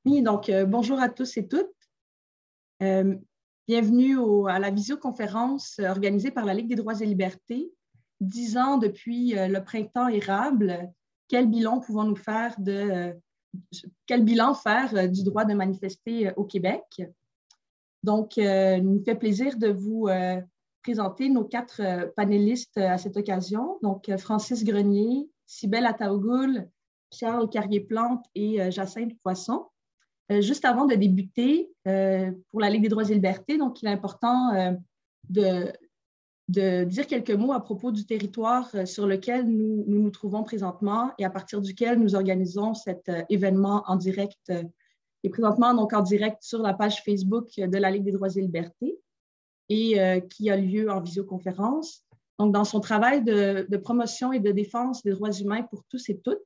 Oui, donc bonjour à tous et toutes. Euh, Bienvenue à la visioconférence organisée par la Ligue des droits et libertés. 10 ans depuis le printemps érable, quel bilan pouvons-nous faire quel bilan faire du droit de manifester au Québec? Donc, il nous fait plaisir de vous présenter nos 4 panélistes à cette occasion. Donc, Francis Grenier, Cybèle Ataogoul, Charles Carrier-Plante et Jacinthe Poisson. Juste avant de débuter, pour la Ligue des droits et libertés, donc il est important de dire quelques mots à propos du territoire sur lequel nous trouvons présentement et à partir duquel nous organisons cet événement en direct et présentement donc en direct sur la page Facebook de la Ligue des droits et libertés et qui a lieu en visioconférence. Donc, dans son travail de promotion et de défense des droits humains pour tous et toutes,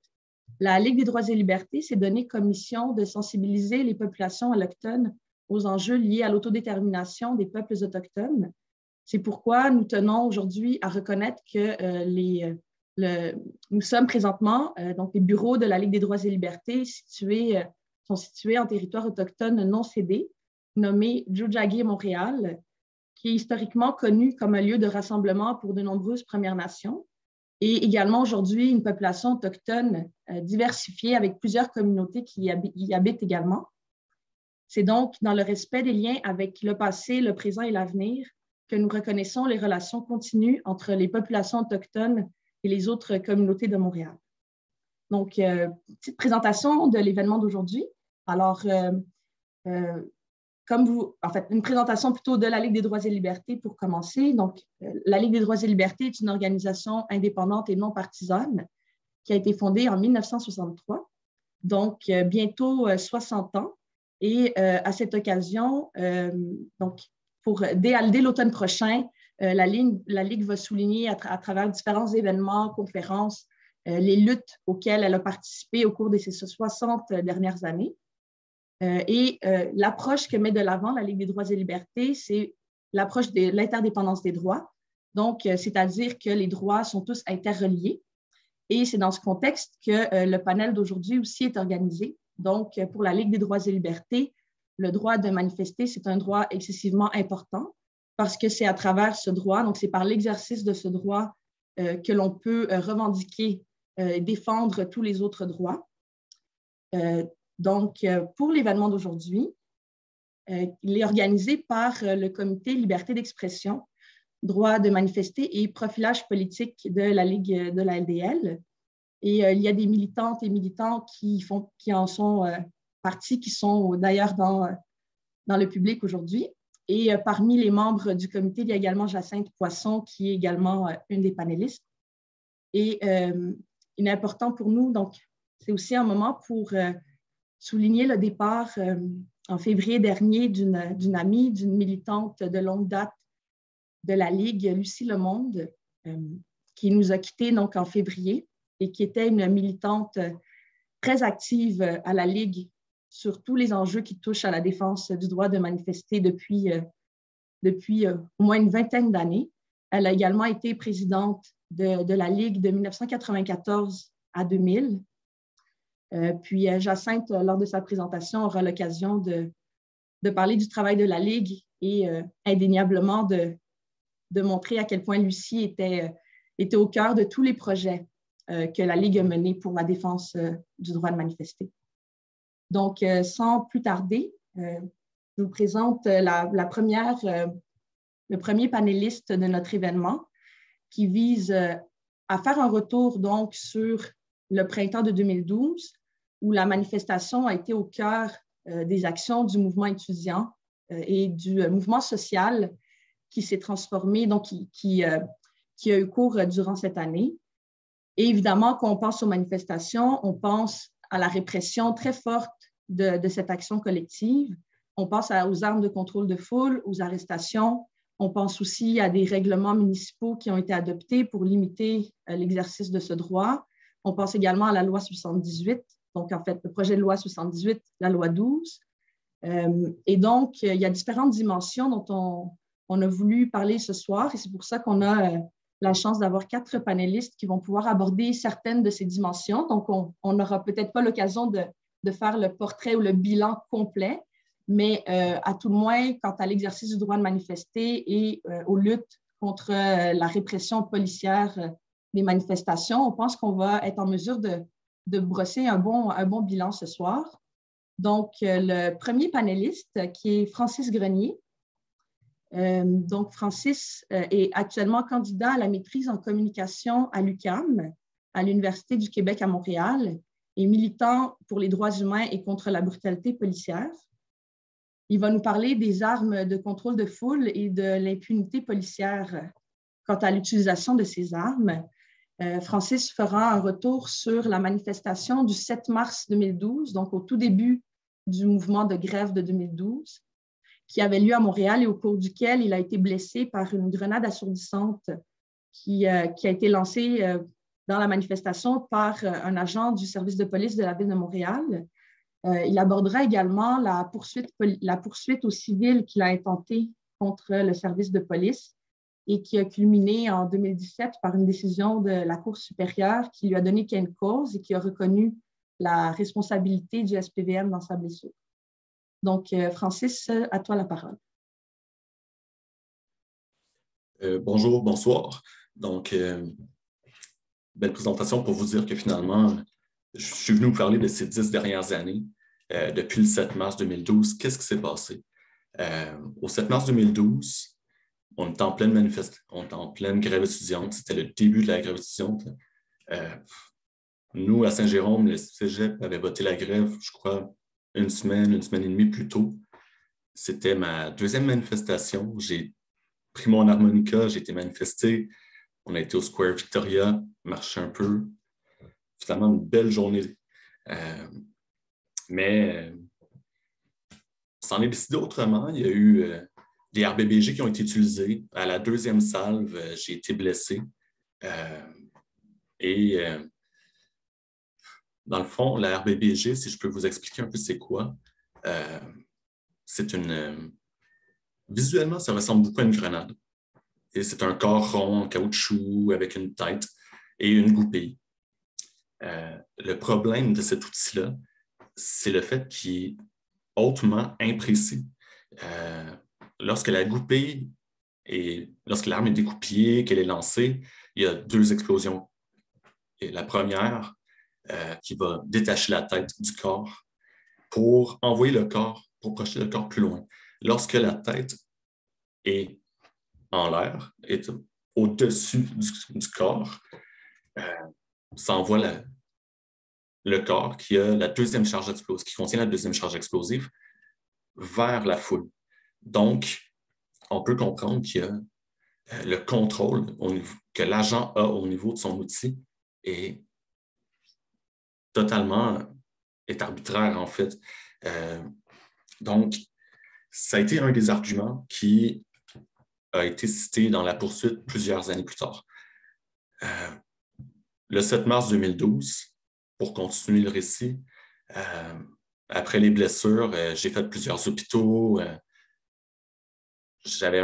la Ligue des droits et libertés s'est donné comme mission de sensibiliser les populations autochtones aux enjeux liés à l'autodétermination des peuples autochtones. C'est pourquoi nous tenons aujourd'hui à reconnaître que nous sommes présentement, donc les bureaux de la Ligue des droits et libertés sont situés en territoire autochtone non cédé, nommé Tiohtià:ke-Montréal, qui est historiquement connu comme un lieu de rassemblement pour de nombreuses Premières Nations, et également aujourd'hui une population autochtone diversifiée avec plusieurs communautés qui y habitent également. C'est donc dans le respect des liens avec le passé, le présent et l'avenir que nous reconnaissons les relations continues entre les populations autochtones et les autres communautés de Montréal. Donc, petite présentation de l'événement d'aujourd'hui. Alors, une présentation plutôt de la Ligue des droits et libertés pour commencer. Donc, la Ligue des droits et libertés est une organisation indépendante et non partisane qui a été fondée en 1963, donc bientôt 60 ans. Et à cette occasion, donc, dès l'automne prochain, la Ligue va souligner à travers différents événements, conférences, les luttes auxquelles elle a participé au cours de ces 60 dernières années. L'approche que met de l'avant la Ligue des droits et libertés, c'est l'approche de l'interdépendance des droits. Donc, c'est-à-dire que les droits sont tous interreliés. Et c'est dans ce contexte que le panel d'aujourd'hui aussi est organisé. Donc, pour la Ligue des droits et libertés, le droit de manifester, c'est un droit excessivement important parce que c'est à travers ce droit, donc c'est par l'exercice de ce droit que l'on peut revendiquer et défendre tous les autres droits. Donc, pour l'événement d'aujourd'hui, il est organisé par le Comité Liberté d'expression, droit de manifester et profilage politique de la Ligue de la LDL. Et il y a des militantes et militants qui en sont partie, qui sont d'ailleurs dans le public aujourd'hui. Et parmi les membres du comité, il y a également Jacinthe Poisson, qui est également une des panélistes. Et il est important pour nous, donc c'est aussi un moment pour souligner le départ en février dernier d'une amie, d'une militante de longue date de la Ligue, Lucie Lemonde, qui nous a quittés donc en février et qui était une militante très active à la Ligue sur tous les enjeux qui touchent à la défense du droit de manifester depuis au moins une vingtaine d'années. Elle a également été présidente de la Ligue de 1994 à 2000. Puis Jacinthe, lors de sa présentation, aura l'occasion de parler du travail de la Ligue et indéniablement de montrer à quel point Lucie était au cœur de tous les projets que la Ligue a menés pour la défense du droit de manifester. Donc, sans plus tarder, je vous présente le premier panéliste de notre événement qui vise à faire un retour donc sur le printemps de 2012 où la manifestation a été au cœur des actions du mouvement étudiant et du mouvement social qui s'est transformé, donc qui a eu cours durant cette année. Et évidemment, quand on pense aux manifestations, on pense à la répression très forte de cette action collective. On pense aux armes de contrôle de foule, aux arrestations. On pense aussi à des règlements municipaux qui ont été adoptés pour limiter l'exercice de ce droit. On pense également à la loi 78, donc en fait, le projet de loi 78, la loi 12. Et donc, il y a différentes dimensions dont on a voulu parler ce soir et c'est pour ça qu'on a la chance d'avoir 4 panélistes qui vont pouvoir aborder certaines de ces dimensions. Donc, on n'aura peut-être pas l'occasion de de faire le portrait ou le bilan complet, mais à tout le moins, quant à l'exercice du droit de manifester et aux luttes contre la répression policière des manifestations, on pense qu'on va être en mesure de brosser un bon bilan ce soir. Donc, le premier panéliste, qui est Francis Grenier. Donc, Francis est actuellement candidat à la maîtrise en communication à l'UQAM, à l'Université du Québec à Montréal, et militant pour les droits humains et contre la brutalité policière. Il va nous parler des armes de contrôle de foule et de l'impunité policière quant à l'utilisation de ces armes. Francis fera un retour sur la manifestation du 7 mars 2012, donc au tout début du mouvement de grève de 2012, qui avait lieu à Montréal et au cours duquel il a été blessé par une grenade assourdissante qui a été lancée dans la manifestation par un agent du service de police de la ville de Montréal. Il abordera également la poursuite aux civils qu'il a intentée contre le service de police et qui a culminé en 2017 par une décision de la Cour supérieure qui lui a donné gain de cause et qui a reconnu la responsabilité du SPVM dans sa blessure. Donc, Francis, à toi la parole. Bonjour, bonsoir. Donc, belle présentation pour vous dire que finalement, je suis venu vous parler de ces 10 dernières années. Depuis le 7 mars 2012, qu'est-ce qui s'est passé? Au 7 mars 2012, on était en pleine grève étudiante. C'était le début de la grève étudiante. Nous, à Saint-Jérôme, le Cégep avait voté la grève, je crois, une semaine et demie plus tôt. C'était ma deuxième manifestation. J'ai pris mon harmonica, j'ai été manifesté. On a été au Square Victoria, marché un peu. Finalement, une belle journée. Mais on s'en est décidé autrement. Il y a eu des RBBG qui ont été utilisés. À la deuxième salve, j'ai été blessé. Dans le fond, la RBBG, si je peux vous expliquer un peu c'est quoi, c'est visuellement, ça ressemble beaucoup à une grenade. Et c'est un corps rond en caoutchouc avec une tête et une goupille. Le problème de cet outil-là, c'est le fait qu'il est hautement imprécis. Lorsque l'arme est dégoupillée, qu'elle est lancée, il y a 2 explosions. Et la première, qui va détacher la tête du corps pour envoyer le corps, pour projeter le corps plus loin. Lorsque la tête est en l'air, est au-dessus du corps, ça envoie le corps qui a la deuxième charge explosive, qui contient la deuxième charge explosive, vers la foule. Donc, on peut comprendre qu'il y a le contrôle que l'agent a au niveau de son outil est arbitraire, en fait. Donc, ça a été un des arguments qui a été cité dans la poursuite plusieurs années plus tard. Le 7 mars 2012, pour continuer le récit, après les blessures, j'ai fait plusieurs hôpitaux. J'avais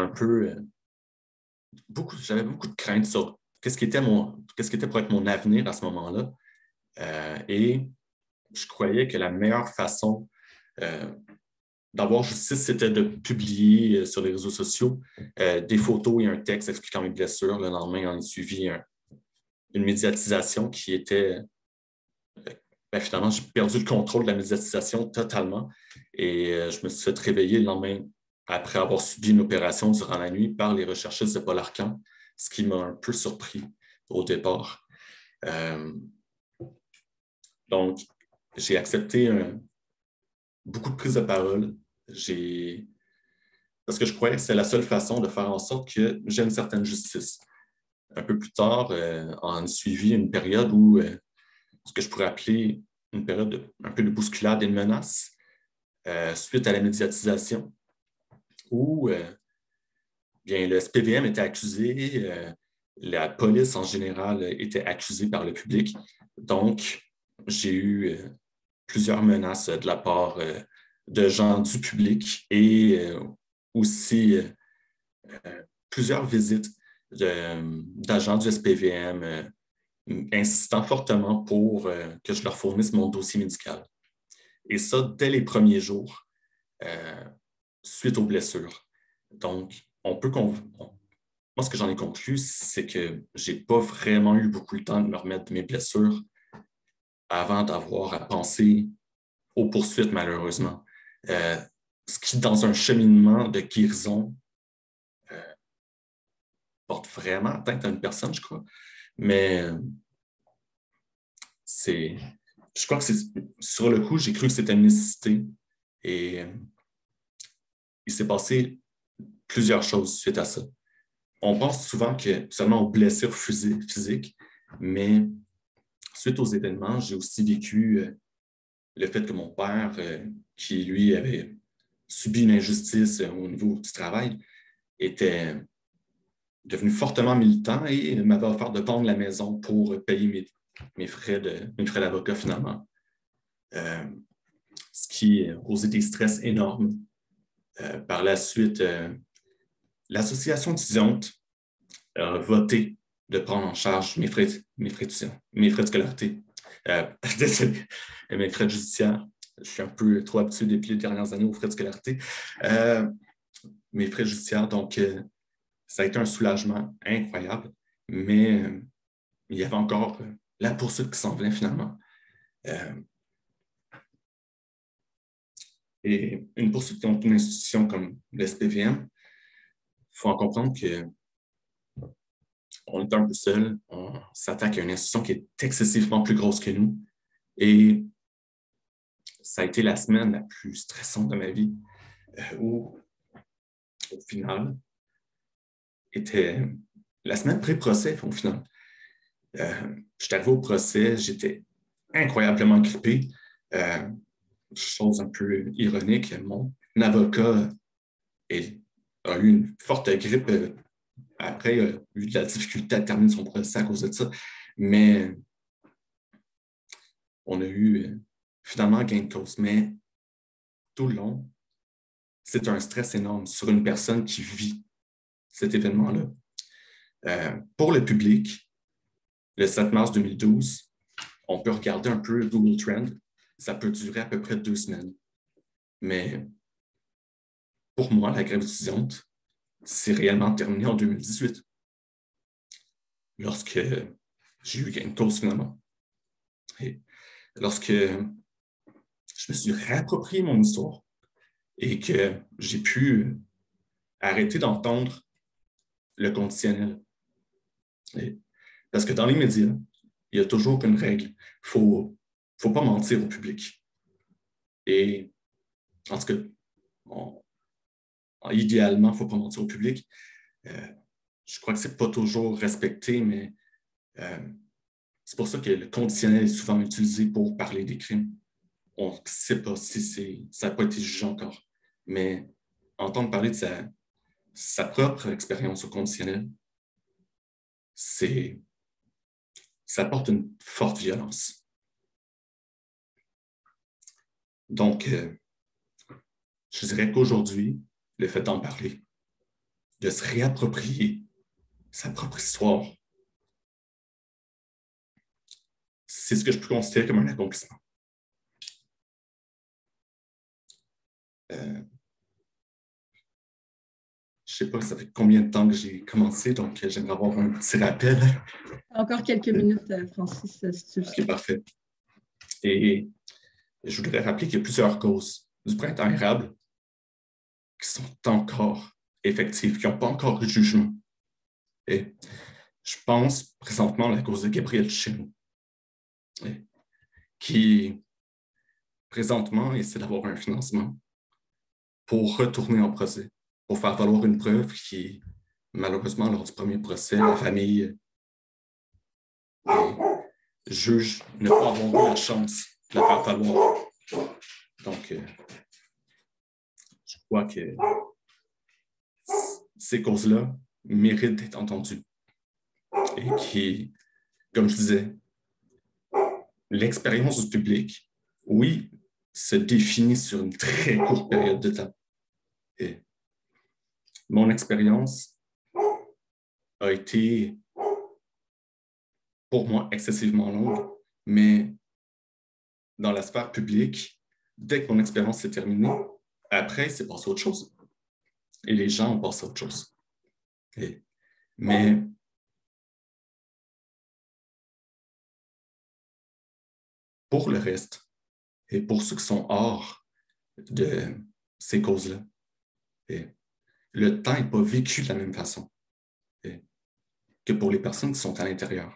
beaucoup de craintes sur qu'est-ce qui était pour être mon avenir à ce moment-là. Et je croyais que la meilleure façon d'avoir justice, c'était de publier sur les réseaux sociaux des photos et un texte expliquant mes blessures. Le lendemain, on a suivi une médiatisation qui était... finalement, j'ai perdu le contrôle de la médiatisation totalement et je me suis fait réveiller le lendemain après avoir subi une opération durant la nuit par les recherchistes de Paul Arcand, ce qui m'a un peu surpris au départ. Donc, j'ai accepté beaucoup de prises de parole. Parce que je croyais que c'est la seule façon de faire en sorte que j'ai une certaine justice. Un peu plus tard, on a suivi une période où ce que je pourrais appeler une période un peu de bousculade et de menace suite à la médiatisation où bien, le SPVM était accusé, la police en général était accusée par le public. Donc, j'ai eu plusieurs menaces de la part de gens du public et aussi plusieurs visites d'agents du SPVM insistant fortement pour que je leur fournisse mon dossier médical. Et ça, dès les premiers jours, suite aux blessures. Donc, moi, ce que j'en ai conclu, c'est que je n'ai pas vraiment eu beaucoup de temps de me remettre de mes blessures avant d'avoir à penser aux poursuites, malheureusement. Ce qui, dans un cheminement de guérison, porte vraiment atteinte à une personne, je crois. Mais je crois que sur le coup, j'ai cru que c'était une nécessité. Et il s'est passé plusieurs choses suite à ça. On pense souvent que seulement aux blessures physiques, mais suite aux événements, j'ai aussi vécu le fait que mon père, qui lui avait subi une injustice au niveau du travail, était devenu fortement militant et m'avait offert de vendre la maison pour payer mes frais d'avocat finalement. Ce qui a causé des stress énormes. Par la suite, l'association étudiante a voté de prendre en charge mes frais de scolarité. Désolé, mes frais judiciaires. Je suis un peu trop habitué depuis les dernières années aux frais de scolarité. Mes frais judiciaires, donc ça a été un soulagement incroyable, mais il y avait encore la poursuite qui s'en venait finalement. Et une poursuite contre une institution comme l'SPVM, il faut en comprendre qu'on est un peu seul, on s'attaque à une institution qui est excessivement plus grosse que nous. Et ça a été la semaine la plus stressante de ma vie, où, au final, était la semaine pré-procès, au final. J'étais arrivé au procès, j'étais incroyablement grippé. Chose un peu ironique, mon avocat a eu une forte grippe. Après, il a eu de la difficulté à terminer son procès à cause de ça. Mais on a eu finalement gain de cause. Mais tout le long, c'est un stress énorme sur une personne qui vit cet événement-là. Pour le public, le 7 mars 2012, on peut regarder un peu Google Trend. Ça peut durer à peu près 2 semaines. Mais pour moi, la grève étudiante, c'est réellement terminé en 2018, lorsque j'ai eu gain de cause finalement. Et lorsque je me suis réapproprié mon histoire et que j'ai pu arrêter d'entendre le conditionnel. Parce que dans les médias, il y a toujours une règle. Il ne faut pas mentir au public. Et en tout cas, idéalement, il ne faut pas mentir au public. Je crois que ce n'est pas toujours respecté, mais c'est pour ça que le conditionnel est souvent utilisé pour parler des crimes. On ne sait pas si ça n'a pas été jugé encore, mais entendre parler de sa propre expérience au conditionnel, ça porte une forte violence. Donc, je dirais qu'aujourd'hui, le fait d'en parler, de se réapproprier sa propre histoire, c'est ce que je peux considérer comme un accomplissement. Je ne sais pas, ça fait combien de temps que j'ai commencé, donc j'aimerais avoir un petit rappel. Encore quelques minutes, Francis, si tu le OK, parfait. Et je voudrais rappeler qu'il y a plusieurs causes du printemps érable qui sont encore effectives, qui n'ont pas encore eu de jugement. Et je pense présentement à la cause de Gabriel Duchesneau, qui présentement essaie d'avoir un financement pour retourner en procès, pour faire valoir une preuve qui, malheureusement, lors du premier procès, la famille juge ne pas avoir eu la chance de la faire valoir. Donc, je crois que ces causes-là méritent d'être entendues. Et qui, comme je disais, l'expérience du public, oui, se définit sur une très courte période de temps. Et mon expérience a été, pour moi, excessivement longue, mais dans la sphère publique, dès que mon expérience s'est terminée, après, c'est passé à autre chose. Et les gens ont passé à autre chose. Mais pour le reste, et pour ceux qui sont hors de ces causes-là, le temps n'est pas vécu de la même façon que pour les personnes qui sont à l'intérieur.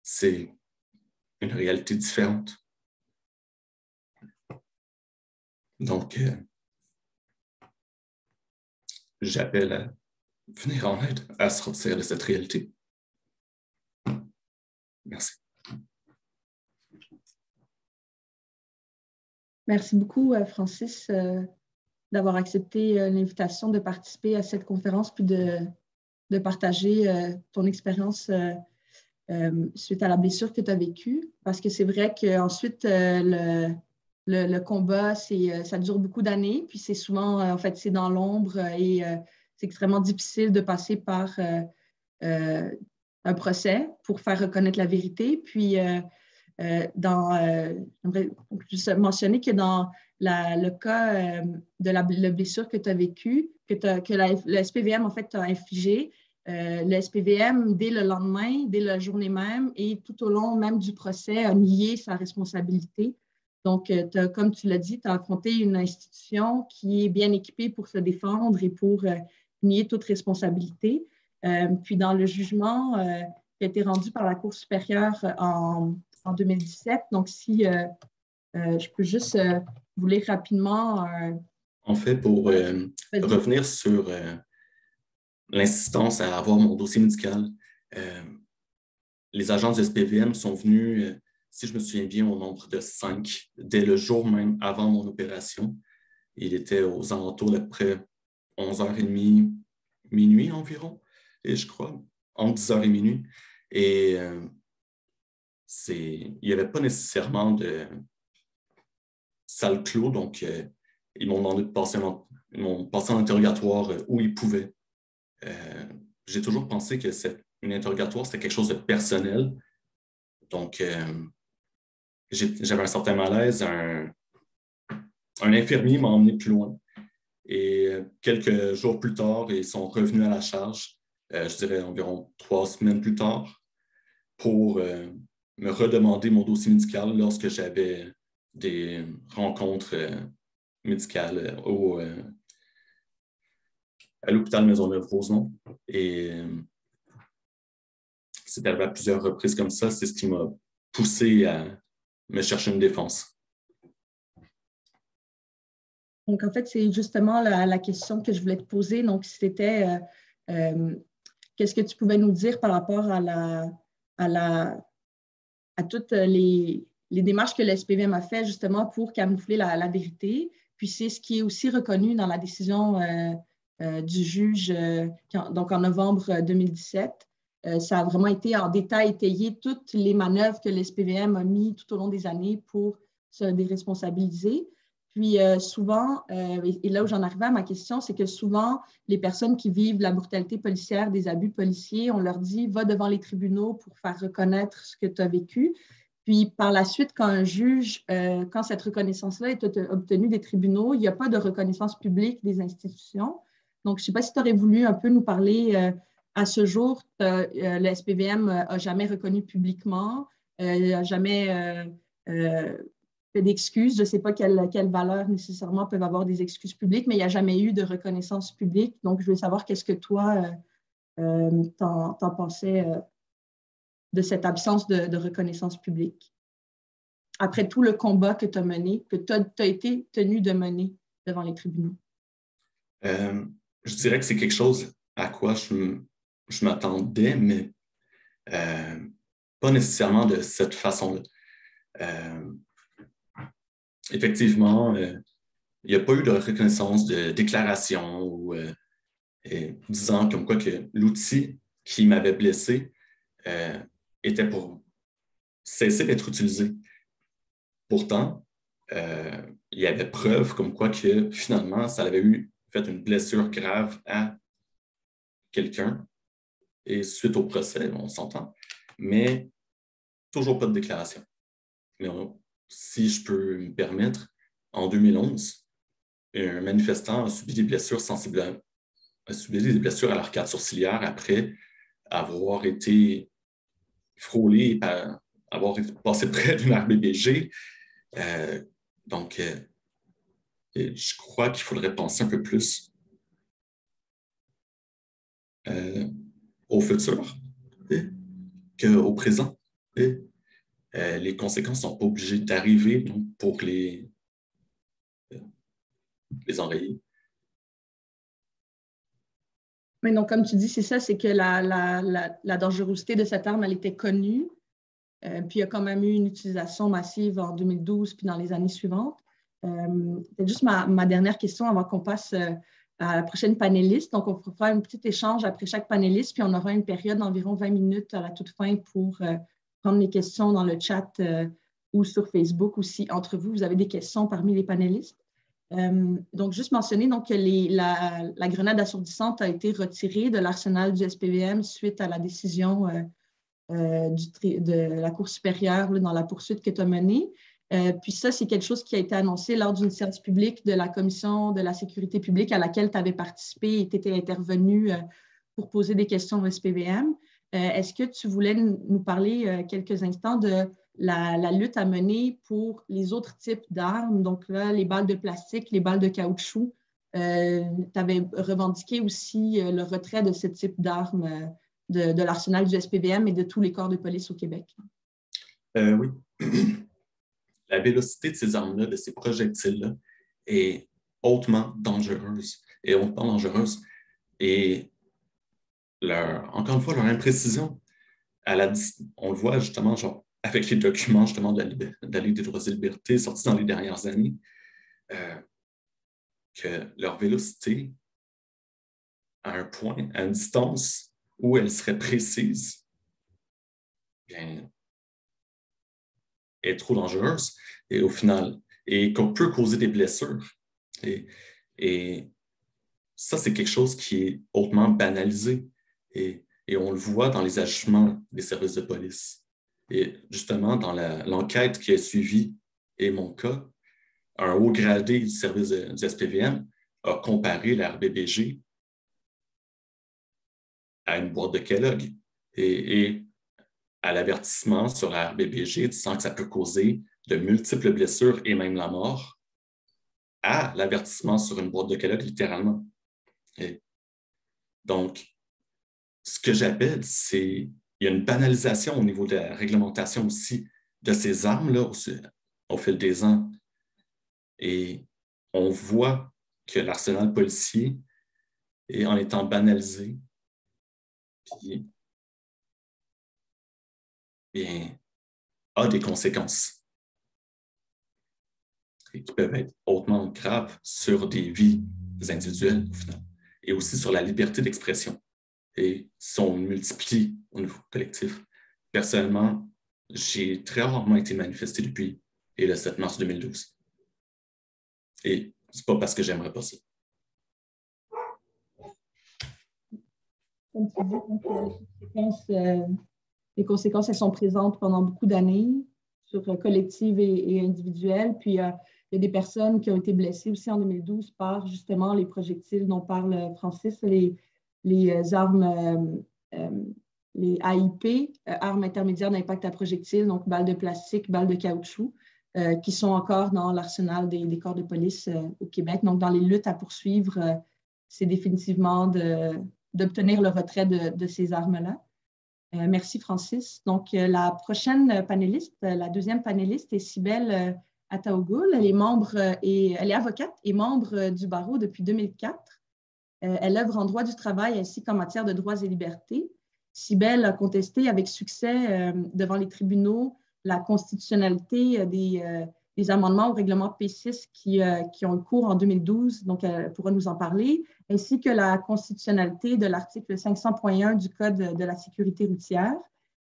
C'est une réalité différente. Donc, j'appelle à venir en aide à sortir de cette réalité. Merci. Merci beaucoup, Francis, d'avoir accepté l'invitation de participer à cette conférence puis de partager ton expérience suite à la blessure que tu as vécue. Parce que c'est vrai qu'ensuite, le combat, ça dure beaucoup d'années, puis c'est souvent, en fait, c'est dans l'ombre et c'est extrêmement difficile de passer par un procès pour faire reconnaître la vérité. Puis, j'aimerais juste mentionner que dans le cas de la blessure que tu as vécue, que le SPVM, en fait, t'a infligé, le SPVM, dès le lendemain, dès la journée même et tout au long même du procès, a nié sa responsabilité. Donc, comme tu l'as dit, tu as affronté une institution qui est bien équipée pour se défendre et pour nier toute responsabilité. Puis, dans le jugement qui a été rendu par la Cour supérieure en 2017, donc si je peux juste vous lire rapidement. En fait, pour revenir sur l'insistance à avoir mon dossier médical, les agents du SPVM sont venus, si je me souviens bien, au nombre de 5, dès le jour même avant mon opération. Il était aux alentours d'à peu près 11h30, minuit environ, et je crois, entre 10h et minuit. Et il n'y avait pas nécessairement de salle clos, donc ils m'ont demandé de passer un interrogatoire où ils pouvaient. J'ai toujours pensé que un interrogatoire, c'était quelque chose de personnel. Donc, j'avais un certain malaise. Un infirmier m'a emmené plus loin. Et quelques jours plus tard, ils sont revenus à la charge, je dirais environ 3 semaines plus tard, pour me redemander mon dossier médical lorsque j'avais des rencontres médicales à l'hôpital Maisonneuve-Rosemont. Et c'est arrivé à plusieurs reprises comme ça. C'est ce qui m'a poussé à me chercher une défense. Donc, en fait, c'est justement la question que je voulais te poser. Donc, c'était qu'est-ce que tu pouvais nous dire par rapport à toutes les démarches que le SPVM a fait justement pour camoufler la vérité. Puis, c'est ce qui est aussi reconnu dans la décision du juge donc en novembre 2017. Ça a vraiment été en détail étayé toutes les manœuvres que le SPVM a mis tout au long des années pour se déresponsabiliser. Puis souvent, et là où j'en arrivais à ma question, c'est que souvent, les personnes qui vivent la brutalité policière, des abus policiers, on leur dit « va devant les tribunaux pour faire reconnaître ce que tu as vécu ». Puis par la suite, quand un juge, quand cette reconnaissance-là est obtenue des tribunaux, il n'y a pas de reconnaissance publique des institutions. Donc, je ne sais pas si tu aurais voulu un peu nous parler à ce jour, le SPVM n'a jamais reconnu publiquement, n'a jamais fait d'excuses. Je ne sais pas quelle valeur nécessairement peuvent avoir des excuses publiques, mais il n'y a jamais eu de reconnaissance publique. Donc, je veux savoir qu'est-ce que toi, t'en pensais de cette absence de reconnaissance publique. Après tout le combat que tu as mené, que tu as été tenu de mener devant les tribunaux. Je dirais que c'est quelque chose à quoi je m'attendais, mais pas nécessairement de cette façon-là. Effectivement, il n'y a pas eu de reconnaissance de déclaration ou disant comme quoi que l'outil qui m'avait blessé était pour cesser d'être utilisé. Pourtant, il y avait preuve comme quoi que finalement, ça avait fait une blessure grave à quelqu'un. Et suite au procès, on s'entend, mais toujours pas de déclaration. Mais si je peux me permettre, en 2011, un manifestant a subi des blessures sensibles, a subi des blessures à l'arcade sourcilière après avoir été frôlé, avoir passé près d'une RBBG. Donc, je crois qu'il faudrait penser un peu plus au futur qu'au présent. Les conséquences ne sont pas obligées d'arriver pour les enrayer. Mais donc, comme tu dis, c'est ça, c'est que la dangerosité de cette arme, elle était connue. Puis il y a quand même eu une utilisation massive en 2012 puis dans les années suivantes. C'est juste ma dernière question avant qu'on passe à la prochaine panéliste. Donc, on fera un petit échange après chaque panéliste, puis on aura une période d'environ 20 minutes à la toute fin pour prendre les questions dans le chat ou sur Facebook, ou si entre vous, vous avez des questions parmi les panélistes. Donc, juste mentionner donc, que la grenade assourdissante a été retirée de l'arsenal du SPVM suite à la décision de la Cour supérieure là, dans la poursuite que tu as menée. Puis ça, c'est quelque chose qui a été annoncé lors d'une séance publique de la Commission de la sécurité publique à laquelle tu avais participé et tu étais intervenu pour poser des questions au SPVM. Est-ce que tu voulais nous parler quelques instants de la lutte à mener pour les autres types d'armes? Donc là, les balles de plastique, les balles de caoutchouc. Tu avais revendiqué aussi le retrait de ce type d'armes de l'arsenal du SPVM et de tous les corps de police au Québec. Oui. La vélocité de ces armes-là, de ces projectiles-là, est hautement dangereuse. Et encore une fois, leur imprécision, on le voit justement genre, avec les documents justement de la Ligue des droits et libertés sortis dans les dernières années, que leur vélocité, à un point, à une distance où elle serait précise, bien, est trop dangereuse et au final, et qu'on peut causer des blessures. Et ça, c'est quelque chose qui est hautement banalisé et on le voit dans les agissements des services de police. Et justement, dans l'enquête qui a suivi, et mon cas, un haut gradé du service du SPVM a comparé la RBBG à une boîte de Kellogg et à l'avertissement sur la RBBG, disant que ça peut causer de multiples blessures et même la mort, à l'avertissement sur une boîte de Kellogg, littéralement. Et donc, ce que j'appelle, c'est il y a une banalisation au niveau de la réglementation aussi de ces armes-là au fil des ans. Et on voit que l'arsenal policier, en étant banalisé, puis, bien, a des conséquences qui peuvent être hautement graves sur des vies individuelles, au final, et aussi sur la liberté d'expression. Et si on multiplie au niveau collectif, personnellement, j'ai très rarement été manifesté depuis le 7 mars 2012. Et c'est pas parce que j'aimerais pas ça. Comme tu dis, les conséquences, elles sont présentes pendant beaucoup d'années sur collectives et individuelles. Puis, il y a des personnes qui ont été blessées aussi en 2012 par justement les projectiles dont parle Francis, les armes, les AIP, armes intermédiaires d'impact à projectiles, donc balles de plastique, balles de caoutchouc, qui sont encore dans l'arsenal des corps de police au Québec. Donc, dans les luttes à poursuivre, c'est définitivement d'obtenir le retrait de ces armes-là. Merci, Francis. Donc, la prochaine panéliste, la deuxième panéliste est Cybèle Ataogoul. Elle est avocate et membre du barreau depuis 2004. Elle œuvre en droit du travail ainsi qu'en matière de droits et libertés. Cybèle a contesté avec succès devant les tribunaux la constitutionnalité des amendements au règlement P6 qui ont eu cours en 2012, donc elle pourra nous en parler, ainsi que la constitutionnalité de l'article 500.1 du Code de la sécurité routière.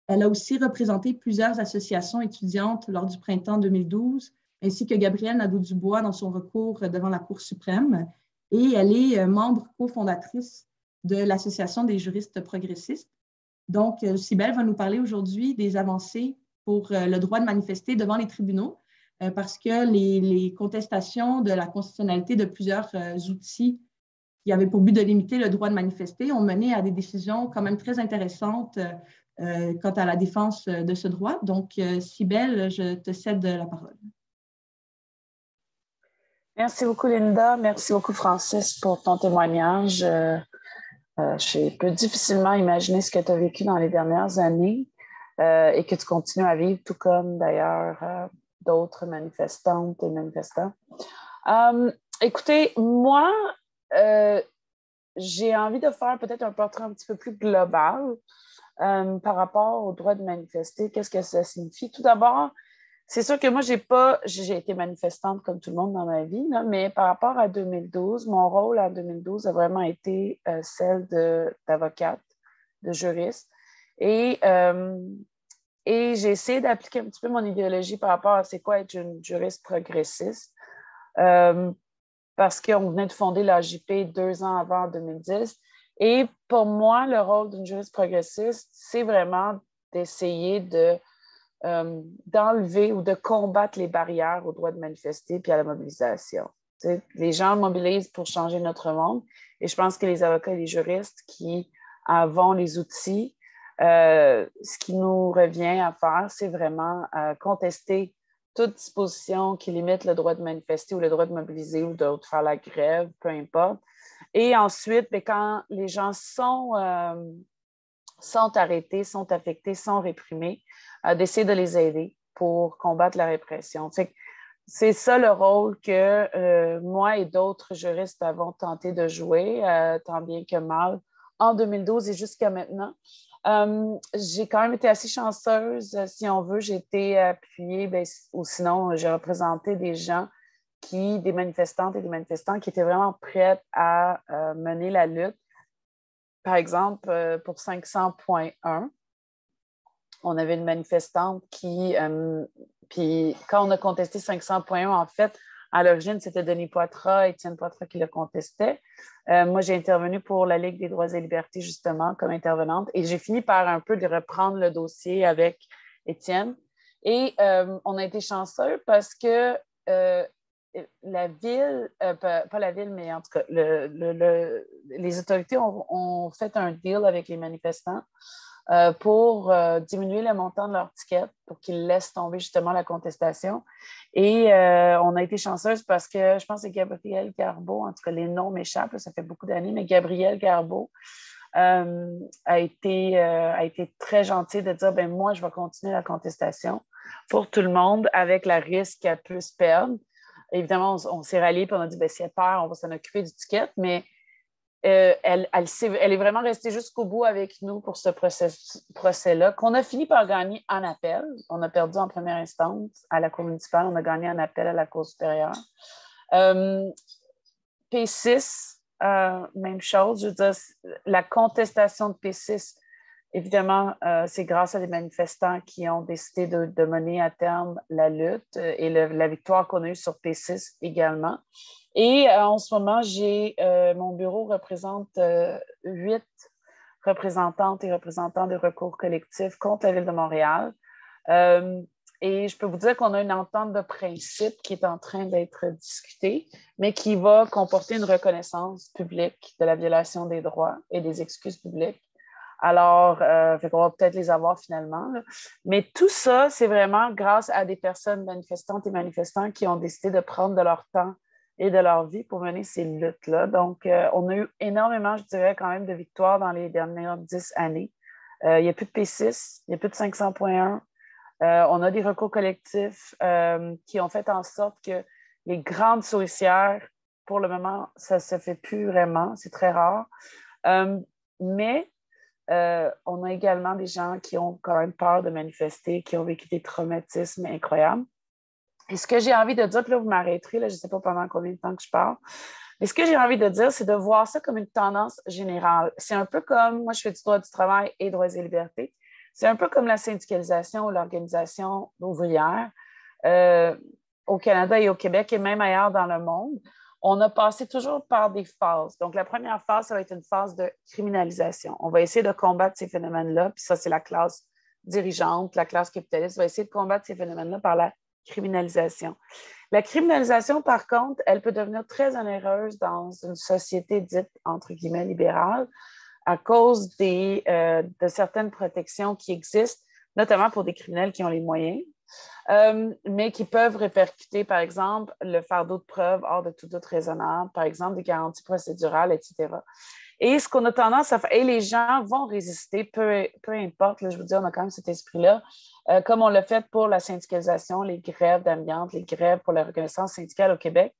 Elle a aussi représenté plusieurs associations étudiantes lors du printemps 2012, ainsi que Gabrielle Nadeau-Dubois dans son recours devant la Cour suprême. Et elle est membre cofondatrice de l'Association des juristes progressistes. Donc, Cybèle va nous parler aujourd'hui des avancées pour le droit de manifester devant les tribunaux. parce que les contestations de la constitutionnalité de plusieurs outils qui avaient pour but de limiter le droit de manifester ont mené à des décisions quand même très intéressantes quant à la défense de ce droit. Donc, Cybèle, je te cède la parole. Merci beaucoup, Linda. Merci beaucoup, Francis, pour ton témoignage. Je peux difficilement imaginer ce que tu as vécu dans les dernières années et que tu continues à vivre, tout comme d'ailleurs d'autres manifestantes et manifestants. Écoutez, moi, j'ai envie de faire peut-être un portrait un petit peu plus global par rapport au droit de manifester. Qu'est-ce que ça signifie? Tout d'abord, c'est sûr que moi, j'ai été manifestante comme tout le monde dans ma vie, là, mais par rapport à 2012, mon rôle en 2012 a vraiment été celle d'avocate, de juriste. Et j'ai essayé d'appliquer un petit peu mon idéologie par rapport à c'est quoi être une juriste progressiste. Parce qu'on venait de fonder l'AJP 2 ans avant, en 2010. Et pour moi, le rôle d'une juriste progressiste, c'est vraiment d'essayer d'enlever ou de combattre les barrières au droit de manifester puis à la mobilisation. T'sais, les gens mobilisent pour changer notre monde et je pense que les avocats et les juristes qui avons les outils, ce qui nous revient à faire, c'est vraiment contester toute disposition qui limite le droit de manifester ou le droit de mobiliser ou de faire la grève, peu importe. Et ensuite, bien, quand les gens sont arrêtés, sont affectés, sont réprimés, d'essayer de les aider pour combattre la répression. C'est ça le rôle que moi et d'autres juristes avons tenté de jouer, tant bien que mal, en 2012 et jusqu'à maintenant. J'ai quand même été assez chanceuse, si on veut. J'ai été appuyée, ou sinon, j'ai représenté des gens des manifestantes et des manifestants qui étaient vraiment prêts à mener la lutte. Par exemple, pour 500.1, on avait une manifestante puis quand on a contesté 500.1, en fait, à l'origine, c'était Denis Poitras, Étienne Poitras qui le contestait. Moi, j'ai intervenu pour la Ligue des droits et libertés, justement, comme intervenante, et j'ai fini par un peu de reprendre le dossier avec Étienne. Et on a été chanceux parce que la ville, pas la ville, mais en tout cas, les autorités ont fait un deal avec les manifestants pour diminuer le montant de leur ticket pour qu'ils laissent tomber justement la contestation. Et on a été chanceuse parce que je pense que c'est Gabriel Garbeau, en tout cas les noms m'échappent, là, ça fait beaucoup d'années, mais Gabriel Garbeau a été très gentil de dire, ben moi, je vais continuer la contestation pour tout le monde avec le risque qu'elle puisse perdre. Évidemment, on s'est ralliés et on a dit, ben si elle perd, on va s'en occuper du ticket, mais elle est vraiment restée jusqu'au bout avec nous pour ce procès-là, qu'on a fini par gagner en appel. On a perdu en première instance à la Cour municipale, on a gagné en appel à la Cour supérieure. P6, même chose. Je veux dire, la contestation de P6, évidemment, c'est grâce à des manifestants qui ont décidé de mener à terme la lutte et la victoire qu'on a eue sur P6 également. Et en ce moment, mon bureau représente 8 représentantes et représentants de recours collectifs contre la Ville de Montréal. Et je peux vous dire qu'on a une entente de principe qui est en train d'être discutée, mais qui va comporter une reconnaissance publique de la violation des droits et des excuses publiques. Alors, on va peut-être les avoir finalement. Là. Mais tout ça, c'est vraiment grâce à des personnes manifestantes et manifestants qui ont décidé de prendre de leur temps et de leur vie pour mener ces luttes-là. Donc, on a eu énormément, je dirais, quand même, de victoires dans les dernières 10 années. Il n'y a plus de P6, il n'y a plus de 500.1. On a des recours collectifs qui ont fait en sorte que les grandes souricières, pour le moment, ça ne se fait plus vraiment. C'est très rare. Mais on a également des gens qui ont quand même peur de manifester, qui ont vécu des traumatismes incroyables. Et ce que j'ai envie de dire, puis là, vous m'arrêterez, là, je ne sais pas pendant combien de temps que je parle, mais ce que j'ai envie de dire, c'est de voir ça comme une tendance générale. C'est un peu comme, moi, je fais du droit du travail et droits et libertés. C'est un peu comme la syndicalisation ou l'organisation ouvrière au Canada et au Québec et même ailleurs dans le monde. On a passé toujours par des phases. Donc, la première phase, ça va être une phase de criminalisation. On va essayer de combattre ces phénomènes-là, puis ça, c'est la classe dirigeante, la classe capitaliste va essayer de combattre ces phénomènes-là par la criminalisation. La criminalisation, par contre, elle peut devenir très onéreuse dans une société dite, entre guillemets, libérale, à cause de certaines protections qui existent, notamment pour des criminels qui ont les moyens, mais qui peuvent répercuter, par exemple, le fardeau de preuve hors de tout doute raisonnable, par exemple, des garanties procédurales, etc. Et ce qu'on a tendance à faire, et les gens vont résister, peu importe, là, je veux dire, on a quand même cet esprit-là, comme on l'a fait pour la syndicalisation, les grèves d'amiante, les grèves pour la reconnaissance syndicale au Québec.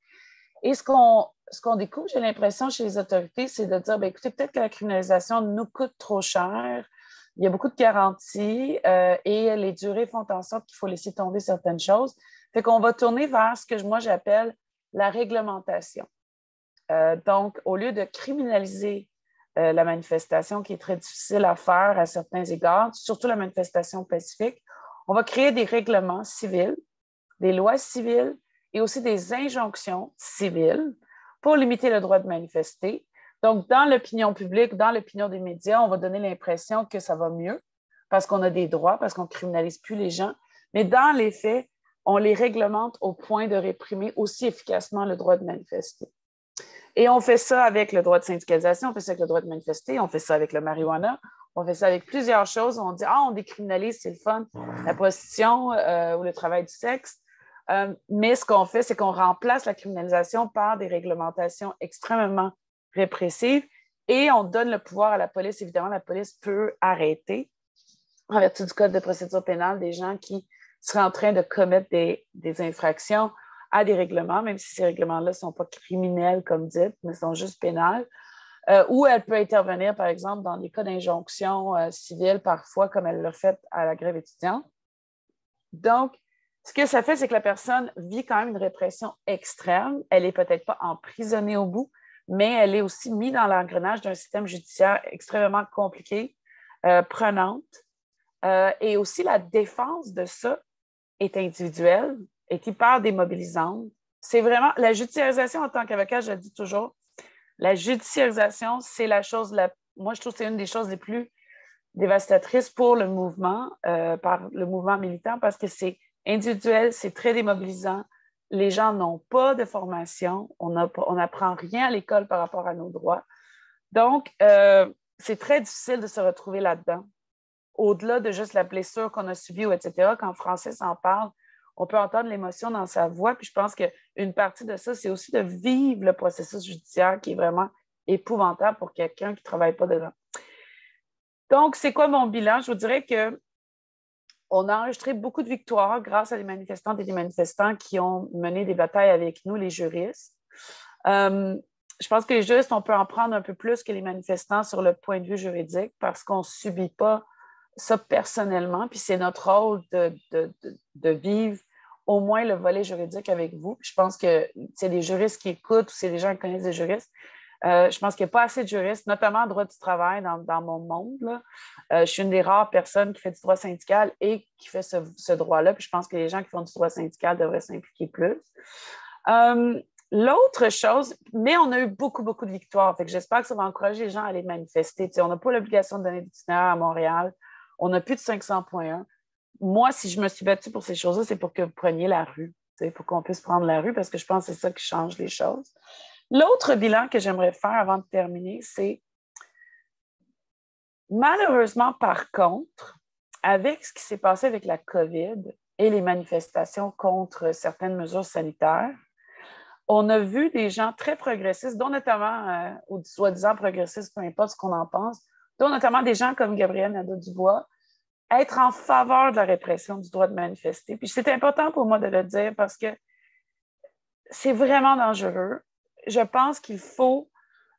Et ce qu'on découvre, j'ai l'impression, chez les autorités, c'est de dire, bien, écoutez, peut-être que la criminalisation nous coûte trop cher, il y a beaucoup de garanties et les durées font en sorte qu'il faut laisser tomber certaines choses. Fait qu'on va tourner vers ce que moi j'appelle la réglementation. Donc, au lieu de criminaliser la manifestation, qui est très difficile à faire à certains égards, surtout la manifestation pacifique, on va créer des règlements civils, des lois civiles et aussi des injonctions civiles pour limiter le droit de manifester. Donc, dans l'opinion publique, dans l'opinion des médias, on va donner l'impression que ça va mieux parce qu'on a des droits, parce qu'on ne criminalise plus les gens. Mais dans les faits, on les réglemente au point de réprimer aussi efficacement le droit de manifester. Et on fait ça avec le droit de syndicalisation, on fait ça avec le droit de manifester, on fait ça avec le marijuana, on fait ça avec plusieurs choses. On dit, on décriminalise, c'est le fun, la prostitution ou le travail du sexe. Mais ce qu'on fait, c'est qu'on remplace la criminalisation par des réglementations extrêmement répressives et on donne le pouvoir à la police. Évidemment, la police peut arrêter, en vertu du Code de procédure pénale, des gens qui seraient en train de commettre des infractions à des règlements, même si ces règlements-là ne sont pas criminels, comme dit, mais sont juste pénals. Ou elle peut intervenir, par exemple, dans des cas d'injonction civile, parfois, comme elle l'a fait à la grève étudiante. Donc, ce que ça fait, c'est que la personne vit quand même une répression extrême. Elle n'est peut-être pas emprisonnée au bout, mais elle est aussi mise dans l'engrenage d'un système judiciaire extrêmement compliqué, prenante. Et aussi, la défense de ça est individuelle, est hyper démobilisante. C'est vraiment, la judiciarisation en tant qu'avocat, je le dis toujours, la judiciarisation, c'est la chose, moi je trouve que c'est une des choses les plus dévastatrices pour le mouvement, par le mouvement militant, parce que c'est individuel, c'est très démobilisant. Les gens n'ont pas de formation, on n'apprend rien à l'école par rapport à nos droits. Donc, c'est très difficile de se retrouver là-dedans. Au-delà de juste la blessure qu'on a subie, ou etc., quand Francis en parle, on peut entendre l'émotion dans sa voix. Puis je pense qu'une partie de ça, c'est aussi de vivre le processus judiciaire qui est vraiment épouvantable pour quelqu'un qui ne travaille pas dedans. Donc, c'est quoi mon bilan? Je vous dirais qu'on a enregistré beaucoup de victoires grâce à des manifestantes et des manifestants qui ont mené des batailles avec nous, les juristes. Je pense que les juristes, on peut en prendre un peu plus que les manifestants sur le point de vue juridique parce qu'on ne subit pas ça personnellement, puis c'est notre rôle de vivre au moins le volet juridique avec vous. Puis je pense que c'est des juristes qui écoutent ou c'est des gens qui connaissent des juristes. Je pense qu'il n'y a pas assez de juristes, notamment en droit du travail dans mon monde. Là. Je suis une des rares personnes qui fait du droit syndical et qui fait ce droit-là. Puis je pense que les gens qui font du droit syndical devraient s'impliquer plus. L'autre chose, mais on a eu beaucoup, beaucoup de victoires. Fait que j'espère que ça va encourager les gens à aller manifester. T'sais, on n'a pas l'obligation de donner des itinéraires à Montréal. On a plus de 500.1. Moi, si je me suis battue pour ces choses-là, c'est pour que vous preniez la rue, pour qu'on puisse prendre la rue, parce que je pense que c'est ça qui change les choses. L'autre bilan que j'aimerais faire avant de terminer, c'est malheureusement, par contre, avec ce qui s'est passé avec la COVID et les manifestations contre certaines mesures sanitaires, on a vu des gens très progressistes, dont notamment, ou soi-disant progressistes, peu importe ce qu'on en pense, dont notamment des gens comme Gabriel Nadeau-Dubois, être en faveur de la répression du droit de manifester. Puis c'est important pour moi de le dire parce que c'est vraiment dangereux. Je pense qu'il faut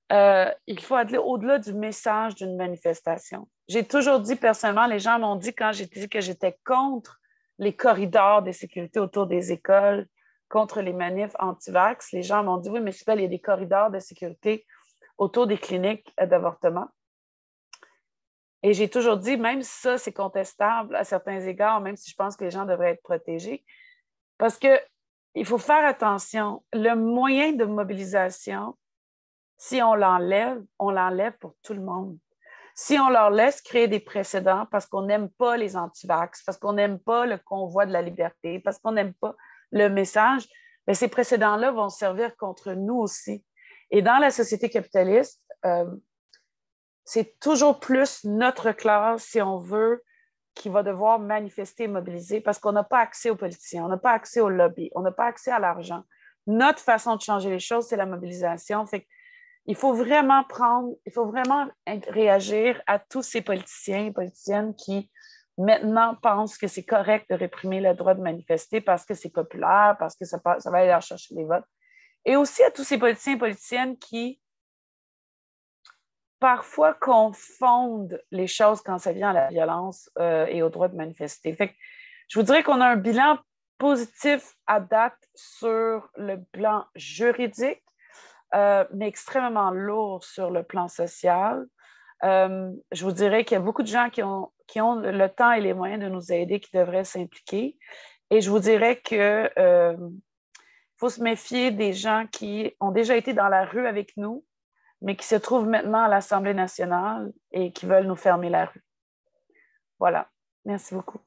aller au-delà du message d'une manifestation. J'ai toujours dit personnellement, les gens m'ont dit quand j'ai dit que j'étais contre les corridors de sécurité autour des écoles, contre les manifs anti-vax, les gens m'ont dit, oui, mais Cybèle, il y a des corridors de sécurité autour des cliniques d'avortement. Et j'ai toujours dit, même si ça, c'est contestable à certains égards, même si je pense que les gens devraient être protégés, parce qu'il faut faire attention. Le moyen de mobilisation, si on l'enlève pour tout le monde. Si on leur laisse créer des précédents parce qu'on n'aime pas les anti-vax, parce qu'on n'aime pas le convoi de la liberté, parce qu'on n'aime pas le message, bien, ces précédents-là vont servir contre nous aussi. Et dans la société capitaliste, c'est toujours plus notre classe, si on veut, qui va devoir manifester et mobiliser parce qu'on n'a pas accès aux politiciens, on n'a pas accès au lobby, on n'a pas accès à l'argent. Notre façon de changer les choses, c'est la mobilisation. Fait il faut vraiment réagir à tous ces politiciens et politiciennes qui maintenant pensent que c'est correct de réprimer le droit de manifester parce que c'est populaire, parce que ça va aller leur chercher les votes. Et aussi à tous ces politiciens et politiciennes qui parfois confondent les choses quand ça vient à la violence et au droit de manifester. Fait que je vous dirais qu'on a un bilan positif à date sur le plan juridique, mais extrêmement lourd sur le plan social. Je vous dirais qu'il y a beaucoup de gens qui ont le temps et les moyens de nous aider, qui devraient s'impliquer. Et je vous dirais qu'il faut se méfier des gens qui ont déjà été dans la rue avec nous, mais qui se trouvent maintenant à l'Assemblée nationale et qui veulent nous fermer la rue. Voilà. Merci beaucoup.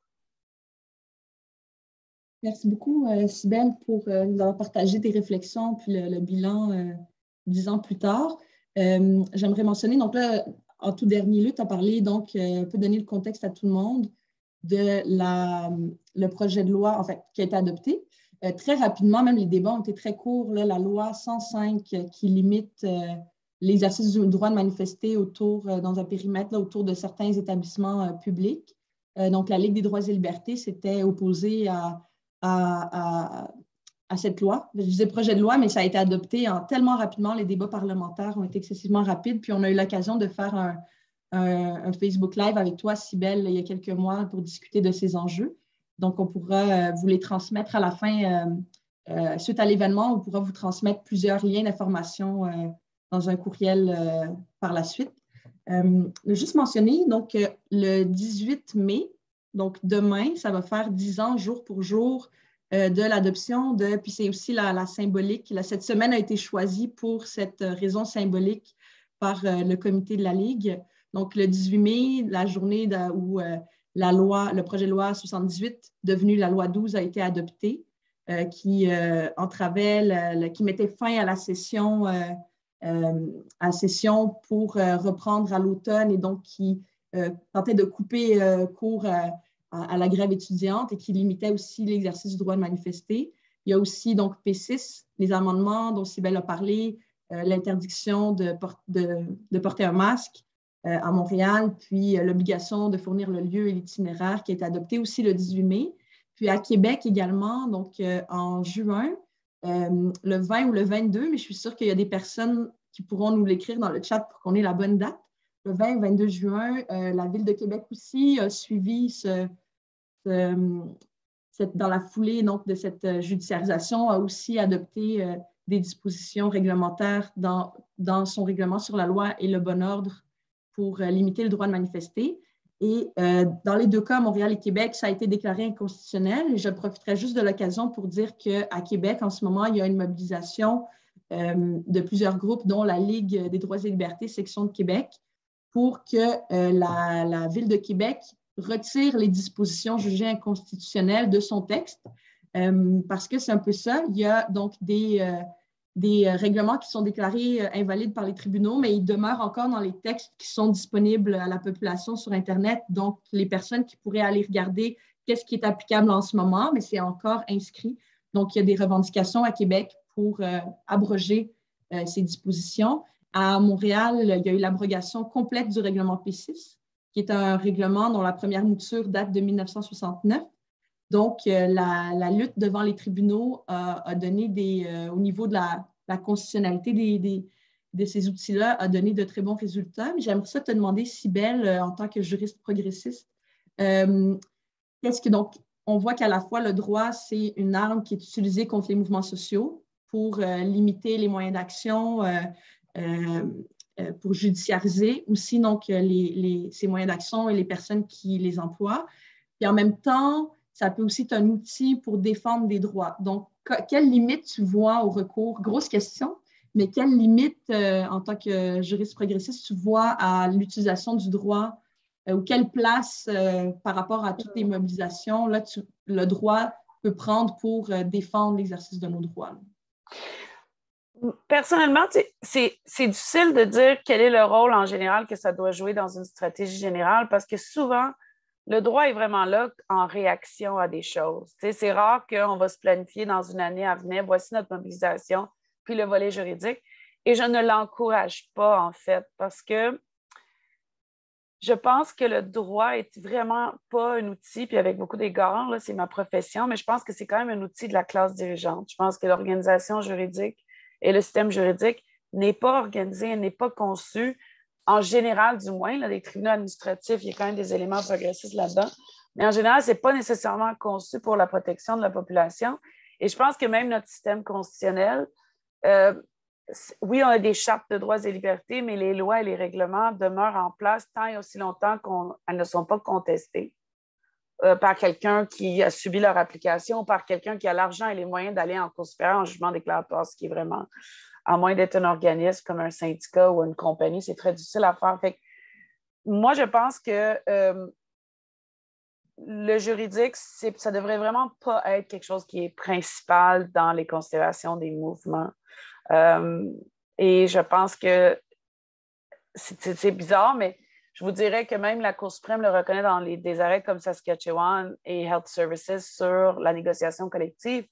Merci beaucoup, Cybèle, pour nous avoir partagé tes réflexions puis le bilan 10 ans plus tard. J'aimerais mentionner, donc là, en tout dernier lieu, tu as parlé, donc, un peu donner le contexte à tout le monde de le projet de loi, en fait, qui a été adopté. Très rapidement, même les débats ont été très courts, là, la loi 105 qui limite l'exercice du droit de manifester dans un périmètre là, autour de certains établissements publics. Donc, la Ligue des droits et libertés s'était opposée à cette loi. Je disais projet de loi, mais ça a été adopté tellement rapidement. Les débats parlementaires ont été excessivement rapides. Puis, on a eu l'occasion de faire un Facebook Live avec toi, Cybèle, il y a quelques mois pour discuter de ces enjeux. Donc, on pourra vous les transmettre à la fin. Suite à l'événement, on pourra vous transmettre plusieurs liens d'information dans un courriel par la suite. Juste mentionner, donc, le 18 mai, donc demain, ça va faire 10 ans, jour pour jour, de l'adoption puis c'est aussi la symbolique. Cette semaine a été choisie pour cette raison symbolique par le comité de la Ligue. Donc, le 18 mai, la journée où le projet de loi 78, devenu la loi 12, a été adopté, qui entravait, qui mettait fin à la session pour reprendre à l'automne et donc qui tentait de couper court à la grève étudiante et qui limitait aussi l'exercice du droit de manifester. Il y a aussi donc P6, les amendements dont Cybèle a parlé, l'interdiction de porter un masque à Montréal, puis l'obligation de fournir le lieu et l'itinéraire qui a été adopté aussi le 18 mai. Puis à Québec également, donc en juin, le 20 ou le 22, mais je suis sûre qu'il y a des personnes qui pourront nous l'écrire dans le chat pour qu'on ait la bonne date. Le 20 et 22 juin, la Ville de Québec aussi a suivi dans la foulée donc, de cette judiciarisation, a aussi adopté des dispositions réglementaires dans son règlement sur la loi et le bon ordre pour limiter le droit de manifester. Et dans les deux cas, Montréal et Québec, ça a été déclaré inconstitutionnel. Et je profiterai juste de l'occasion pour dire qu'à Québec, en ce moment, il y a une mobilisation de plusieurs groupes, dont la Ligue des droits et libertés, section de Québec, pour que la Ville de Québec retire les dispositions jugées inconstitutionnelles de son texte, parce que c'est un peu ça. Il y a donc des règlements qui sont déclarés invalides par les tribunaux, mais ils demeurent encore dans les textes qui sont disponibles à la population sur Internet. Donc, les personnes qui pourraient aller regarder qu'est-ce qui est applicable en ce moment, mais c'est encore inscrit. Donc, il y a des revendications à Québec pour abroger ces dispositions. À Montréal, il y a eu l'abrogation complète du règlement P6, qui est un règlement dont la première mouture date de 1969. Donc, la lutte devant les tribunaux a donné au niveau de la constitutionnalité de ces outils-là, a donné de très bons résultats. Mais j'aimerais ça te demander, Cybèle, en tant que juriste progressiste, donc, on voit qu'à la fois le droit, c'est une arme qui est utilisée contre les mouvements sociaux pour limiter les moyens d'action, pour judiciariser aussi donc, ces moyens d'action et les personnes qui les emploient. Et en même temps, ça peut aussi être un outil pour défendre des droits. Donc, quelles limites tu vois au recours? Grosse question, mais quelles limites, en tant que juriste progressiste, tu vois à l'utilisation du droit ou quelle place par rapport à toutes les mobilisations, là, le droit peut prendre pour défendre l'exercice de nos droits? Personnellement, c'est difficile de dire quel est le rôle en général que ça doit jouer dans une stratégie générale parce que souvent, le droit est vraiment là en réaction à des choses. C'est rare qu'on va se planifier dans une année à venir, voici notre mobilisation, puis le volet juridique. Et je ne l'encourage pas, en fait, parce que je pense que le droit est vraiment pas un outil, puis avec beaucoup d'égards, c'est ma profession, mais je pense que c'est quand même un outil de la classe dirigeante. Je pense que l'organisation juridique et le système juridique n'est pas organisé, n'est pas conçu, en général du moins, là, les tribunaux administratifs, il y a quand même des éléments progressistes là-dedans, mais en général, ce n'est pas nécessairement conçu pour la protection de la population. Et je pense que même notre système constitutionnel, oui, on a des chartes de droits et libertés, mais les lois et les règlements demeurent en place tant et aussi longtemps qu'elles ne sont pas contestées par quelqu'un qui a subi leur application ou par quelqu'un qui a l'argent et les moyens d'aller en cour supérieure en jugement déclaratoire, ce qui est vraiment, à moins d'être un organisme comme un syndicat ou une compagnie, c'est très difficile à faire. Fait que, moi, je pense que le juridique, ça devrait vraiment pas être quelque chose qui est principal dans les considérations des mouvements. Et je pense que c'est bizarre, mais je vous dirais que même la Cour suprême le reconnaît dans des arrêts comme Saskatchewan et Health Services sur la négociation collective.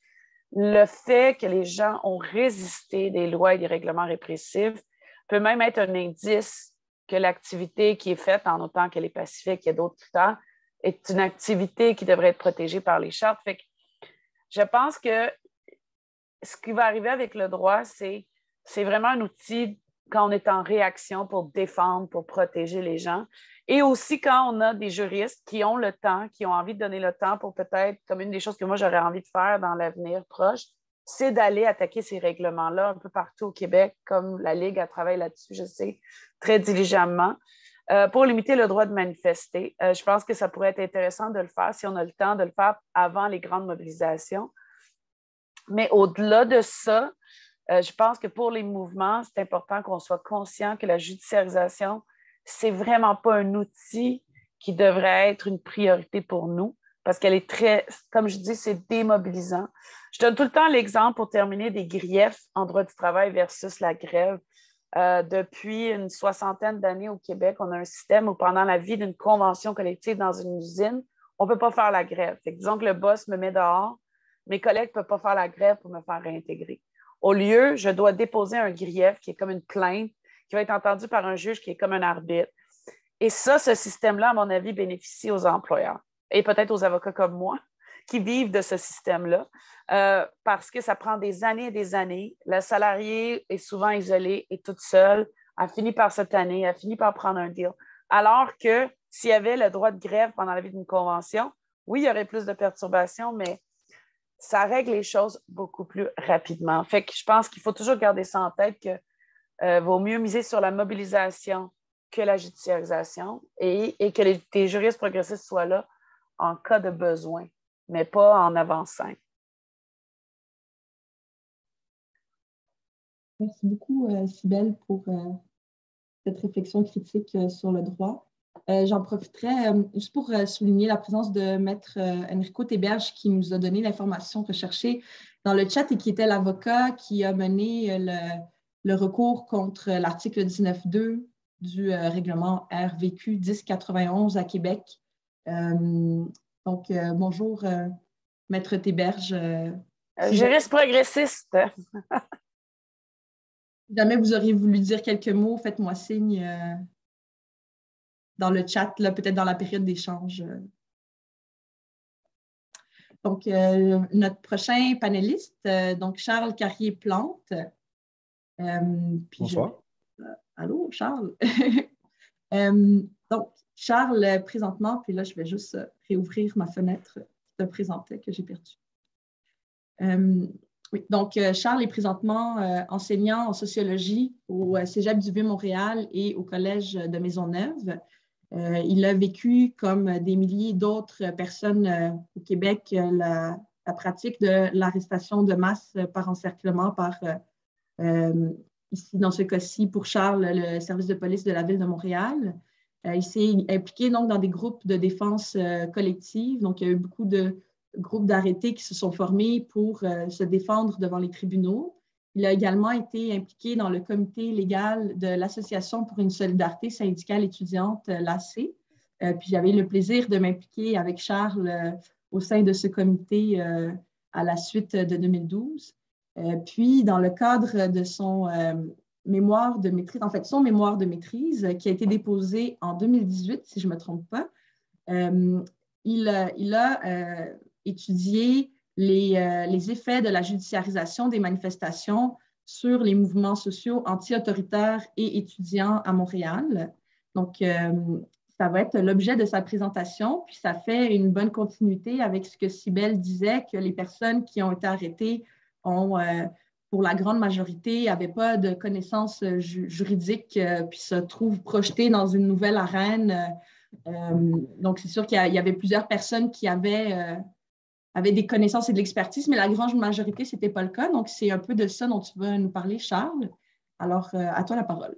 Le fait que les gens ont résisté des lois et des règlements répressifs peut même être un indice que l'activité qui est faite, en autant qu'elle est pacifique, il y a d'autres critères, est une activité qui devrait être protégée par les chartes. Fait que je pense que ce qui va arriver avec le droit, c'est vraiment un outil quand on est en réaction pour défendre, pour protéger les gens. Et aussi quand on a des juristes qui ont le temps, qui ont envie de donner le temps pour peut-être, comme une des choses que moi j'aurais envie de faire dans l'avenir proche, c'est d'aller attaquer ces règlements-là un peu partout au Québec, comme la Ligue a travaillé là-dessus, je sais, très diligemment, pour limiter le droit de manifester. Je pense que ça pourrait être intéressant de le faire si on a le temps de le faire avant les grandes mobilisations. Mais au-delà de ça, je pense que pour les mouvements, c'est important qu'on soit conscient que la judiciarisation, c'est vraiment pas un outil qui devrait être une priorité pour nous parce qu'elle est très, comme je dis, c'est démobilisant. Je donne tout le temps l'exemple pour terminer des griefs en droit du travail versus la grève. Depuis une soixantaine d'années au Québec, on a un système où pendant la vie d'une convention collective dans une usine, on ne peut pas faire la grève. Fait que disons que le boss me met dehors, mes collègues ne peuvent pas faire la grève pour me faire réintégrer. Au lieu, je dois déposer un grief qui est comme une plainte, qui va être entendue par un juge qui est comme un arbitre. Et ça, ce système-là, à mon avis, bénéficie aux employeurs et peut-être aux avocats comme moi qui vivent de ce système-là parce que ça prend des années et des années. La salariée est souvent isolée et toute seule. Elle finit par se tanner, elle finit par prendre un deal. Alors que s'il y avait le droit de grève pendant la vie d'une convention, oui, il y aurait plus de perturbations, mais ça règle les choses beaucoup plus rapidement. Fait que je pense qu'il faut toujours garder ça en tête que vaut mieux miser sur la mobilisation que la judiciarisation et que les juristes progressistes soient là en cas de besoin, mais pas en avant-scène. Merci beaucoup, Cybèle, pour cette réflexion critique sur le droit. J'en profiterai juste pour souligner la présence de Maître Enrico Théberge qui nous a donné l'information recherchée dans le chat et qui était l'avocat qui a mené le recours contre l'article 19.2 du règlement RVQ 1091 à Québec. Donc, bonjour, Maître Théberge. Juriste progressiste. Si jamais vous auriez voulu dire quelques mots, faites-moi signe dans le chat, peut-être dans la période d'échange. Donc, notre prochain panéliste, donc Charles Carrier-Plante. Bonsoir. Allô, Charles? Donc, Charles, présentement, puis là, je vais juste réouvrir ma fenêtre qui te présentait, que j'ai perdue. Oui, donc Charles est présentement enseignant en sociologie au Cégep du Vieux-Montréal et au Collège de Maisonneuve. Il a vécu, comme des milliers d'autres personnes au Québec, la pratique de l'arrestation de masse par encerclement par ici, dans ce cas-ci, pour Charles, le service de police de la Ville de Montréal. Il s'est impliqué donc dans des groupes de défense collective. Donc, il y a eu beaucoup de groupes d'arrêtés qui se sont formés pour se défendre devant les tribunaux. Il a également été impliqué dans le comité légal de l'Association pour une solidarité syndicale étudiante, l'AC. Puis j'avais le plaisir de m'impliquer avec Charles au sein de ce comité à la suite de 2012. Puis, dans le cadre de son mémoire de maîtrise, en fait, son mémoire de maîtrise qui a été déposé en 2018, si je ne me trompe pas, il a étudié les effets de la judiciarisation des manifestations sur les mouvements sociaux anti-autoritaires et étudiants à Montréal. Donc, ça va être l'objet de sa présentation, puis ça fait une bonne continuité avec ce que Cybèle disait, que les personnes qui ont été arrêtées ont, pour la grande majorité, n'avaient pas de connaissances juridiques, puis se trouvent projetées dans une nouvelle arène. Donc, c'est sûr qu'il y avait plusieurs personnes qui avaient des connaissances et de l'expertise, mais la grande majorité, ce n'était pas le cas. Donc, c'est un peu de ça dont tu vas nous parler, Charles. Alors, à toi la parole.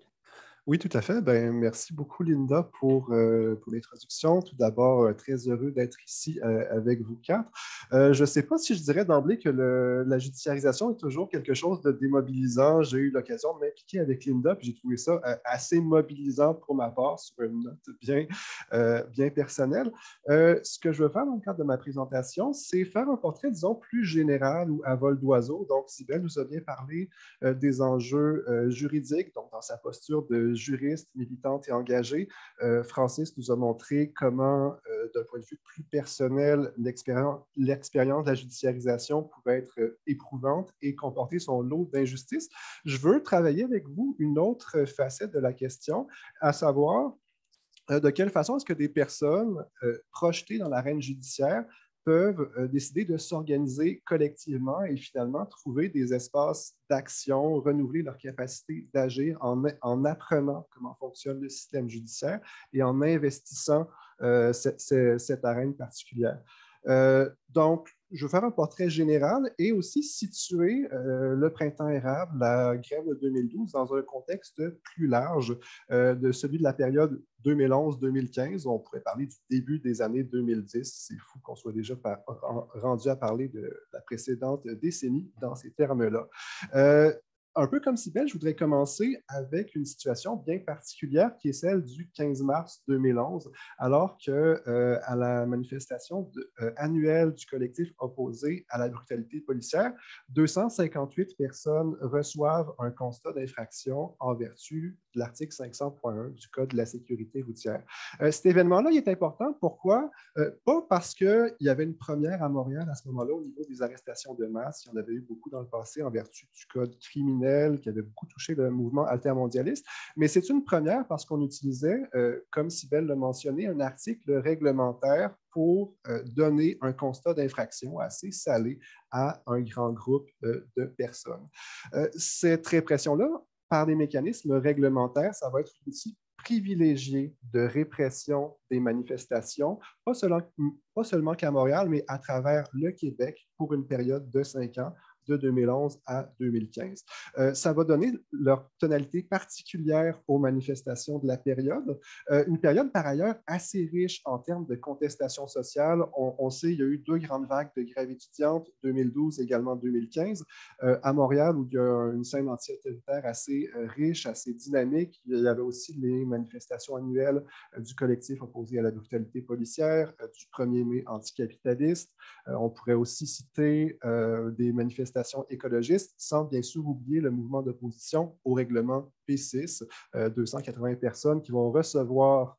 Oui, tout à fait. Ben, merci beaucoup, Linda, pour l'introduction. Tout d'abord, très heureux d'être ici avec vous quatre. Je ne sais pas si je dirais d'emblée que la judiciarisation est toujours quelque chose de démobilisant. J'ai eu l'occasion de m'impliquer avec Linda, puis j'ai trouvé ça assez mobilisant pour ma part, sur une note bien personnelle. Ce que je veux faire dans le cadre de ma présentation, c'est faire un portrait, disons, plus général ou à vol d'oiseau. Donc, Cybèle nous a bien parlé des enjeux juridiques, donc dans sa posture de juriste, militante et engagée. Francis nous a montré comment, d'un point de vue plus personnel, l'expérience de la judiciarisation pouvait être éprouvante et comporter son lot d'injustices. Je veux travailler avec vous une autre facette de la question, à savoir de quelle façon est-ce que des personnes projetées dans l'arène judiciaire peuvent décider de s'organiser collectivement et finalement trouver des espaces d'action, renouveler leur capacité d'agir en apprenant comment fonctionne le système judiciaire et en investissant cette arène particulière. Donc, je veux faire un portrait général et aussi situer le printemps érable, la grève de 2012, dans un contexte plus large de celui de la période 2011-2015. On pourrait parler du début des années 2010. C'est fou qu'on soit déjà rendu à parler de la précédente décennie dans ces termes-là. Un peu comme Cybèle, je voudrais commencer avec une situation bien particulière qui est celle du 15 mars 2011, alors qu'à la manifestation annuelle du collectif opposé à la brutalité policière, 258 personnes reçoivent un constat d'infraction en vertu de l'article 500.1 du Code de la sécurité routière. Cet événement-là, il est important. Pourquoi? Pas parce qu'il y avait une première à Montréal à ce moment-là au niveau des arrestations de masse. Il y en avait eu beaucoup dans le passé en vertu du Code criminel qui avait beaucoup touché le mouvement altermondialiste. Mais c'est une première parce qu'on utilisait, comme Cybèle l'a mentionné, un article réglementaire pour donner un constat d'infraction assez salé à un grand groupe de personnes. Cette répression-là, par des mécanismes réglementaires, ça va être un outil privilégié de répression des manifestations, pas seulement qu'à Montréal, mais à travers le Québec pour une période de 5 ans, de 2011 à 2015. Ça va donner leur tonalité particulière aux manifestations de la période. Une période, par ailleurs, assez riche en termes de contestation sociale. On sait qu'il y a eu 2 grandes vagues de grève étudiante, 2012 et également 2015. À Montréal, où il y a une scène anti-autoritaire assez riche, assez dynamique, il y avait aussi les manifestations annuelles du collectif opposé à la brutalité policière, du 1er mai anticapitaliste. On pourrait aussi citer des manifestations écologistes, sans bien sûr oublier le mouvement d'opposition au règlement P6, 280 personnes qui vont recevoir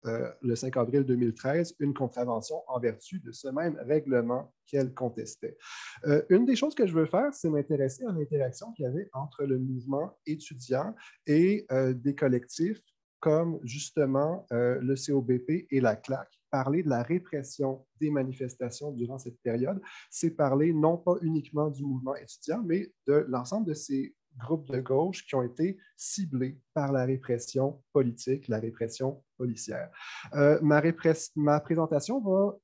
le 5 avril 2013 une contravention en vertu de ce même règlement qu'elles contestaient. Une des choses que je veux faire, c'est m'intéresser à l'interaction qu'il y avait entre le mouvement étudiant et des collectifs comme justement le COBP et la CLAC. Parler de la répression des manifestations durant cette période, c'est parler non pas uniquement du mouvement étudiant, mais de l'ensemble de ces groupes de gauche qui ont été ciblés par la répression politique, la répression policière. Ma présentation va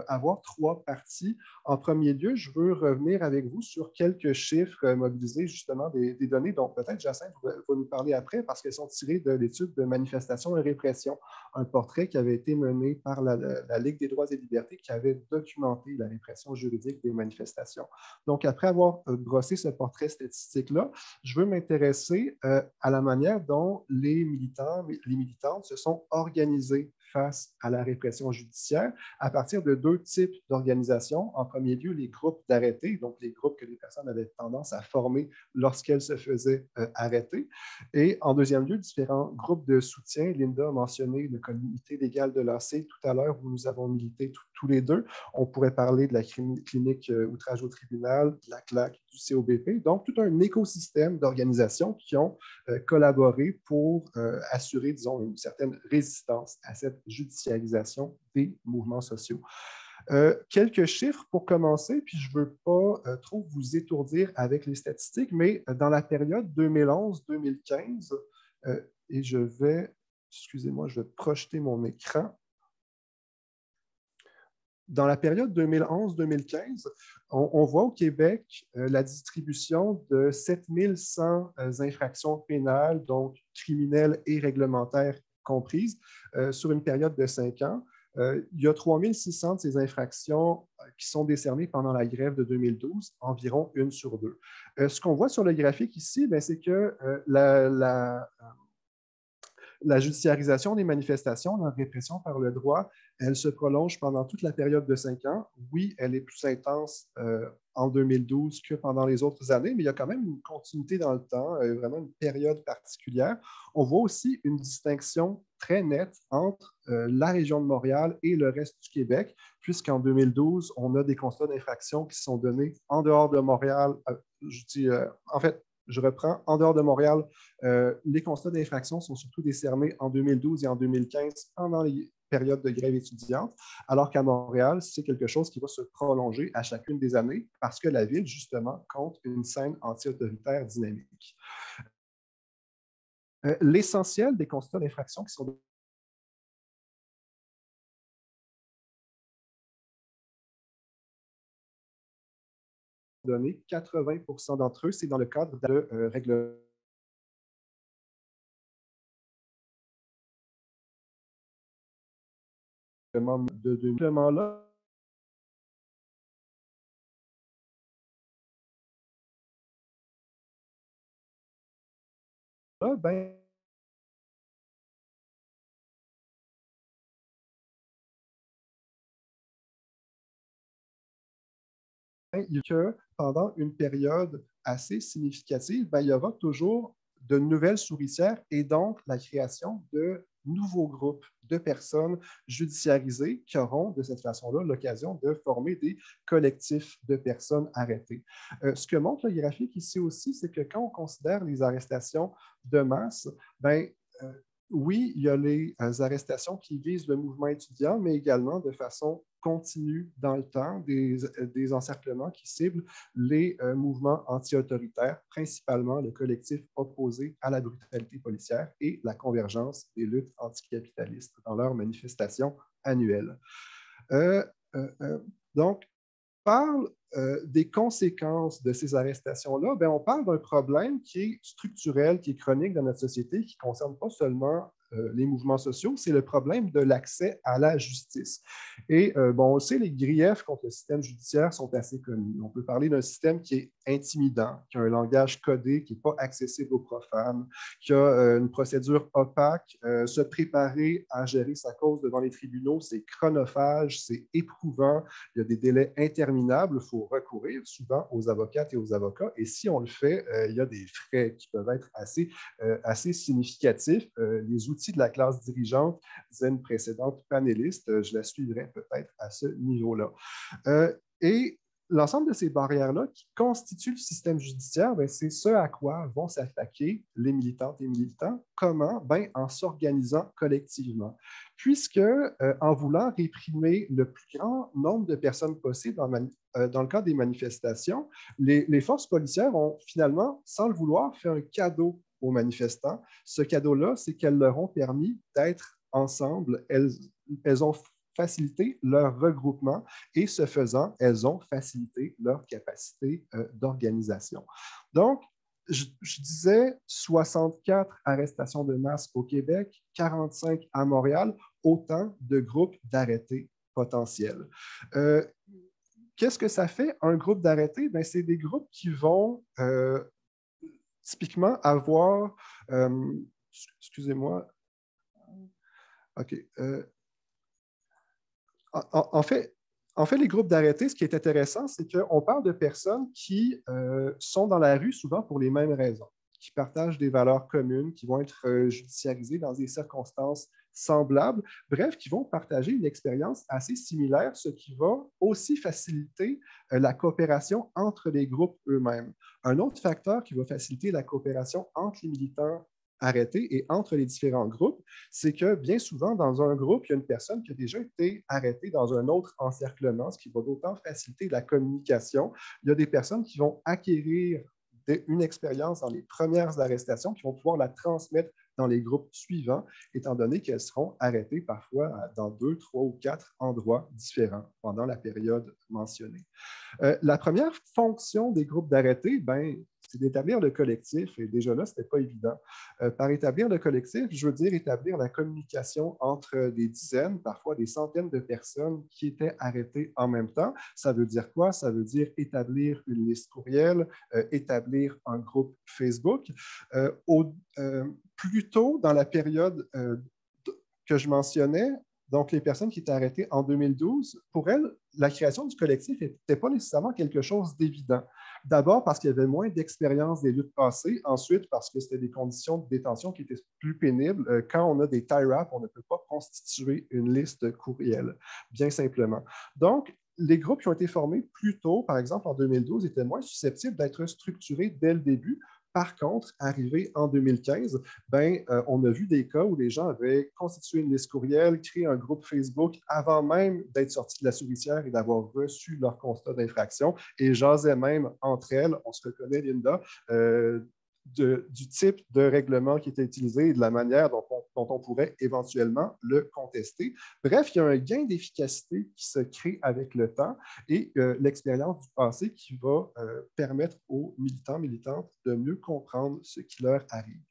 avoir 3 parties. En premier lieu, je veux revenir avec vous sur quelques chiffres mobilisés, justement, des données dont peut-être Jacinthe va nous parler après, parce qu'elles sont tirées de l'étude de manifestation et répression, un portrait qui avait été mené par la Ligue des droits et libertés qui avait documenté la répression juridique des manifestations. Donc, après avoir brossé ce portrait statistique-là, je veux m'intéresser à la manière dont les militants, les militantes se sont organisés face à la répression judiciaire à partir de 2 types d'organisations. En premier lieu, les groupes d'arrêtés, donc les groupes que les personnes avaient tendance à former lorsqu'elles se faisaient arrêter. Et en deuxième lieu, différents groupes de soutien. Linda a mentionné le comité légal de l'AC tout à l'heure, où nous avons milité tous les deux. On pourrait parler de la clinique outrage au tribunal, de la CLAC, du COBP. Donc, tout un écosystème d'organisations qui ont collaboré pour assurer, disons, une certaine résistance à cette judiciarisation des mouvements sociaux. Quelques chiffres pour commencer, puis je ne veux pas trop vous étourdir avec les statistiques, mais dans la période 2011-2015, et excusez-moi, je vais projeter mon écran. Dans la période 2011-2015, on voit au Québec la distribution de 7100 infractions pénales, donc criminelles et réglementaires comprises, sur une période de 5 ans. Il y a 3600 de ces infractions qui sont décernées pendant la grève de 2012, environ 1 sur 2. Ce qu'on voit sur le graphique ici, c'est que la judiciarisation des manifestations, la répression par le droit, elle se prolonge pendant toute la période de 5 ans. Oui, elle est plus intense en 2012 que pendant les autres années, mais il y a quand même une continuité dans le temps, vraiment une période particulière. On voit aussi une distinction très nette entre la région de Montréal et le reste du Québec, puisqu'en 2012, on a des constats d'infraction qui sont donnés en dehors de Montréal. Je reprends, en dehors de Montréal, les constats d'infraction sont surtout décernés en 2012 et en 2015 pendant les périodes de grève étudiante, alors qu'à Montréal, c'est quelque chose qui va se prolonger à chacune des années parce que la ville, justement, compte une scène anti-autoritaire dynamique. L'essentiel des constats d'infraction qui sont donnés, 80% d'entre eux, c'est dans le cadre de règlement de 2000. Là, que pendant une période assez significative, il y aura toujours de nouvelles souricières et donc la création de nouveaux groupes de personnes judiciarisées qui auront de cette façon-là l'occasion de former des collectifs de personnes arrêtées. Ce que montre le graphique ici aussi, c'est que quand on considère les arrestations de masse, oui, il y a les arrestations qui visent le mouvement étudiant, mais également de façon continue dans le temps, des encerclements qui ciblent les mouvements anti-autoritaires, principalement le collectif opposé à la brutalité policière et la convergence des luttes anticapitalistes dans leurs manifestations annuelles. Donc, parle des conséquences de ces arrestations-là, on parle d'un problème qui est structurel, qui est chronique dans notre société, qui ne concerne pas seulement les mouvements sociaux, c'est le problème de l'accès à la justice. Et on sait, les griefs contre le système judiciaire sont assez connus. On peut parler d'un système qui est intimidant, qui a un langage codé, qui n'est pas accessible aux profanes, qui a une procédure opaque. Se préparer à gérer sa cause devant les tribunaux, c'est chronophage, c'est éprouvant, il y a des délais interminables, il faut recourir souvent aux avocates et aux avocats, et si on le fait, il y a des frais qui peuvent être assez significatifs. Les outils de la classe dirigeante, disait une précédente panéliste, je la suivrai peut-être à ce niveau-là. Et l'ensemble de ces barrières-là qui constituent le système judiciaire, c'est ce à quoi vont s'attaquer les militantes et militants. Comment? En s'organisant collectivement. Puisque, en voulant réprimer le plus grand nombre de personnes possible dans le cadre des manifestations, les forces policières ont finalement, sans le vouloir, fait un cadeau aux manifestants. Ce cadeau-là, c'est qu'elles leur ont permis d'être ensemble. Elles ont facilité leur regroupement et, ce faisant, elles ont facilité leur capacité d'organisation. Donc, je disais 64 arrestations de masse au Québec, 45 à Montréal, autant de groupes d'arrêtés potentiels. Qu'est-ce que ça fait, un groupe d'arrêtés? Ben, c'est des groupes qui vont typiquement avoir... excusez-moi. OK. En fait, les groupes d'arrêtés, ce qui est intéressant, c'est qu'on parle de personnes qui sont dans la rue souvent pour les mêmes raisons, qui partagent des valeurs communes, qui vont être judiciarisées dans des circonstances semblables, bref, qui vont partager une expérience assez similaire, ce qui va aussi faciliter la coopération entre les groupes eux-mêmes. Un autre facteur qui va faciliter la coopération entre les militants arrêtés et entre les différents groupes, c'est que bien souvent, dans un groupe, il y a une personne qui a déjà été arrêtée dans un autre encerclement, ce qui va d'autant faciliter la communication. Il y a des personnes qui vont acquérir une expérience dans les premières arrestations, qui vont pouvoir la transmettre dans les groupes suivants, étant donné qu'elles seront arrêtées parfois dans 2, 3 ou 4 endroits différents pendant la période mentionnée. La première fonction des groupes d'arrêtés, ben, c'est d'établir le collectif, et déjà là, ce n'était pas évident. Par établir le collectif, je veux dire établir la communication entre des dizaines, parfois des centaines de personnes qui étaient arrêtées en même temps. Ça veut dire quoi? Ça veut dire établir une liste courriel, établir un groupe Facebook. Plus tôt dans la période que je mentionnais, donc les personnes qui étaient arrêtées en 2012, pour elles, la création du collectif n'était pas nécessairement quelque chose d'évident. D'abord parce qu'il y avait moins d'expérience des luttes passées, ensuite parce que c'était des conditions de détention qui étaient plus pénibles. Quand on a des tie-wraps, on ne peut pas constituer une liste courriel, bien simplement. Donc, les groupes qui ont été formés plus tôt, par exemple en 2012, étaient moins susceptibles d'être structurés dès le début. Par contre, arrivé en 2015, on a vu des cas où les gens avaient constitué une liste courriel, créé un groupe Facebook avant même d'être sortis de la souricière et d'avoir reçu leur constat d'infraction et jasaient même entre elles, on se reconnaît, Linda, du type de règlement qui était utilisé et de la manière dont on pourrait éventuellement le contester. Bref, il y a un gain d'efficacité qui se crée avec le temps et l'expérience du passé qui va permettre aux militants, militantes de mieux comprendre ce qui leur arrive.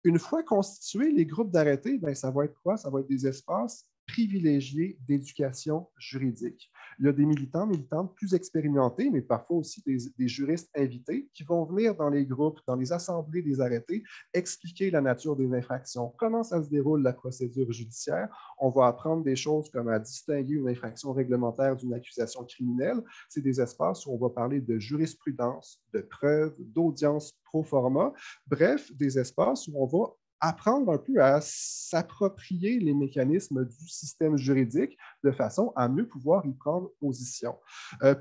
Une fois constitués, les groupes d'arrêtés, ça va être quoi? Ça va être des espaces privilégiés d'éducation juridique. Il y a des militants, militantes plus expérimentés, mais parfois aussi des juristes invités qui vont venir dans les groupes, dans les assemblées des arrêtés, expliquer la nature des infractions, comment ça se déroule la procédure judiciaire. On va apprendre des choses comme à distinguer une infraction réglementaire d'une accusation criminelle. C'est des espaces où on va parler de jurisprudence, de preuves, d'audience pro forma. Bref, des espaces où on va apprendre un peu à s'approprier les mécanismes du système juridique de façon à mieux pouvoir y prendre position.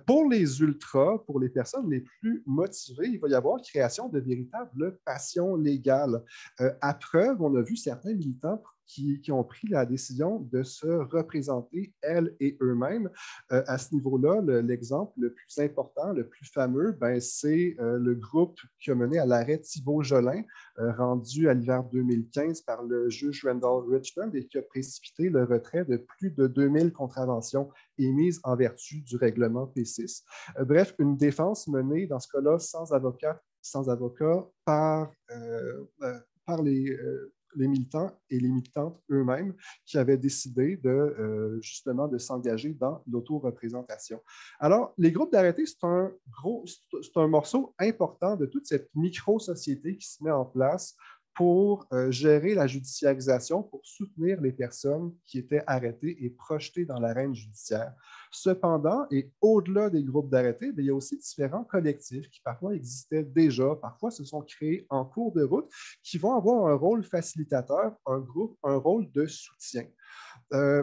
Pour les ultras, pour les personnes les plus motivées, il va y avoir création de véritables passions légales. À preuve, on a vu certains militants qui ont pris la décision de se représenter elles et eux-mêmes. À ce niveau-là, l'exemple le plus important, le plus fameux, c'est le groupe qui a mené à l'arrêt Thibault Jolin, rendu à l'hiver 2015 par le juge Randall Richmond et qui a précipité le retrait de plus de 2000 contraventions émises en vertu du règlement P6. Bref, une défense menée dans ce cas-là sans avocat par les militants et les militantes eux-mêmes qui avaient décidé justement de s'engager dans l'autoreprésentation. Alors, les groupes d'arrêtés, c'est un morceau important de toute cette micro-société qui se met en place pour gérer la judiciarisation, pour soutenir les personnes qui étaient arrêtées et projetées dans l'arène judiciaire. Cependant, et au-delà des groupes d'arrêtés, il y a aussi différents collectifs qui parfois existaient déjà, parfois se sont créés en cours de route, qui vont avoir un rôle facilitateur, un rôle de soutien.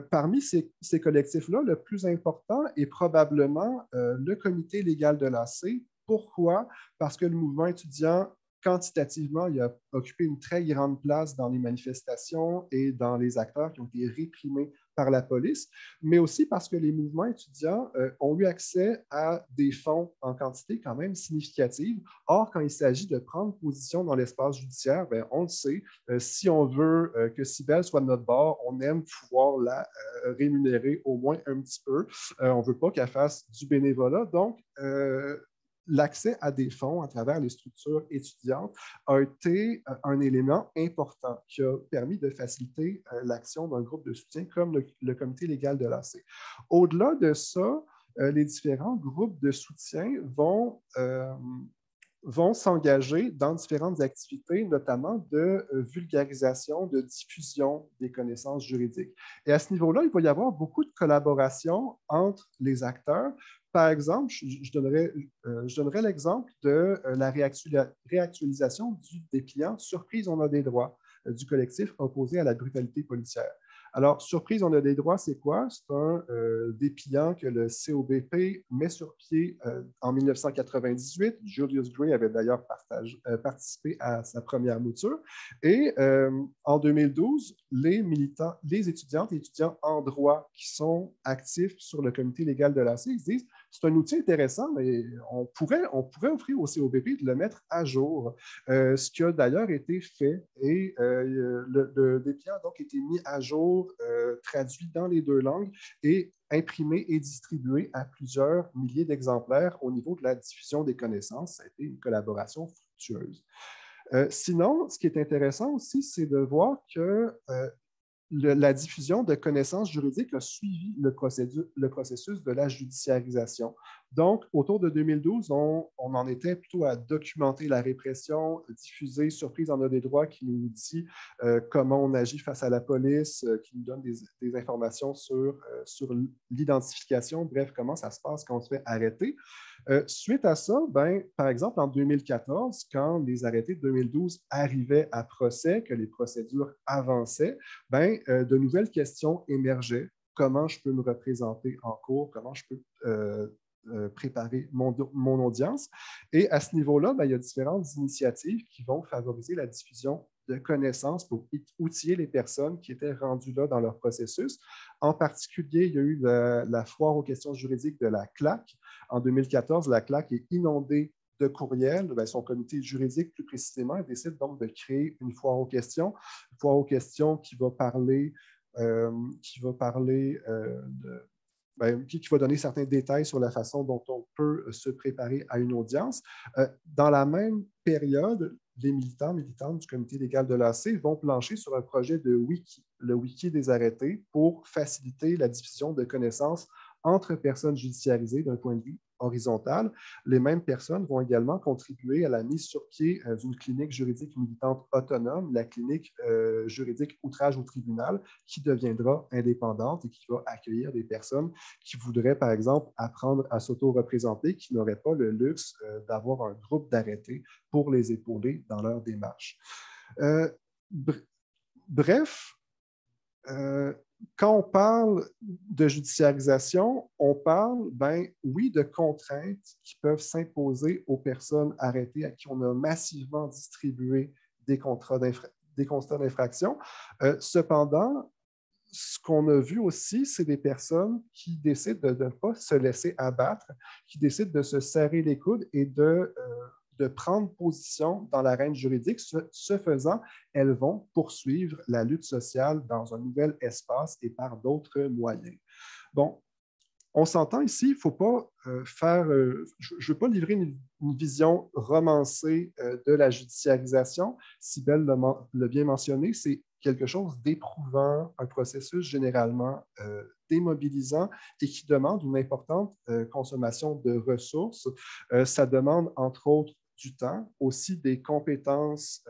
Parmi ces collectifs-là, le plus important est probablement le comité légal de l'AC. Pourquoi? Parce que le mouvement étudiant quantitativement, il a occupé une très grande place dans les manifestations et dans les acteurs qui ont été réprimés par la police, mais aussi parce que les mouvements étudiants ont eu accès à des fonds en quantité quand même significative. Or, quand il s'agit de prendre position dans l'espace judiciaire, bien, on le sait, si on veut que Cybèle soit de notre bord, on aime pouvoir la rémunérer au moins un petit peu. On ne veut pas qu'elle fasse du bénévolat. Donc, l'accès à des fonds à travers les structures étudiantes a été un élément important qui a permis de faciliter l'action d'un groupe de soutien comme le comité légal de l'AC. Au-delà de ça, les différents groupes de soutien vont s'engager dans différentes activités, notamment de vulgarisation, de diffusion des connaissances juridiques. Et à ce niveau-là, il va y avoir beaucoup de collaboration entre les acteurs. Par exemple, je donnerai l'exemple de la réactualisation du dépliant « Surprise, on a des droits » du collectif opposé à la brutalité policière. Alors, Surprise, on a des droits, c'est quoi? C'est un dépliant que le COBP met sur pied en 1998. Julius Gray avait d'ailleurs participé à sa première mouture. Et en 2012, les étudiantes et étudiants en droit qui sont actifs sur le comité légal de l'AC disent c'est un outil intéressant, mais on pourrait offrir au COBP de le mettre à jour, ce qui a d'ailleurs été fait. Et le dépliant a donc été mis à jour, traduit dans les 2 langues et imprimé et distribué à plusieurs milliers d'exemplaires au niveau de la diffusion des connaissances. Ça a été une collaboration fructueuse. Sinon, ce qui est intéressant aussi, c'est de voir que la diffusion de connaissances juridiques a suivi le processus de la judiciarisation. Donc, autour de 2012, on en était plutôt à documenter la répression, diffuser Surprise en a des droits qui nous dit comment on agit face à la police, qui nous donne des informations sur l'identification, bref, comment ça se passe quand on se fait arrêter. Suite à ça, ben, par exemple, en 2014, quand les arrêtés de 2012 arrivaient à procès, que les procédures avançaient, ben, de nouvelles questions émergeaient. Comment je peux me représenter en cours? Comment je peux préparer mon audience? Et à ce niveau-là, ben, il y a différentes initiatives qui vont favoriser la diffusion de connaissances pour outiller les personnes qui étaient rendues là dans leur processus. En particulier, il y a eu la foire aux questions juridiques de la CLAC. En 2014, la CLAC est inondée de courriels. Ben, son comité juridique, plus précisément, décide donc de créer une foire aux questions qui va parler, qui va donner certains détails sur la façon dont on peut se préparer à une audience. Dans la même période, les militantes du comité légal de l'AC vont plancher sur un projet de wiki, le wiki des arrêtés, pour faciliter la diffusion de connaissances entre personnes judiciarisées d'un point de vue horizontal. Les mêmes personnes vont également contribuer à la mise sur pied d'une clinique juridique militante autonome, la clinique juridique outrage au tribunal, qui deviendra indépendante et qui va accueillir des personnes qui voudraient, par exemple, apprendre à s'auto-représenter, qui n'auraient pas le luxe d'avoir un groupe d'arrêtés pour les épauler dans leur démarche. Bref, quand on parle de judiciarisation, on parle, ben oui, de contraintes qui peuvent s'imposer aux personnes arrêtées à qui on a massivement distribué des constats d'infraction. Cependant, ce qu'on a vu aussi, c'est des personnes qui décident de ne pas se laisser abattre, qui décident de se serrer les coudes et de prendre position dans l'arène juridique. Ce faisant, elles vont poursuivre la lutte sociale dans un nouvel espace et par d'autres moyens. Bon, on s'entend ici, il ne faut pas faire... je ne veux pas livrer une vision romancée de la judiciarisation. Cybèle l'a bien mentionné, c'est quelque chose d'éprouvant, un processus généralement démobilisant et qui demande une importante consommation de ressources. Ça demande, entre autres, du temps, aussi des compétences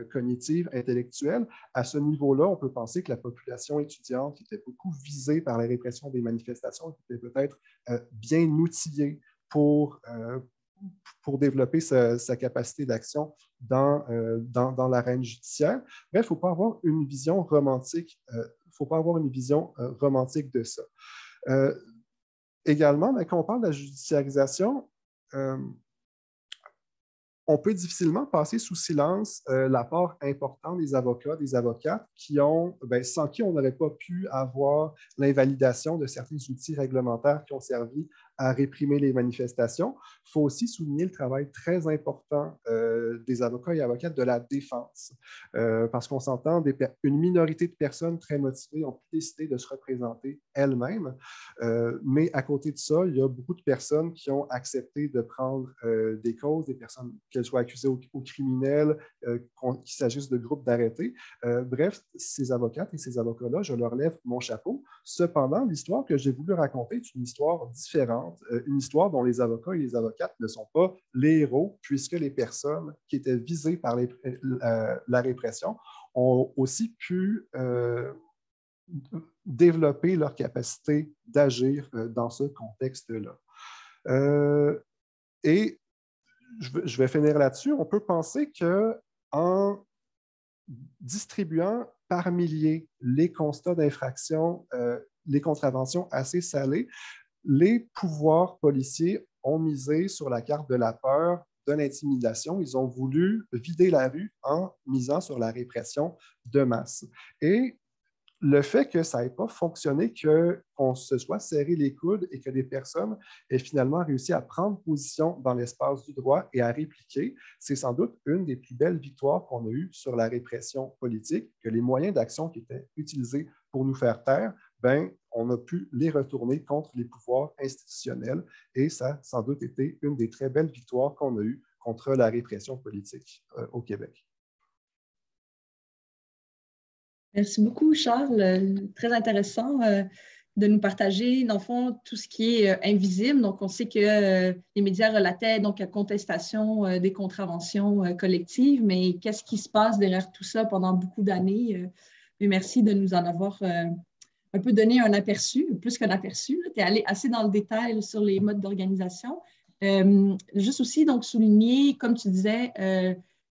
cognitives, intellectuelles. À ce niveau-là, on peut penser que la population étudiante qui était beaucoup visée par la répression des manifestations était peut-être bien outillée pour développer sa capacité d'action dans l'arène judiciaire. Bref, il ne faut pas avoir une vision romantique, romantique de ça. Également, quand on parle de la judiciarisation, on peut difficilement passer sous silence l'apport important des avocats, des avocates qui ont, sans qui on n'aurait pas pu avoir l'invalidation de certains outils réglementaires qui ont servi à réprimer les manifestations. Il faut aussi souligner le travail très important des avocats et avocates de la défense, parce qu'on s'entend, une minorité de personnes très motivées ont pu décider de se représenter elles-mêmes, mais à côté de ça, il y a beaucoup de personnes qui ont accepté de prendre des causes, des personnes, qu'elles soient accusées ou criminelles, qu'il s'agisse de groupes d'arrêtés. Bref, ces avocates et ces avocats-là, je leur lève mon chapeau. Cependant, l'histoire que j'ai voulu raconter est une histoire différente, une histoire dont les avocats et les avocates ne sont pas les héros, puisque les personnes qui étaient visées par la répression ont aussi pu développer leur capacité d'agir dans ce contexte-là. Et je vais finir là-dessus. On peut penser qu'en distribuant par milliers les constats d'infraction, les contraventions assez salées, les pouvoirs policiers ont misé sur la carte de la peur, de l'intimidation. Ils ont voulu vider la rue en misant sur la répression de masse. Et le fait que ça n'ait pas fonctionné, qu'on se soit serré les coudes et que des personnes aient finalement réussi à prendre position dans l'espace du droit et à répliquer, c'est sans doute une des plus belles victoires qu'on a eues sur la répression politique, que les moyens d'action qui étaient utilisés pour nous faire taire, on a pu les retourner contre les pouvoirs institutionnels et ça a sans doute été une des très belles victoires qu'on a eues contre la répression politique au Québec. Merci beaucoup, Charles. Très intéressant de nous partager, dans le fond, tout ce qui est invisible. Donc, on sait que les médias relataient donc, la contestation des contraventions collectives, mais qu'est-ce qui se passe derrière tout ça pendant beaucoup d'années? Merci de nous en avoir un peu donné un aperçu, plus qu'un aperçu. Tu es allé assez dans le détail sur les modes d'organisation. Juste aussi, donc, souligner, comme tu disais,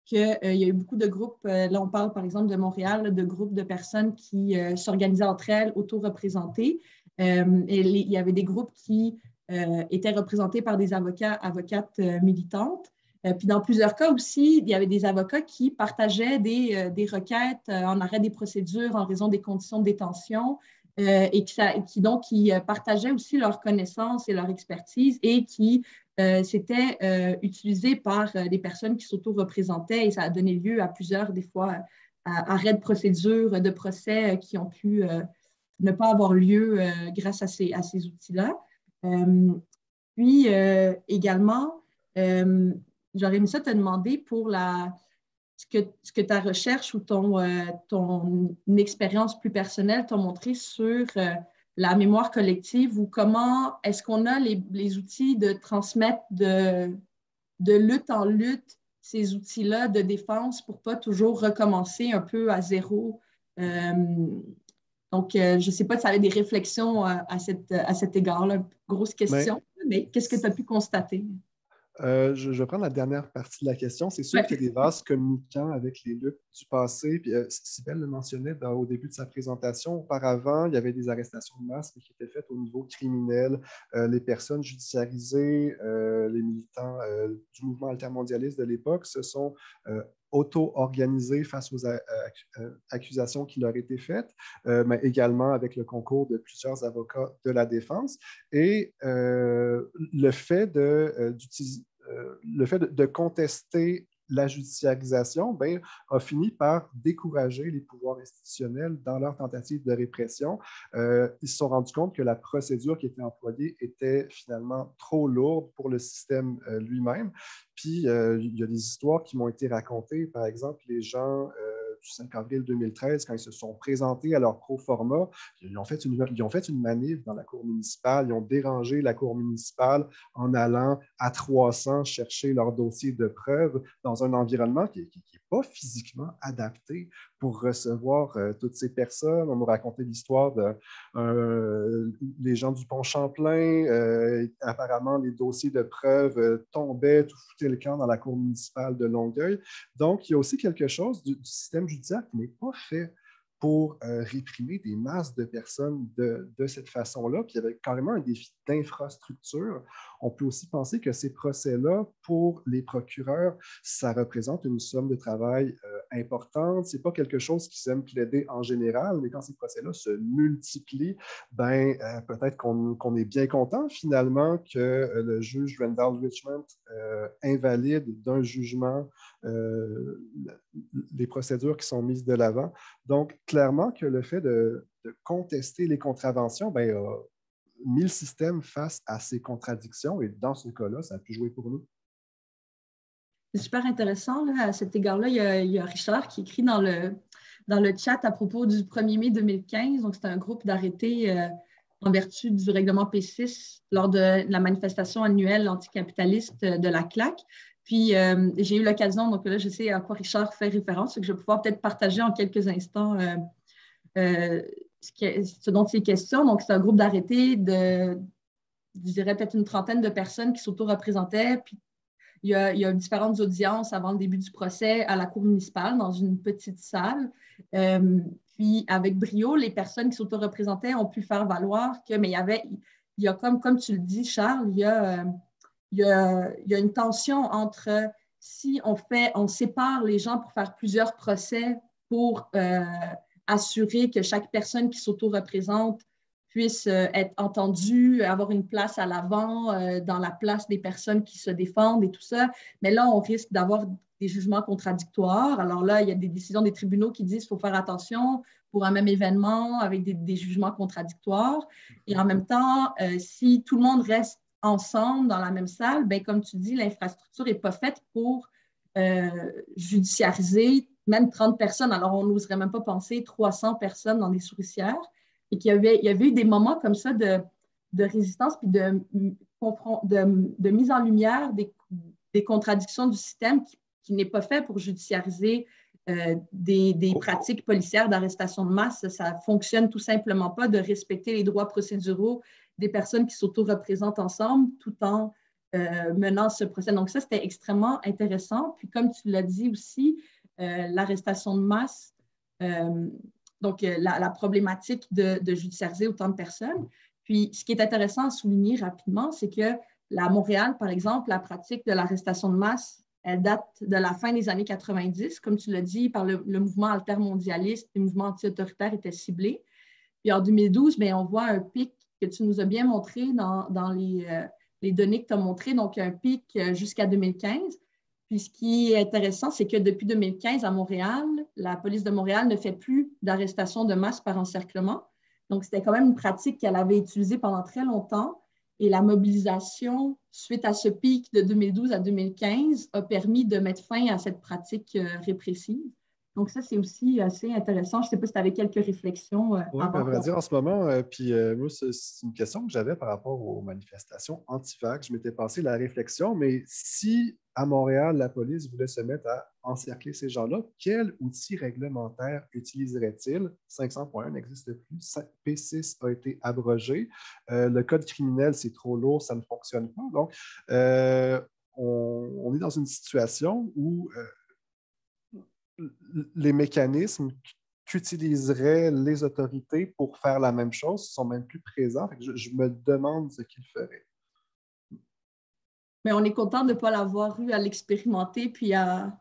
qu'il y a eu beaucoup de groupes, là on parle par exemple de Montréal, de groupes de personnes qui s'organisaient entre elles, auto-représentées. Et il y avait des groupes qui étaient représentés par des avocates militantes. Puis dans plusieurs cas aussi, il y avait des avocats qui partageaient des requêtes en arrêt des procédures en raison des conditions de détention et qui partageaient aussi leurs connaissances et leur expertise et qui c'était utilisé par les personnes qui s'auto-représentaient et ça a donné lieu à plusieurs, des fois, arrêts de procédure, de procès qui ont pu ne pas avoir lieu grâce à ces outils-là. Puis également, j'aurais aimé ça te demander pour ce que ta recherche ou ton expérience plus personnelle t'a montré sur la mémoire collective ou comment est-ce qu'on a les outils de transmettre de lutte en lutte ces outils-là de défense pour ne pas toujours recommencer un peu à zéro. Donc, je ne sais pas si tu avais des réflexions à cet égard-là. Grosse question, mais qu'est-ce que tu as pu constater? Je vais prendre la dernière partie de la question. C'est sûr qu'il y a des vases communicants avec les luttes du passé. Puis, Cybèle le mentionnait au début de sa présentation. Auparavant, il y avait des arrestations de masse qui étaient faites au niveau criminel. Les personnes judiciarisées, les militants du mouvement altermondialiste de l'époque se sont auto-organisés face aux accusations qui leur étaient faites, mais également avec le concours de plusieurs avocats de la défense. Et le fait de contester la judiciarisation a fini par décourager les pouvoirs institutionnels dans leur tentative de répression. Ils se sont rendus compte que la procédure qui était employée était finalement trop lourde pour le système lui-même. Puis, il y a des histoires qui m'ont été racontées. Par exemple, les gens du 5 avril 2013, quand ils se sont présentés à leur pro-forma, ils ont fait une manif dans la cour municipale, ils ont dérangé la cour municipale en allant à 300 chercher leur dossier de preuves dans un environnement qui n'est pas physiquement adapté pour recevoir toutes ces personnes. On nous racontait l'histoire des gens du pont Champlain. Apparemment, les dossiers de preuves tombaient, tout foutait le camp dans la cour municipale de Longueuil. Donc, il y a aussi quelque chose du système judiciaire qui n'est pas fait pour réprimer des masses de personnes de cette façon-là. Puis il y avait carrément un défi d'infrastructure. On peut aussi penser que ces procès-là, pour les procureurs, ça représente une somme de travail importante. Ce n'est pas quelque chose qu'ils aiment plaider en général, mais quand ces procès-là se multiplient, peut-être qu'on est bien content finalement que le juge Randall Richmond invalide d'un jugement les procédures qui sont mises de l'avant. Donc, clairement que le fait de contester les contraventions a mis le système face à ces contradictions et dans ce cas-là, ça a pu jouer pour nous. C'est super intéressant. Là, à cet égard-là, il y a Richard qui écrit dans le chat à propos du 1er mai 2015. Donc, c'est un groupe d'arrêtés en vertu du règlement P6 lors de la manifestation annuelle anticapitaliste de la CLAC. Puis, j'ai eu l'occasion, donc là, je sais à quoi Richard fait référence, que je vais pouvoir peut-être partager en quelques instants ce dont il est question. Donc, c'est un groupe d'arrêtés de, je dirais, peut-être une trentaine de personnes qui s'auto-représentaient. Puis, il y a différentes audiences avant le début du procès à la cour municipale, dans une petite salle. Puis, avec brio, les personnes qui s'auto-représentaient ont pu faire valoir que, mais il y a comme tu le dis, Charles, il y a une tension entre si on sépare les gens pour faire plusieurs procès pour assurer que chaque personne qui s'auto-représente puisse être entendue, avoir une place à l'avant dans la place des personnes qui se défendent et tout ça. Mais là, on risque d'avoir des jugements contradictoires. Alors là, il y a des décisions des tribunaux qui disent qu'il faut faire attention pour un même événement avec des jugements contradictoires. Et en même temps, si tout le monde reste ensemble dans la même salle, bien, comme tu dis, l'infrastructure n'est pas faite pour judiciariser même 30 personnes. Alors, on n'oserait même pas penser 300 personnes dans des souricières. Et qu'il y avait eu des moments comme ça de résistance puis de mise en lumière des contradictions du système qui n'est pas fait pour judiciariser des pratiques policières d'arrestation de masse. Ça ne fonctionne tout simplement pas de respecter les droits procéduraux des personnes qui s'auto-représentent ensemble tout en menant ce procès. Donc ça, c'était extrêmement intéressant. Puis comme tu l'as dit aussi, l'arrestation de masse, donc la problématique de judiciariser autant de personnes. Puis ce qui est intéressant à souligner rapidement, c'est que à Montréal, par exemple, la pratique de l'arrestation de masse, elle date de la fin des années 90. Comme tu l'as dit, par le mouvement altermondialiste, les mouvements anti-autoritaires étaient ciblés. Puis en 2012, bien, on voit un pic que tu nous as bien montré dans les données que tu as montrées, donc un pic jusqu'à 2015. Puis ce qui est intéressant, c'est que depuis 2015 à Montréal, la police de Montréal ne fait plus d'arrestation de masse par encerclement. Donc, c'était quand même une pratique qu'elle avait utilisée pendant très longtemps. Et la mobilisation, suite à ce pic de 2012 à 2015, a permis de mettre fin à cette pratique répressive. Donc, ça, c'est aussi assez intéressant. Je ne sais pas si tu avais quelques réflexions. Oui, à vrai dire, en ce moment, moi, c'est une question que j'avais par rapport aux manifestations anti-vax. Je m'étais passé la réflexion, mais si à Montréal, la police voulait se mettre à encercler ces gens-là, quel outil réglementaire utiliserait-il? 500.1 n'existe plus, P6 a été abrogé, le code criminel, c'est trop lourd, ça ne fonctionne pas. Donc, on est dans une situation où les mécanismes qu'utiliseraient les autorités pour faire la même chose ne sont même plus présents. Je me demande ce qu'ils feraient. Mais on est content de ne pas l'avoir eu à l'expérimenter puis à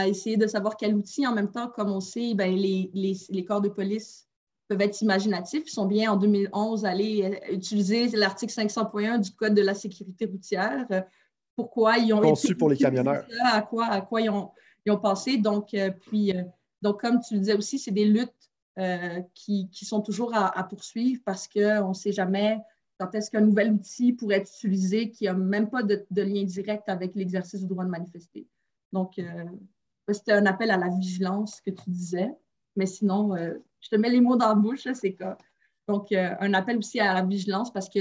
essayer de savoir quel outil. En même temps, comme on sait, bien, les corps de police peuvent être imaginatifs. Ils sont bien en 2011 allés utiliser l'article 500.1 du Code de la sécurité routière. Pourquoi ils ont conçu pour les camionneurs. Ça, à quoi ils ont pensé. Donc, comme tu le disais aussi, c'est des luttes qui sont toujours à poursuivre parce qu'on ne sait jamais quand est-ce qu'un nouvel outil pourrait être utilisé qui n'a même pas de lien direct avec l'exercice du droit de manifester. Donc, c'était un appel à la vigilance que tu disais. Mais sinon, je te mets les mots dans la bouche, c'est quoi. Donc, un appel aussi à la vigilance parce que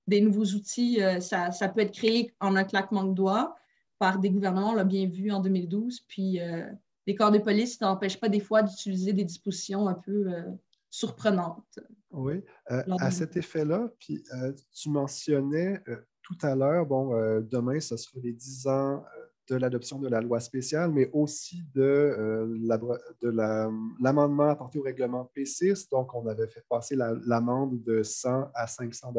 des nouveaux outils, ça peut être créé en un claquement de doigts par des gouvernements, on l'a bien vu en 2012. Puis, les corps de police n'empêchent pas des fois d'utiliser des dispositions un peu surprenantes. Oui, à cet effet-là, puis tu mentionnais tout à l'heure, demain, ce sera les 10 ans de l'adoption de la loi spéciale, mais aussi de l'amendement apporté au règlement P6. Donc, on avait fait passer l'amende de 100 à 500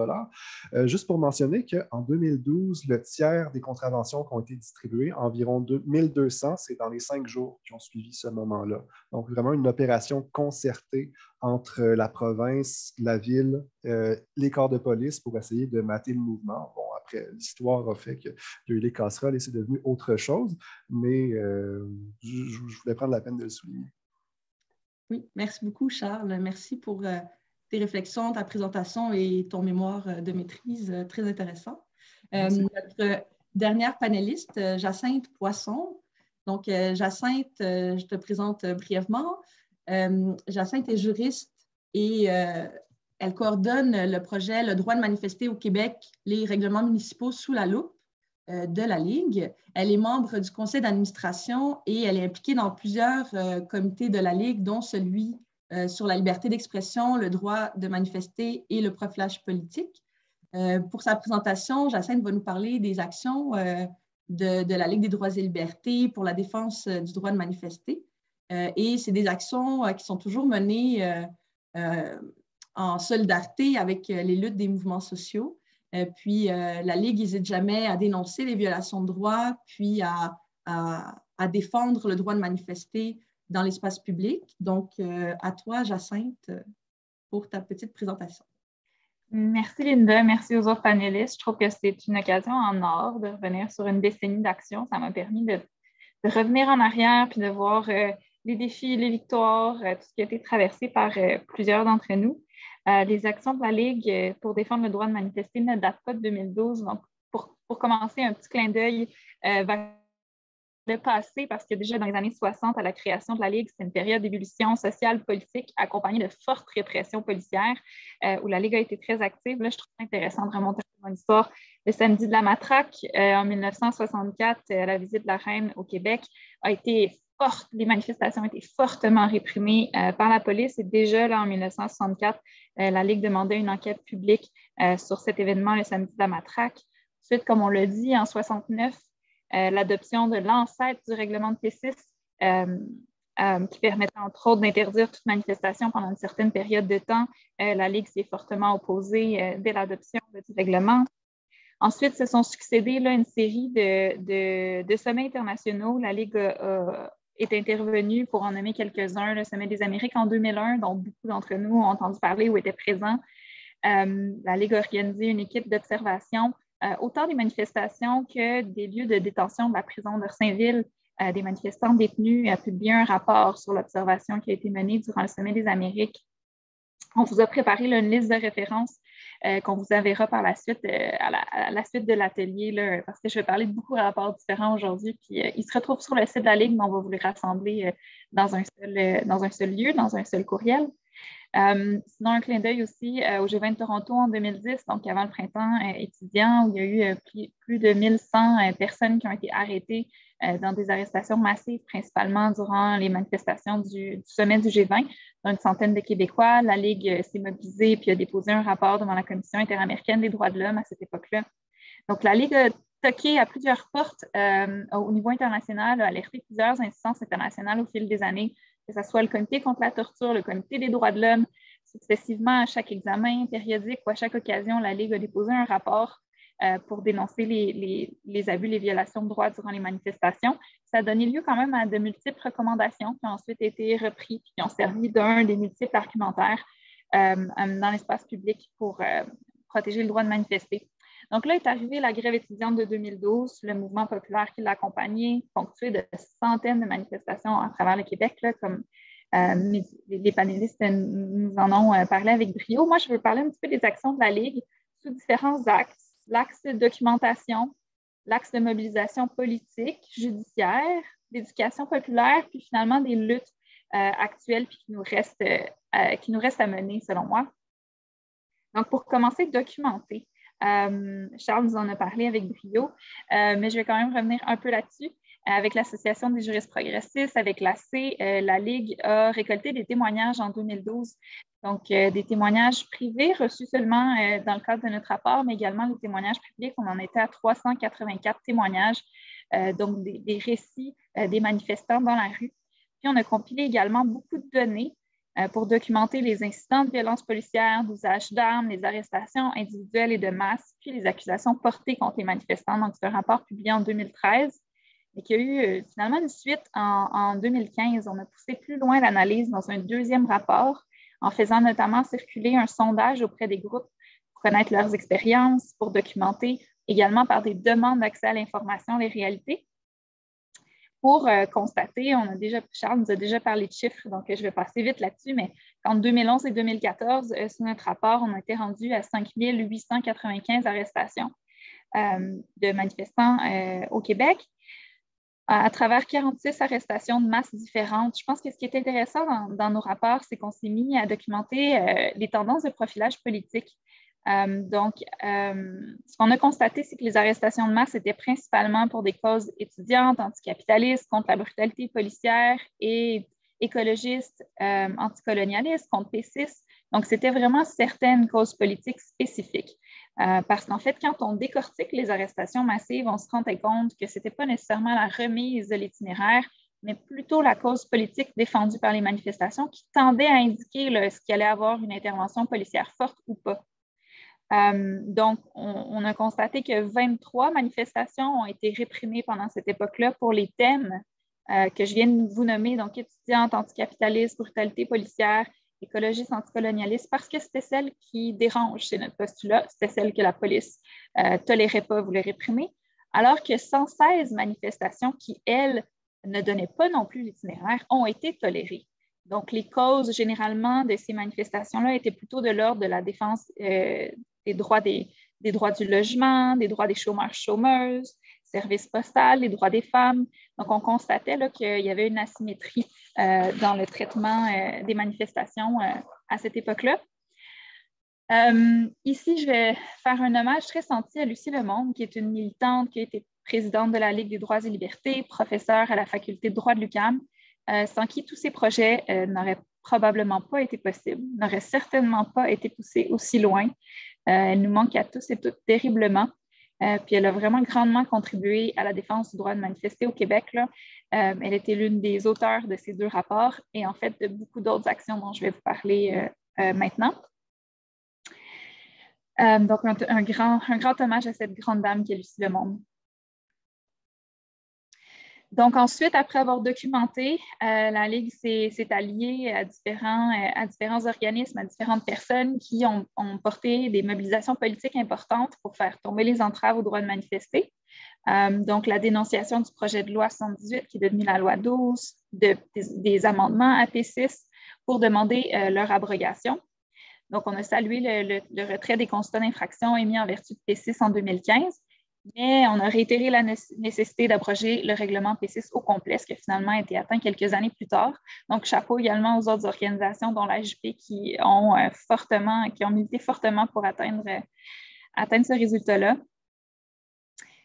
$. Juste pour mentionner qu'en 2012, le tiers des contraventions qui ont été distribuées, environ 1200, c'est dans les 5 jours qui ont suivi ce moment-là. Donc, vraiment une opération concertée entre la province, la ville, les corps de police pour essayer de mater le mouvement. Bon, après, l'histoire a fait qu'il y a eu les casseroles et c'est devenu autre chose, mais je voulais prendre la peine de le souligner. Oui, merci beaucoup, Charles. Merci pour tes réflexions, ta présentation et ton mémoire de maîtrise. Très intéressant. Notre dernière panéliste, Jacinthe Poisson. Donc, Jacinthe, je te présente brièvement. Jacinthe est juriste et elle coordonne le projet Le droit de manifester au Québec, les règlements municipaux sous la loupe de la Ligue. Elle est membre du conseil d'administration et elle est impliquée dans plusieurs comités de la Ligue, dont celui sur la liberté d'expression, le droit de manifester et le profilage politique. Pour sa présentation, Jacinthe va nous parler des actions de la Ligue des droits et libertés pour la défense du droit de manifester. Et c'est des actions qui sont toujours menées en solidarité avec les luttes des mouvements sociaux. Puis la Ligue n'hésite jamais à dénoncer les violations de droits, puis à défendre le droit de manifester dans l'espace public. Donc, à toi, Jacinthe, pour ta petite présentation. Merci Linda, merci aux autres panélistes. Je trouve que c'est une occasion en or de revenir sur une décennie d'action. Ça m'a permis de revenir en arrière puis de voir les défis, les victoires, tout ce qui a été traversé par plusieurs d'entre nous. Les actions de la Ligue pour défendre le droit de manifester ne datent pas de 2012. Donc, pour commencer, un petit clin d'œil vers le passé, parce que déjà dans les années 60, à la création de la Ligue, c'était une période d'ébullition sociale, politique, accompagnée de fortes répressions policières, où la Ligue a été très active. Là, je trouve ça intéressant de remonter à mon histoire. Le samedi de la matraque, en 1964, la visite de la reine au Québec a été forte. Les manifestations ont été fortement réprimées par la police. Et déjà, là, en 1964, la Ligue demandait une enquête publique sur cet événement, le samedi de la matraque. Ensuite, comme on l'a dit, en 1969, l'adoption de l'ancêtre du règlement de P6 qui permettait entre autres d'interdire toute manifestation pendant une certaine période de temps. La Ligue s'est fortement opposée dès l'adoption du règlement. Ensuite, se sont succédés là, une série de sommets internationaux. La Ligue est intervenue pour en nommer quelques-uns. Le Sommet des Amériques en 2001, dont beaucoup d'entre nous ont entendu parler ou étaient présents. La Ligue a organisé une équipe d'observation autant des manifestations que des lieux de détention de la prison d'Orsainville. Des manifestants détenus a publié un rapport sur l'observation qui a été menée durant le Sommet des Amériques. On vous a préparé là, une liste de références qu'on vous enverra par la suite à la suite de l'atelier, parce que je vais parler de beaucoup de rapports différents aujourd'hui. Puis ils se retrouvent sur le site de la Ligue, mais on va vous les rassembler dans un seul lieu, dans un seul courriel. Sinon, un clin d'œil aussi au G20 de Toronto en 2010, donc avant le printemps étudiant, où il y a eu plus de 1100 personnes qui ont été arrêtées dans des arrestations massives, principalement durant les manifestations du sommet du G20. Une centaine de Québécois. La Ligue s'est mobilisée et a déposé un rapport devant la Commission interaméricaine des droits de l'homme à cette époque-là. Donc, la Ligue a toqué à plusieurs portes au niveau international, a alerté plusieurs instances internationales au fil des années, que ce soit le Comité contre la torture, le Comité des droits de l'homme. Successivement, à chaque examen périodique ou à chaque occasion, la Ligue a déposé un rapport pour dénoncer les abus, les violations de droits durant les manifestations. Ça a donné lieu quand même à de multiples recommandations qui ont ensuite été reprises et qui ont servi d'un des multiples argumentaires dans l'espace public pour protéger le droit de manifester. Donc là est arrivée la grève étudiante de 2012, le mouvement populaire qui l'a accompagné, ponctué de centaines de manifestations à travers le Québec, là, comme les panélistes nous en ont parlé avec brio. Moi, je veux parler un petit peu des actions de la Ligue sous différents axes. L'axe de documentation, l'axe de mobilisation politique, judiciaire, d'éducation populaire, puis finalement des luttes actuelles puis qui nous restent à mener, selon moi. Donc, pour commencer, documenter. Charles nous en a parlé avec brio, mais je vais quand même revenir un peu là-dessus. Avec l'Association des juristes progressistes, avec l'AC, la Ligue a récolté des témoignages en 2012. Donc, des témoignages privés reçus seulement dans le cadre de notre rapport, mais également les témoignages publics. On en était à 384 témoignages donc des récits des manifestants dans la rue. Puis on a compilé également beaucoup de données pour documenter les incidents de violence policière, d'usage d'armes, les arrestations individuelles et de masse, puis les accusations portées contre les manifestants. Donc, c'est un rapport publié en 2013 et qui a eu finalement une suite en 2015. On a poussé plus loin l'analyse dans un deuxième rapport en faisant notamment circuler un sondage auprès des groupes pour connaître leurs expériences, pour documenter également par des demandes d'accès à l'information les réalités. Pour constater, Charles nous a déjà parlé de chiffres, donc je vais passer vite là-dessus, mais entre 2011 et 2014, sur notre rapport, on a été rendu à 5 895 arrestations de manifestants au Québec, à travers 46 arrestations de masse différentes. Je pense que ce qui est intéressant dans nos rapports, c'est qu'on s'est mis à documenter les tendances de profilage politique. Ce qu'on a constaté, c'est que les arrestations de masse étaient principalement pour des causes étudiantes, anticapitalistes, contre la brutalité policière et écologistes, anticolonialistes, contre pécistes. Donc, c'était vraiment certaines causes politiques spécifiques. Parce qu'en fait, quand on décortique les arrestations massives, on se rendait compte que ce n'était pas nécessairement la remise de l'itinéraire, mais plutôt la cause politique défendue par les manifestations qui tendait à indiquer ce qu'il allait avoir une intervention policière forte ou pas. Donc, on a constaté que 23 manifestations ont été réprimées pendant cette époque-là pour les thèmes que je viens de vous nommer, donc étudiantes, anticapitalistes, brutalité policière, écologistes, anticolonialistes, parce que c'était celle qui dérange, c'est notre postulat, c'était celle que la police tolérait pas, voulait réprimer, alors que 116 manifestations qui, elles, ne donnaient pas non plus l'itinéraire, ont été tolérées. Donc, les causes, généralement, de ces manifestations-là étaient plutôt de l'ordre de la défense des droits du logement, des droits des chômeurs-chômeuses, services postaux, les droits des femmes. Donc, on constatait qu'il y avait une asymétrie dans le traitement des manifestations à cette époque-là. Ici, je vais faire un hommage très senti à Lucie Lemonde, qui est une militante, qui a été présidente de la Ligue des droits et libertés, professeure à la faculté de droit de l'UQAM, sans qui tous ces projets n'auraient probablement pas été possibles, n'auraient certainement pas été poussés aussi loin. Elle nous manque à tous et toutes terriblement. Puis elle a vraiment grandement contribué à la défense du droit de manifester au Québec. Là. Elle était l'une des auteurs de ces deux rapports et en fait de beaucoup d'autres actions dont je vais vous parler maintenant. Donc, un grand hommage à cette grande dame qui est Lucie Lemonde. Donc, ensuite, après avoir documenté, la Ligue s'est alliée à différents organismes, à différentes personnes qui ont porté des mobilisations politiques importantes pour faire tomber les entraves au droit de manifester. Donc, la dénonciation du projet de loi 78 qui est devenu la loi 12, des amendements à P6 pour demander leur abrogation. Donc, on a salué le retrait des constats d'infraction émis en vertu de P6 en 2015. Mais on a réitéré la nécessité d'abroger le règlement P6 au complet, ce qui a finalement été atteint quelques années plus tard. Donc, chapeau également aux autres organisations, dont l'AJP, qui ont milité fortement pour atteindre ce résultat-là.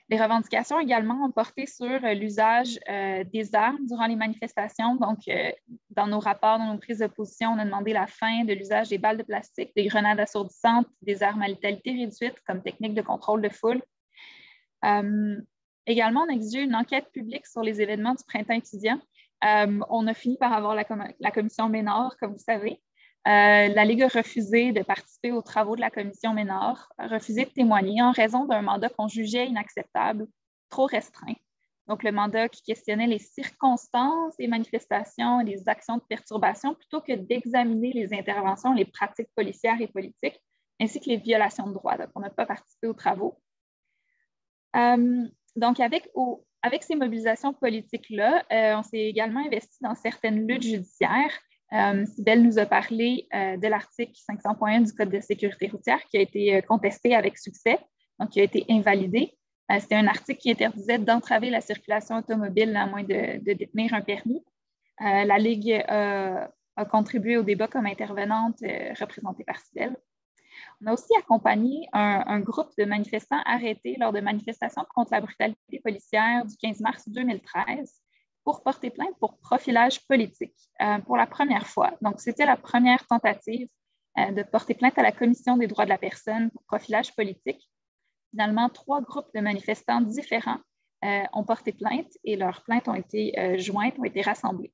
Les revendications également ont porté sur l'usage des armes durant les manifestations. Donc, dans nos rapports, dans nos prises de position, on a demandé la fin de l'usage des balles de plastique, des grenades assourdissantes, des armes à létalité réduite comme technique de contrôle de foule. Également, on a exigé une enquête publique sur les événements du printemps étudiant. On a fini par avoir la commission Ménard, comme vous savez. La Ligue a refusé de participer aux travaux de la commission Ménard, a refusé de témoigner en raison d'un mandat qu'on jugeait inacceptable, trop restreint. Donc, le mandat qui questionnait les circonstances des manifestations et les actions de perturbation plutôt que d'examiner les interventions, les pratiques policières et politiques, ainsi que les violations de droits. Donc, on n'a pas participé aux travaux. Donc, avec ces mobilisations politiques-là, on s'est également investi dans certaines luttes judiciaires. Cybèle nous a parlé de l'article 500.1 du Code de sécurité routière qui a été contesté avec succès, donc qui a été invalidé. C'était un article qui interdisait d'entraver la circulation automobile à moins de détenir un permis. La Ligue a contribué au débat comme intervenante représentée par Cybèle. On a aussi accompagné un groupe de manifestants arrêtés lors de manifestations contre la brutalité policière du 15 mars 2013 pour porter plainte pour profilage politique pour la première fois. Donc, c'était la première tentative de porter plainte à la Commission des droits de la personne pour profilage politique. Finalement, 3 groupes de manifestants différents ont porté plainte et leurs plaintes ont été jointes, ont été rassemblées.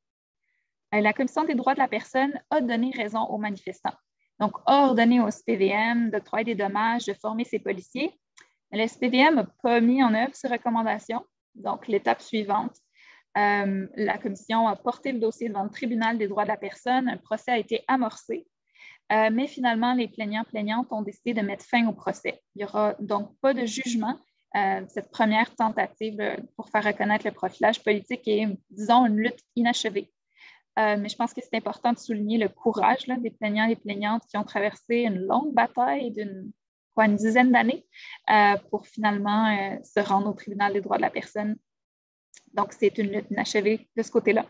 La Commission des droits de la personne a donné raison aux manifestants. Donc, a ordonné au SPVM d'octroyer des dommages, de former ses policiers. Le SPVM n'a pas mis en œuvre ces recommandations. Donc, l'étape suivante, la Commission a porté le dossier devant le tribunal des droits de la personne. Un procès a été amorcé. Mais finalement, les plaignants-plaignantes ont décidé de mettre fin au procès. Il n'y aura donc pas de jugement. Cette première tentative pour faire reconnaître le profilage politique est, disons, une lutte inachevée. Mais je pense que c'est important de souligner le courage des plaignants et plaignantes qui ont traversé une longue bataille d'une dizaine d'années pour finalement se rendre au tribunal des droits de la personne. Donc, c'est une lutte inachevée de ce côté-là.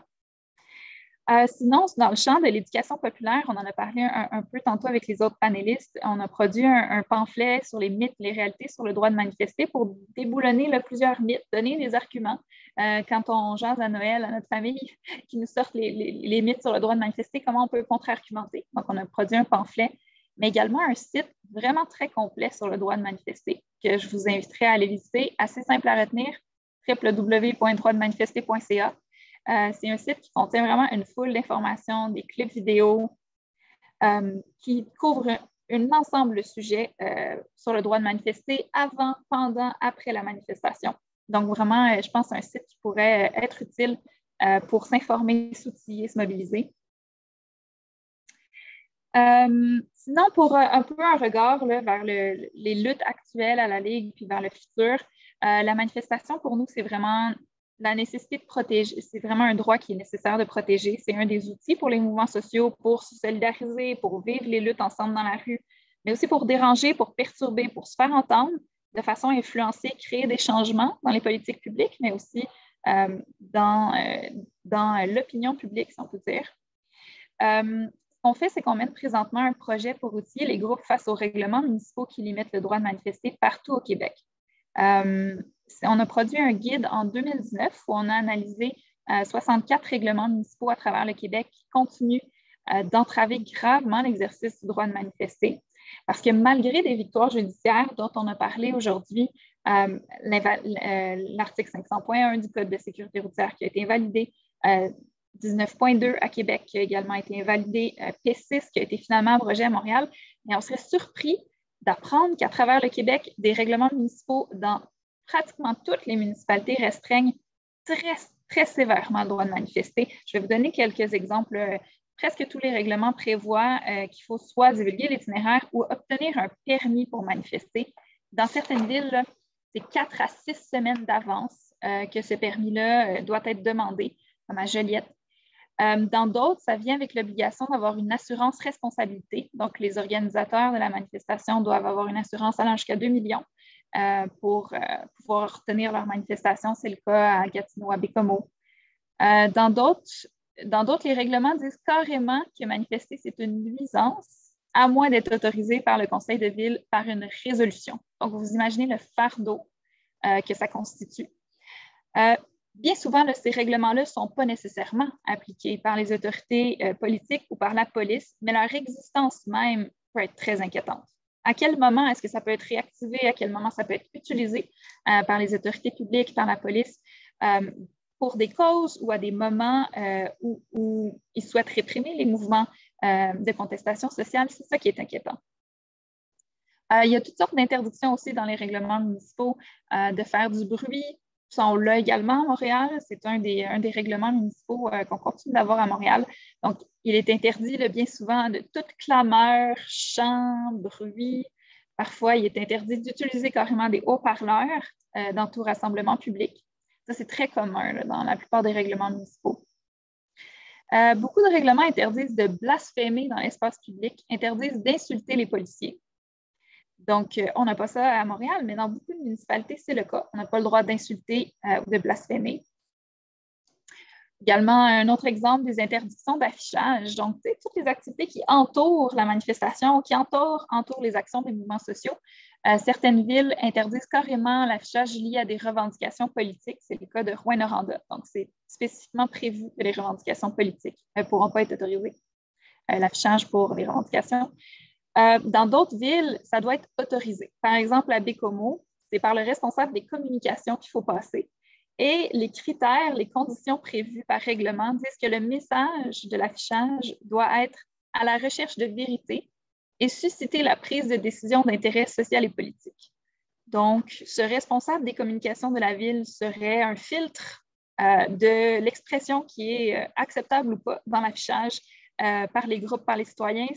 Sinon, dans le champ de l'éducation populaire, on en a parlé un peu tantôt avec les autres panélistes. On a produit un pamphlet sur les mythes, les réalités sur le droit de manifester pour déboulonner plusieurs mythes, donner des arguments. Quand on jase à Noël à notre famille qui nous sortent les mythes sur le droit de manifester, comment on peut contre-argumenter. Donc, on a produit un pamphlet, mais également un site vraiment très complet sur le droit de manifester que je vous inviterai à aller visiter, assez simple à retenir, www.droitdemanifester.ca. C'est un site qui contient vraiment une foule d'informations, des clips vidéo qui couvrent un ensemble de sujets sur le droit de manifester avant, pendant, après la manifestation. Donc, vraiment, je pense que c'est un site qui pourrait être utile pour s'informer, s'outiller, se mobiliser. Sinon, pour un peu un regard vers les luttes actuelles à la Ligue puis vers le futur, la manifestation, pour nous, c'est vraiment la nécessité de protéger. C'est vraiment un droit qui est nécessaire de protéger. C'est un des outils pour les mouvements sociaux pour se solidariser, pour vivre les luttes ensemble dans la rue, mais aussi pour déranger, pour perturber, pour se faire entendre, de façon à influencer, créer des changements dans les politiques publiques, mais aussi dans l'opinion publique, si on peut dire. Ce qu'on fait, c'est qu'on mène présentement un projet pour outiller les groupes face aux règlements municipaux qui limitent le droit de manifester partout au Québec. On a produit un guide en 2019 où on a analysé 64 règlements municipaux à travers le Québec qui continuent d'entraver gravement l'exercice du droit de manifester. Parce que malgré des victoires judiciaires dont on a parlé aujourd'hui, l'article 500.1 du Code de sécurité routière qui a été invalidé, 19.2 à Québec qui a également été invalidé, P6 qui a été finalement abrogé à Montréal, mais on serait surpris d'apprendre qu'à travers le Québec, des règlements municipaux dans pratiquement toutes les municipalités restreignent très, très sévèrement le droit de manifester. Je vais vous donner quelques exemples. Presque tous les règlements prévoient qu'il faut soit divulguer l'itinéraire ou obtenir un permis pour manifester. Dans certaines villes, c'est 4 à 6 semaines d'avance que ce permis-là doit être demandé, comme à Joliette. Dans d'autres, ça vient avec l'obligation d'avoir une assurance responsabilité. Donc, les organisateurs de la manifestation doivent avoir une assurance allant jusqu'à 2 millions pour pouvoir tenir leur manifestation. C'est le cas à Gatineau, à Bécomo. Dans d'autres, les règlements disent carrément que manifester, c'est une nuisance, à moins d'être autorisé par le conseil de ville par une résolution. Donc, vous imaginez le fardeau que ça constitue. Bien souvent, ces règlements-là ne sont pas nécessairement appliqués par les autorités politiques ou par la police, mais leur existence même peut être très inquiétante. À quel moment est-ce que ça peut être réactivé? À quel moment ça peut être utilisé par les autorités publiques, par la police, pour des causes ou à des moments où ils souhaitent réprimer les mouvements de contestation sociale? C'est ça qui est inquiétant. Il y a toutes sortes d'interdictions aussi dans les règlements municipaux de faire du bruit. Sont là également à Montréal. C'est un des règlements municipaux qu'on continue d'avoir à Montréal. Donc, il est interdit bien souvent de toute clameur, chant, bruit. Parfois, il est interdit d'utiliser carrément des haut-parleurs dans tout rassemblement public. Ça, c'est très commun dans la plupart des règlements municipaux. Beaucoup de règlements interdisent de blasphémer dans l'espace public, interdisent d'insulter les policiers. Donc, on n'a pas ça à Montréal, mais dans beaucoup de municipalités, c'est le cas. On n'a pas le droit d'insulter ou de blasphémer. Également, un autre exemple, des interdictions d'affichage. Donc, toutes les activités qui entourent la manifestation, qui entourent les actions des mouvements sociaux. Certaines villes interdisent carrément l'affichage lié à des revendications politiques. C'est le cas de Rouyn-Noranda. Donc, c'est spécifiquement prévu que les revendications politiques ne pourront pas être autorisées. L'affichage pour les revendications. Dans d'autres villes, ça doit être autorisé. Par exemple, à Bécomo, c'est par le responsable des communications qu'il faut passer. Et les critères, les conditions prévues par règlement disent que le message de l'affichage doit être à la recherche de vérité et susciter la prise de décision d'intérêt social et politique. Donc, ce responsable des communications de la ville serait un filtre de l'expression qui est acceptable ou pas dans l'affichage par les groupes, par les citoyens.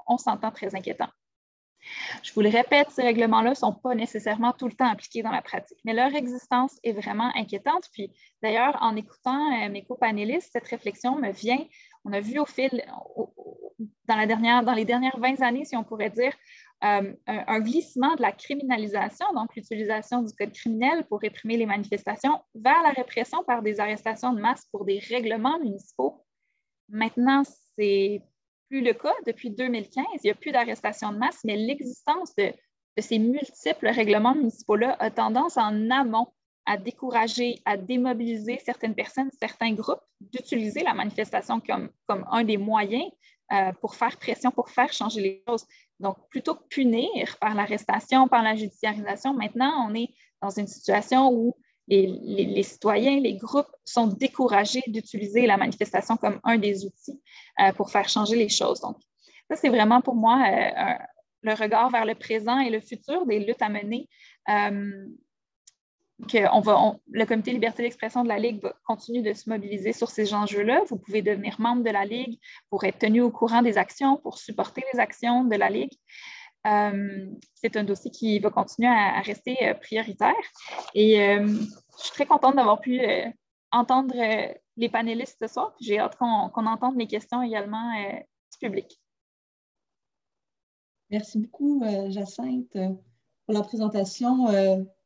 On s'entend très inquiétant. Je vous le répète, ces règlements-là ne sont pas nécessairement tout le temps appliqués dans la pratique, mais leur existence est vraiment inquiétante. Puis d'ailleurs, en écoutant mes copanélistes, cette réflexion me vient. On a vu au fil, dans les dernières 20 années, si on pourrait dire, un glissement de la criminalisation, donc l'utilisation du code criminel pour réprimer les manifestations, vers la répression par des arrestations de masse pour des règlements municipaux. Maintenant, c'est plus le cas. Depuis 2015, il n'y a plus d'arrestation de masse, mais l'existence de ces multiples règlements municipaux-là a tendance en amont à décourager, à démobiliser certaines personnes, certains groupes, d'utiliser la manifestation comme un des moyens pour faire pression, pour faire changer les choses. Donc, plutôt que punir par l'arrestation, par la judiciarisation, maintenant, on est dans une situation où les citoyens, les groupes sont découragés d'utiliser la manifestation comme un des outils pour faire changer les choses. Donc, ça, c'est vraiment pour moi le regard vers le présent et le futur des luttes à mener. Le Comité Liberté d'expression de la Ligue va continuer de se mobiliser sur ces enjeux-là. Vous pouvez devenir membre de la Ligue pour être tenu au courant des actions, pour supporter les actions de la Ligue. C'est un dossier qui va continuer à rester prioritaire. Et je suis très contente d'avoir pu entendre les panélistes ce soir. J'ai hâte qu'on entende les questions également du public. Merci beaucoup, Jacinthe, pour la présentation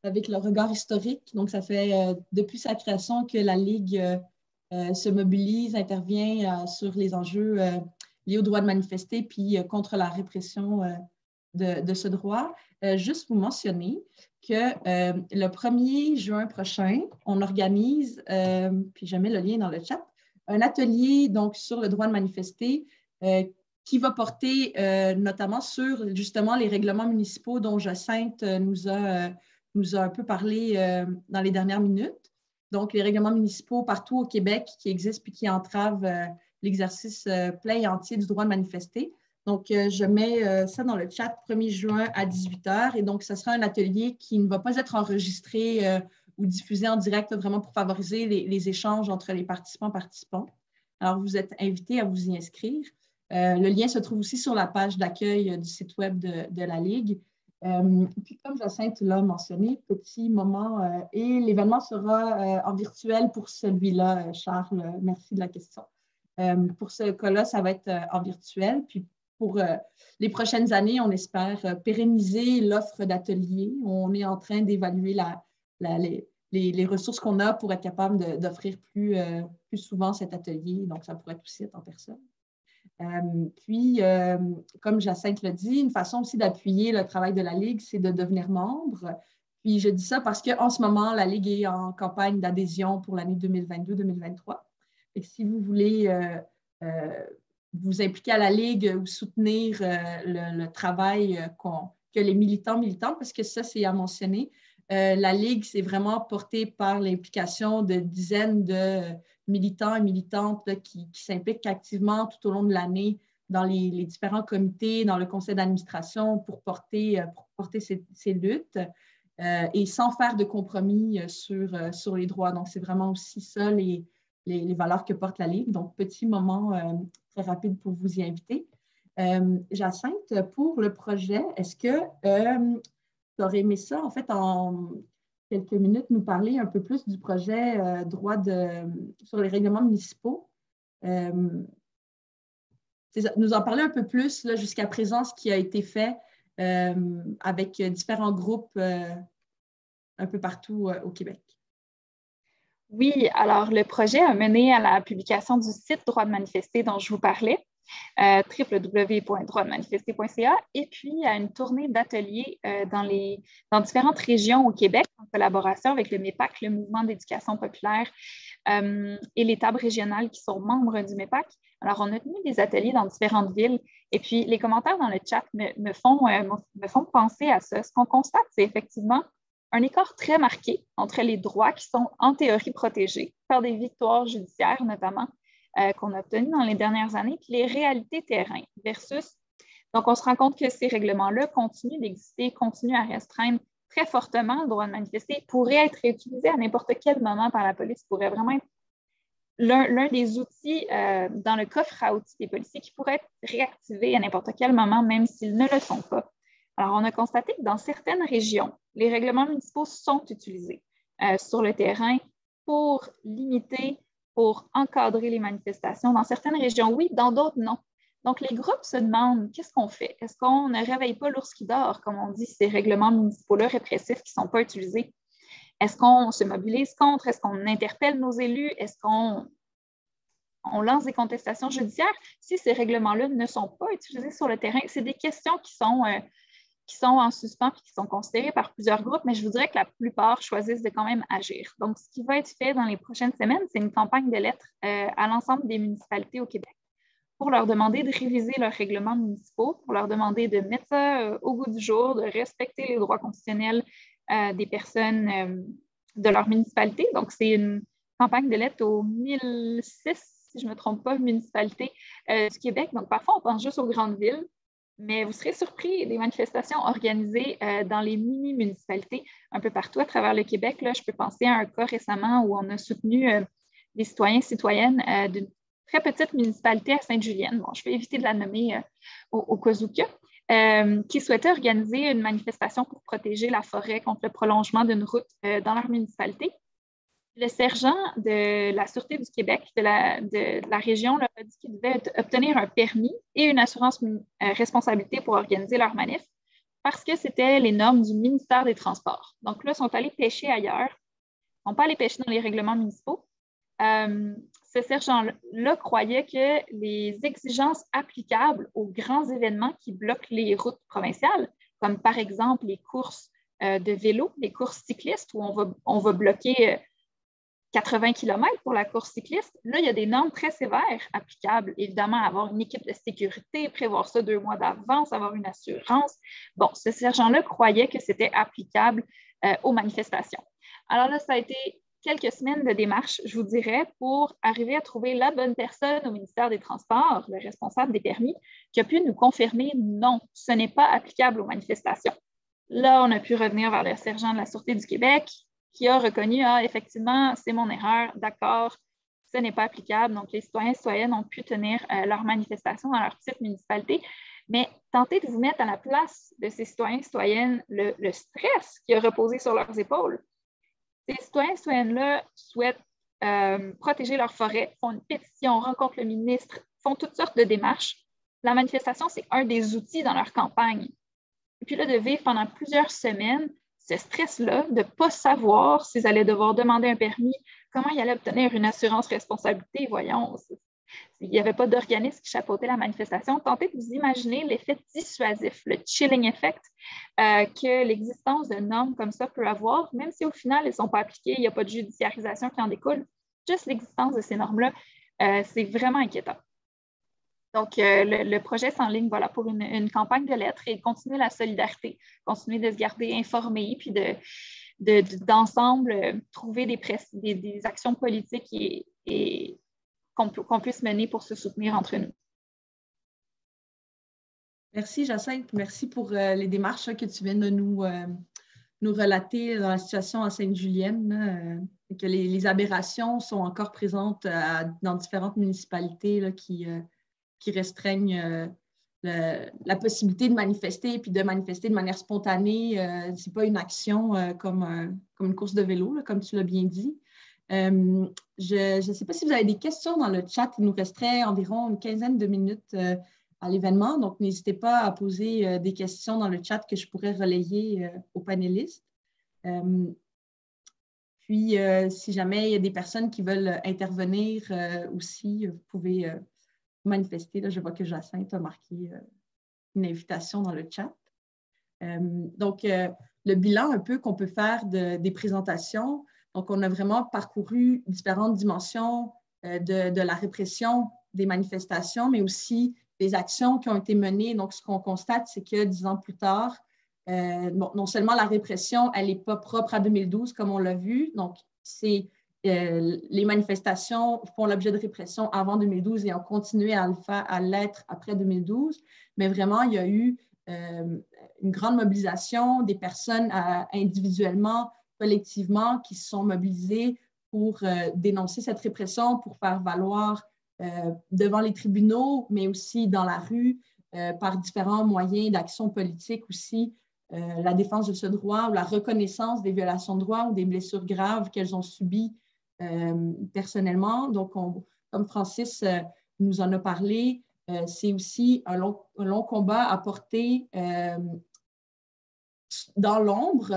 avec le regard historique. Donc, ça fait depuis sa création que la Ligue se mobilise, intervient sur les enjeux liés au droit de manifester puis contre la répression de ce droit. Juste vous mentionner que le 1er juin prochain, on organise, puis je mets le lien dans le chat, un atelier donc, sur le droit de manifester qui va porter notamment sur justement les règlements municipaux dont Jacinthe nous a un peu parlé dans les dernières minutes. Donc, les règlements municipaux partout au Québec qui existent puis qui entravent l'exercice plein et entier du droit de manifester. Donc, je mets ça dans le chat 1er juin à 18h. Et donc, ce sera un atelier qui ne va pas être enregistré ou diffusé en direct, vraiment pour favoriser les échanges entre les participants. Alors, vous êtes invités à vous y inscrire. Le lien se trouve aussi sur la page d'accueil du site web de la Ligue. Puis, comme Jacinthe l'a mentionné, petit moment, et l'événement sera en virtuel pour celui-là, Charles. Merci de la question. Pour ce cas-là, ça va être en virtuel. Puis, pour les prochaines années, on espère pérenniser l'offre d'ateliers. On est en train d'évaluer les ressources qu'on a pour être capable d'offrir plus souvent cet atelier. Donc, ça pourrait aussi être en personne. Puis, comme Jacinthe l'a dit, une façon aussi d'appuyer le travail de la Ligue, c'est de devenir membre. Puis, je dis ça parce qu'en ce moment, la Ligue est en campagne d'adhésion pour l'année 2022-2023. Et si vous voulez vous impliquer à la Ligue ou soutenir le travail que les militantes, parce que ça, c'est à mentionner, la Ligue, c'est vraiment porté par l'implication de dizaines de militants et militantes là, qui s'impliquent activement tout au long de l'année dans les différents comités, dans le conseil d'administration pour porter ces luttes et sans faire de compromis sur les droits. Donc, c'est vraiment aussi ça les valeurs que porte la Ligue. Donc, petit moment très rapide pour vous y inviter. Jacinthe, pour le projet, est-ce que tu aurais aimé ça, en fait, en quelques minutes, nous parler un peu plus du projet sur les règlements municipaux? Nous en parler un peu plus jusqu'à présent, ce qui a été fait avec différents groupes un peu partout au Québec. Oui, alors le projet a mené à la publication du site Droit de manifester dont je vous parlais, www.droitdemanifester.ca, et puis à une tournée d'ateliers dans différentes régions au Québec en collaboration avec le MEPAC, le Mouvement d'éducation populaire, et les tables régionales qui sont membres du MEPAC. Alors, on a tenu des ateliers dans différentes villes et puis les commentaires dans le chat me font penser à ça. Ce qu'on constate, c'est effectivement un écart très marqué entre les droits qui sont en théorie protégés par des victoires judiciaires notamment qu'on a obtenues dans les dernières années, puis les réalités terrain versus. Donc, on se rend compte que ces règlements-là continuent d'exister, continuent à restreindre très fortement le droit de manifester, pourraient être réutilisés à n'importe quel moment par la police, pourrait vraiment être l'un des outils dans le coffre à outils des policiers qui pourrait être réactivé à n'importe quel moment, même s'ils ne le sont pas. Alors, on a constaté que dans certaines régions, les règlements municipaux sont utilisés sur le terrain pour limiter, pour encadrer les manifestations. Dans certaines régions, oui, dans d'autres, non. Donc, les groupes se demandent, qu'est-ce qu'on fait? Est-ce qu'on ne réveille pas l'ours qui dort, comme on dit, ces règlements municipaux-là répressifs qui ne sont pas utilisés? Est-ce qu'on se mobilise contre? Est-ce qu'on interpelle nos élus? Est-ce qu'on lance des contestations judiciaires? Si ces règlements-là ne sont pas utilisés sur le terrain, c'est des questions qui sont en suspens et qui sont considérées par plusieurs groupes, mais je vous dirais que la plupart choisissent de quand même agir. Donc, ce qui va être fait dans les prochaines semaines, c'est une campagne de lettres à l'ensemble des municipalités au Québec pour leur demander de réviser leurs règlements municipaux, pour leur demander de mettre ça au goût du jour, de respecter les droits constitutionnels des personnes de leur municipalité. Donc, c'est une campagne de lettres aux 1006, si je ne me trompe pas, municipalités du Québec. Donc, parfois, on pense juste aux grandes villes, mais vous serez surpris des manifestations organisées dans les mini-municipalités un peu partout à travers le Québec. Là, je peux penser à un cas récemment où on a soutenu des citoyens et citoyennes d'une très petite municipalité à Sainte-Julienne. Bon, je vais éviter de la nommer au cas où qui souhaitaient organiser une manifestation pour protéger la forêt contre le prolongement d'une route dans leur municipalité. Le sergent de la Sûreté du Québec, de la région, leur a dit qu'ils devaient obtenir un permis et une assurance responsabilité pour organiser leur manif parce que c'était les normes du ministère des Transports. Donc là, ils sont allés pêcher ailleurs. Ils n'ont pas allé pêcher dans les règlements municipaux. Ce sergent-là croyait que les exigences applicables aux grands événements qui bloquent les routes provinciales, comme par exemple les courses de vélo, les courses cyclistes, où on va bloquer 80 km pour la course cycliste, là, il y a des normes très sévères applicables. Évidemment, avoir une équipe de sécurité, prévoir ça 2 mois d'avance, avoir une assurance. Bon, ce sergent-là croyait que c'était applicable aux manifestations. Alors là, ça a été quelques semaines de démarche, je vous dirais, pour arriver à trouver la bonne personne au ministère des Transports, le responsable des permis, qui a pu nous confirmer non, ce n'est pas applicable aux manifestations. Là, on a pu revenir vers le sergent de la Sûreté du Québec qui a reconnu, effectivement, c'est mon erreur, d'accord, ce n'est pas applicable. Donc, les citoyens et citoyennes ont pu tenir leur manifestation dans leur petite municipalité. Mais tentez de vous mettre à la place de ces citoyens et citoyennes, le stress qui a reposé sur leurs épaules. Ces citoyens et citoyennes-là souhaitent protéger leur forêt, font une pétition, rencontrent le ministre, font toutes sortes de démarches. La manifestation, c'est un des outils dans leur campagne. Et puis là, de vivre pendant plusieurs semaines ce stress-là, de ne pas savoir s'ils allaient devoir demander un permis, comment ils allaient obtenir une assurance responsabilité, voyons. Il n'y avait pas d'organisme qui chapeautait la manifestation. Tentez de vous imaginer l'effet dissuasif, le chilling effect que l'existence de normes comme ça peut avoir, même si au final, elles ne sont pas appliquées, il n'y a pas de judiciarisation qui en découle. Juste l'existence de ces normes-là, c'est vraiment inquiétant. Donc, le projet s'enligne pour une campagne de lettres et continuer la solidarité, continuer de se garder informés, puis d'ensemble trouver des actions politiques et qu'on puisse mener pour se soutenir entre nous. Merci, Jacinthe. Merci pour les démarches que tu viens de nous relater dans la situation à Sainte-Julienne, que les aberrations sont encore présentes dans différentes municipalités là, qui restreignent la possibilité de manifester puis de manifester de manière spontanée. Ce n'est pas une action comme une course de vélo, là, comme tu l'as bien dit. Je ne sais pas si vous avez des questions dans le chat. Il nous resterait environ une quinzaine de minutes à l'événement, donc n'hésitez pas à poser des questions dans le chat que je pourrais relayer aux panélistes. Puis, si jamais il y a des personnes qui veulent intervenir aussi, vous pouvez manifester. Là, je vois que Jacinthe a marqué une invitation dans le chat. Donc, le bilan un peu qu'on peut faire des présentations. Donc, on a vraiment parcouru différentes dimensions de la répression des manifestations, mais aussi des actions qui ont été menées. Donc, ce qu'on constate, c'est que 10 ans plus tard, non seulement la répression, elle n'est pas propre à 2012, comme on l'a vu, donc les manifestations font l'objet de répression avant 2012 et ont continué à l'être après 2012, mais vraiment, il y a eu une grande mobilisation des personnes individuellement, collectivement, qui se sont mobilisées pour dénoncer cette répression, pour faire valoir devant les tribunaux, mais aussi dans la rue, par différents moyens d'action politique aussi, la défense de ce droit ou la reconnaissance des violations de droit ou des blessures graves qu'elles ont subies personnellement. Donc, comme Francis nous en a parlé, c'est aussi un long combat à porter dans l'ombre,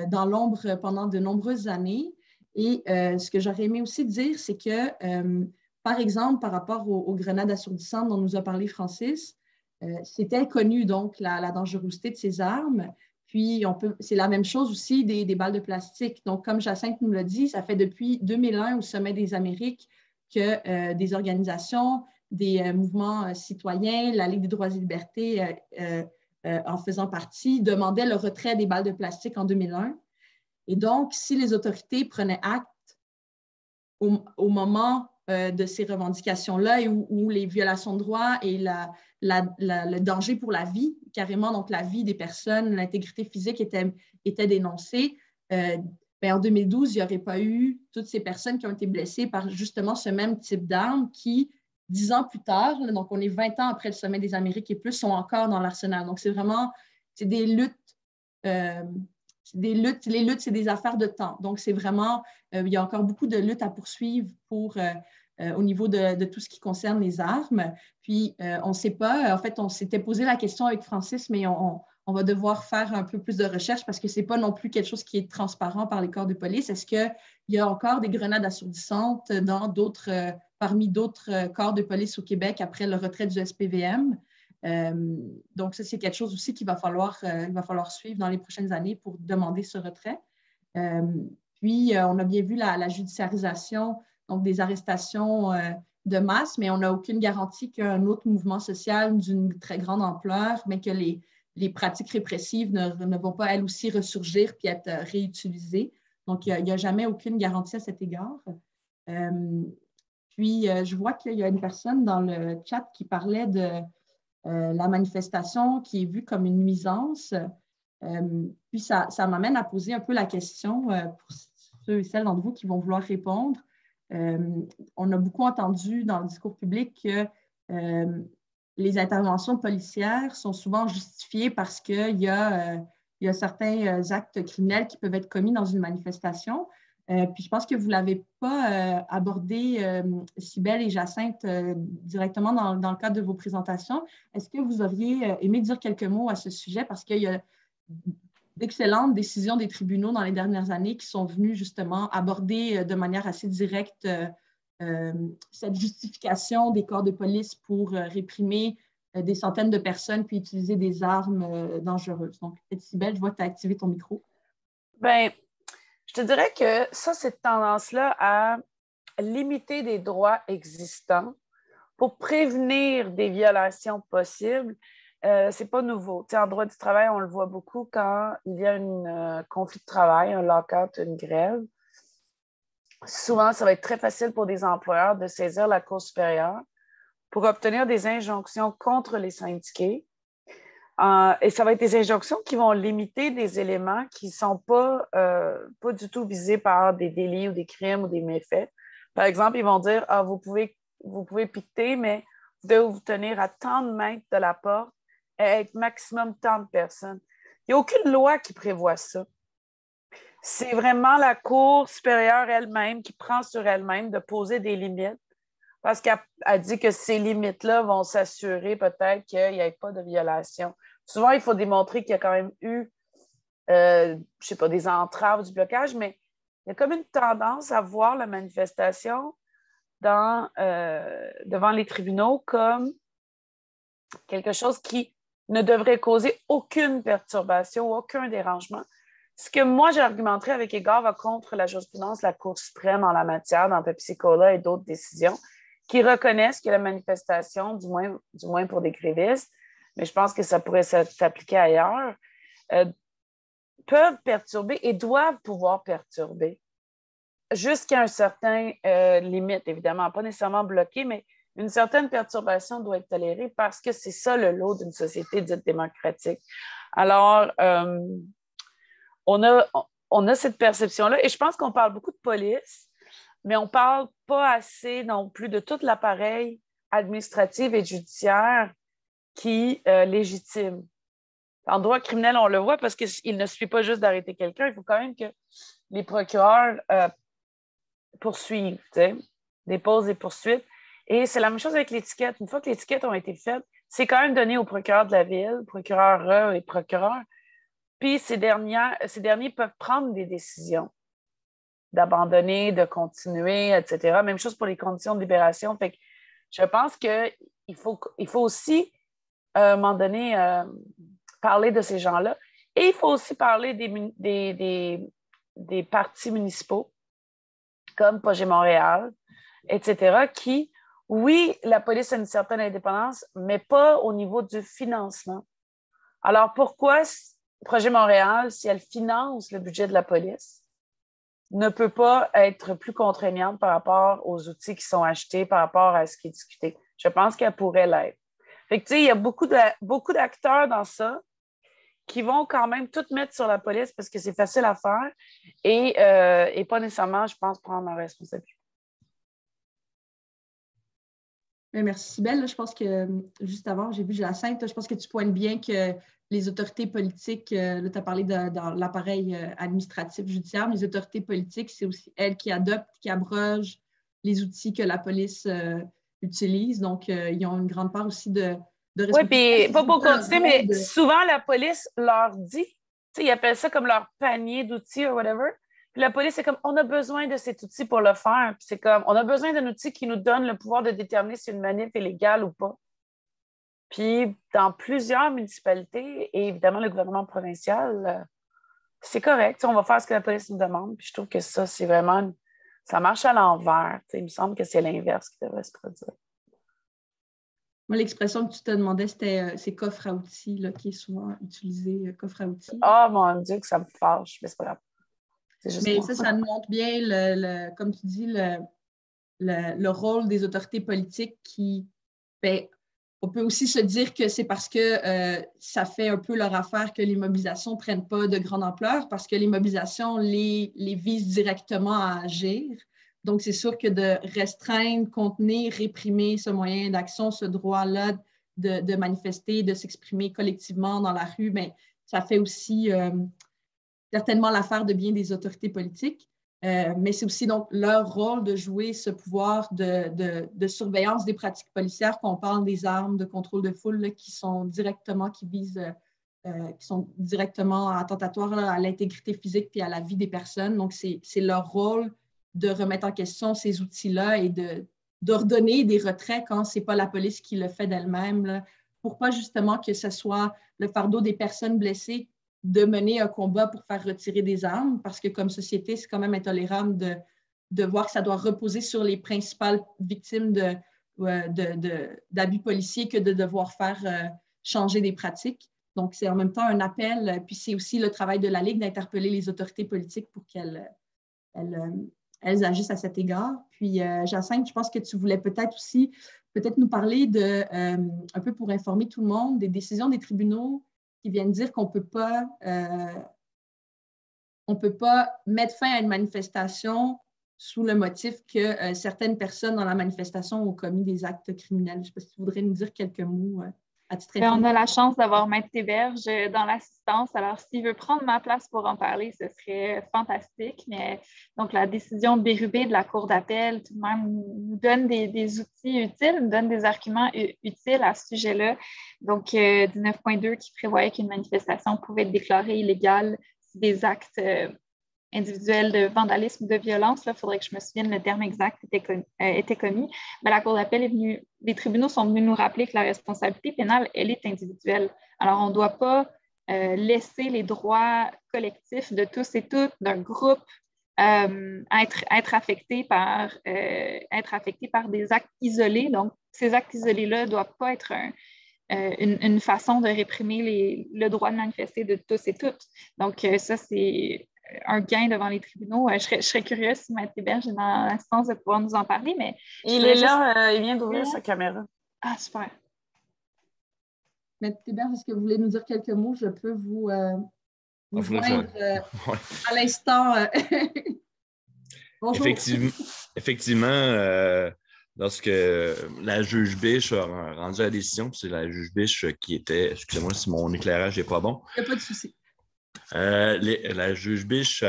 dans l'ombre pendant de nombreuses années. Et ce que j'aurais aimé aussi dire, c'est que, par exemple, par rapport aux grenades assourdissantes dont nous a parlé Francis, c'était connu, donc, la dangerosité de ces armes. Puis, c'est la même chose aussi des balles de plastique. Donc, comme Jacinthe nous l'a dit, ça fait depuis 2001 au Sommet des Amériques que des organisations, des mouvements citoyens, la Ligue des droits et libertés en faisant partie, demandaient le retrait des balles de plastique en 2001. Et donc, si les autorités prenaient acte au moment de ces revendications-là où les violations de droits et le danger pour la vie, carrément, donc la vie des personnes, l'intégrité physique était dénoncée, en 2012, il n'y aurait pas eu toutes ces personnes qui ont été blessées par justement ce même type d'armes qui, 10 ans plus tard, donc on est 20 ans après le Sommet des Amériques et plus, sont encore dans l'arsenal. Donc, c'est des luttes. Les luttes, c'est des affaires de temps. Donc, c'est vraiment, il y a encore beaucoup de luttes à poursuivre au niveau de tout ce qui concerne les armes. Puis, on ne sait pas, en fait, on s'était posé la question avec Francis, mais on va devoir faire un peu plus de recherche parce que ce n'est pas non plus quelque chose qui est transparent par les corps de police. Est-ce qu'il y a encore des grenades assourdissantes parmi d'autres corps de police au Québec après le retrait du SPVM? Donc, ça, c'est quelque chose aussi qu'il va falloir suivre dans les prochaines années pour demander ce retrait. Puis, on a bien vu la judiciarisation, donc des arrestations de masse, mais on n'a aucune garantie qu'un autre mouvement social d'une très grande ampleur, mais que les pratiques répressives ne vont pas, elles aussi, ressurgir puis être réutilisées. Donc, il n'y a jamais aucune garantie à cet égard. Puis, je vois qu'il y a une personne dans le chat qui parlait de la manifestation qui est vue comme une nuisance. Puis, ça m'amène à poser un peu la question pour ceux et celles d'entre vous qui vont vouloir répondre. On a beaucoup entendu dans le discours public que les interventions policières sont souvent justifiées parce qu'il y a certains actes criminels qui peuvent être commis dans une manifestation. Puis je pense que vous ne l'avez pas abordé, Cybèle et Jacinthe, directement dans le cadre de vos présentations. Est-ce que vous auriez aimé dire quelques mots à ce sujet? Parce qu'il y a d'excellentes décisions des tribunaux dans les dernières années qui sont venues justement aborder de manière assez directe cette justification des corps de police pour réprimer des centaines de personnes puis utiliser des armes dangereuses. Donc, Cybèle, je vois que tu as activé ton micro. Bien, je te dirais que ça, cette tendance-là à limiter des droits existants pour prévenir des violations possibles, c'est pas nouveau. En droit du travail, on le voit beaucoup quand il y a un conflit de travail, un lock-out, une grève. Souvent, ça va être très facile pour des employeurs de saisir la Cour supérieure pour obtenir des injonctions contre les syndiqués. Et ça va être des injonctions qui vont limiter des éléments qui ne sont pas du tout visés par des délits ou des crimes ou des méfaits. Par exemple, ils vont dire vous pouvez piqueter, mais vous devez vous tenir à tant de mètres de la porte et être maximum tant de personnes. Il n'y a aucune loi qui prévoit ça. C'est vraiment la Cour supérieure elle-même qui prend sur elle-même de poser des limites parce qu'elle dit que ces limites-là vont s'assurer peut-être qu'il n'y ait pas de violation. Souvent, il faut démontrer qu'il y a quand même eu, des entraves, du blocage, mais il y a comme une tendance à voir la manifestation devant les tribunaux comme quelque chose qui ne devrait causer aucune perturbation, aucun dérangement. Ce que moi, j'argumenterais avec égard va contre la jurisprudence de la Cour suprême en la matière, dans Pepsi-Cola et d'autres décisions, qui reconnaissent que la manifestation, du moins pour des grévistes, mais je pense que ça pourrait s'appliquer ailleurs, peuvent perturber et doivent pouvoir perturber jusqu'à un certain limite, évidemment, pas nécessairement bloquer, mais une certaine perturbation doit être tolérée parce que c'est ça le lot d'une société dite démocratique. Alors, on a cette perception-là et je pense qu'on parle beaucoup de police, mais on ne parle pas assez non plus de tout l'appareil administratif et judiciaire qui légitime. En droit criminel, on le voit parce qu'il ne suffit pas juste d'arrêter quelqu'un, il faut quand même que les procureurs poursuivent, déposent des poursuites. Et c'est la même chose avec l'étiquette. Une fois que les étiquettes ont été faites, c'est quand même donné aux procureurs de la ville, procureurs et procureurs. Puis ces derniers peuvent prendre des décisions d'abandonner, de continuer, etc. Même chose pour les conditions de libération. Fait que je pense qu'il faut aussi, à un moment donné, parler de ces gens-là. Et il faut aussi parler des partis municipaux, comme Projet Montréal, etc., qui, oui, la police a une certaine indépendance, mais pas au niveau du financement. Alors, pourquoi Projet Montréal, si elle finance le budget de la police, ne peut pas être plus contraignante par rapport aux outils qui sont achetés, par rapport à ce qui est discuté? Je pense qu'elle pourrait l'être. Fait que, tu sais, il y a beaucoup d'acteurs dans ça qui vont quand même tout mettre sur la police parce que c'est facile à faire et pas nécessairement, je pense, prendre la responsabilité. Merci, Cybèle. Je pense que, juste avant, j'ai vu Jacinthe, je pense que tu pointes bien que les autorités politiques, là, tu as parlé dans l'appareil administratif judiciaire, mais les autorités politiques, c'est aussi elles qui adoptent, qui abrogent les outils que la police utilise. Donc, ils ont une grande part aussi de oui, puis pas pour continuer, mais souvent la police leur dit, ils appellent ça comme leur panier d'outils ou whatever. Puis la police, c'est comme, on a besoin de cet outil pour le faire. Puis c'est comme, on a besoin d'un outil qui nous donne le pouvoir de déterminer si une manif est légale ou pas. Puis dans plusieurs municipalités, et évidemment le gouvernement provincial, c'est correct. On va faire ce que la police nous demande. Puis je trouve que ça, c'est vraiment, ça marche à l'envers. Il me semble que c'est l'inverse qui devrait se produire. Moi, l'expression que tu te demandais, c'est coffre à outils, là, qui est souvent utilisé, coffre à outils. Oh mon Dieu, que ça me fâche, mais c'est pas grave. Mais ça nous montre bien, comme tu dis, le rôle des autorités politiques qui, ben, on peut aussi se dire que c'est parce que ça fait un peu leur affaire que les mobilisations ne prennent pas de grande ampleur, parce que les mobilisations les visent directement à agir. Donc, c'est sûr que de restreindre, contenir, réprimer ce moyen d'action, ce droit-là de manifester, de s'exprimer collectivement dans la rue, bien, ça fait aussi certainement l'affaire de bien des autorités politiques. Mais c'est aussi donc leur rôle de jouer ce pouvoir de surveillance des pratiques policières, qu'on parle des armes de contrôle de foule là, qui sont directement attentatoires là, à l'intégrité physique puis à la vie des personnes. Donc, c'est leur rôle de remettre en question ces outils-là et d'ordonner des retraits quand ce n'est pas la police qui le fait d'elle-même, là, pour pas justement que ce soit le fardeau des personnes blessées de mener un combat pour faire retirer des armes, parce que comme société, c'est quand même intolérable de voir que ça doit reposer sur les principales victimes d'abus policiers que de devoir faire changer des pratiques. Donc, c'est en même temps un appel, puis c'est aussi le travail de la Ligue d'interpeller les autorités politiques pour qu'elles agissent à cet égard. Puis, Jacinthe, je pense que tu voulais peut-être nous parler un peu pour informer tout le monde, des décisions des tribunaux qui viennent dire qu'on ne peut pas mettre fin à une manifestation sous le motif que certaines personnes dans la manifestation ont commis des actes criminels. Je ne sais pas si tu voudrais nous dire quelques mots à titre informatif. On a la chance d'avoir Maître Théberge dans l'assistance. Alors, s'il veut prendre ma place pour en parler, ce serait fantastique. Mais donc, la décision de Bérubé de la Cour d'appel, tout de même, nous donne des outils utiles, nous donne des arguments utiles à ce sujet-là. Donc, du 9.2 qui prévoyait qu'une manifestation pouvait être déclarée illégale si des actes individuels de vandalisme ou de violence, il faudrait que je me souvienne le terme exact, était commis. Mais la Cour d'appel les tribunaux sont venus nous rappeler que la responsabilité pénale, elle est individuelle. Alors, on ne doit pas laisser les droits collectifs de tous et toutes, d'un groupe, être affectés par des actes isolés. Donc, ces actes isolés-là ne doivent pas être une façon de réprimer le droit de manifester de tous et toutes. Donc, ça, c'est un gain devant les tribunaux. Je serais curieuse si Maître Héberge est dans l'instance de pouvoir nous en parler, mais... Il est là, il vient d'ouvrir sa caméra. Ah, super. Maître Héberge, est-ce que vous voulez nous dire quelques mots? Je peux vous joindre à l'instant. Bonjour. Effectivement, lorsque la juge Biche a rendu la décision, puis c'est la juge Biche qui était, excusez-moi si mon éclairage n'est pas bon. Il n'y a pas de souci. La juge Biche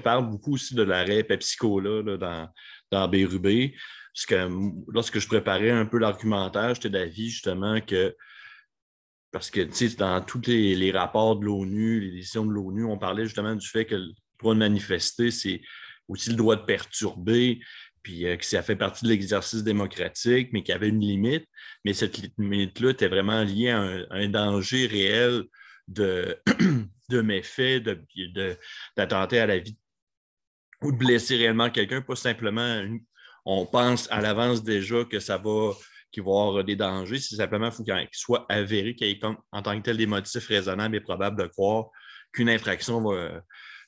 parle beaucoup aussi de l'arrêt PepsiCo là, dans Bérubé. Parce que lorsque je préparais un peu l'argumentaire, j'étais d'avis justement que, parce que dans tous les rapports de l'ONU, les décisions de l'ONU, on parlait justement du fait que le droit de manifester, c'est aussi le droit de perturber, puis que ça fait partie de l'exercice démocratique, mais qu'il y avait une limite. Mais cette limite-là était vraiment liée à un danger réel de méfaits, d'attenter à la vie ou de blesser réellement quelqu'un, pas simplement on pense à l'avance déjà que qu'il va y avoir des dangers. C'est simplement qu'il faut qu'il soit avéré qu'il y ait en tant que tel des motifs raisonnables et probables de croire qu'une infraction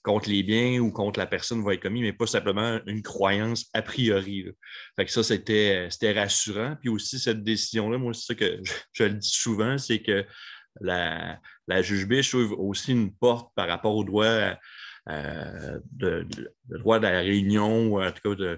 contre les biens ou contre la personne va être commise, mais pas simplement une croyance a priori. Là. Fait que ça, c'était rassurant. Puis aussi, cette décision-là, moi, c'est ça que je le dis souvent, c'est que la juge Biche ouvre aussi une porte par rapport au droit le droit de la réunion, ou en tout cas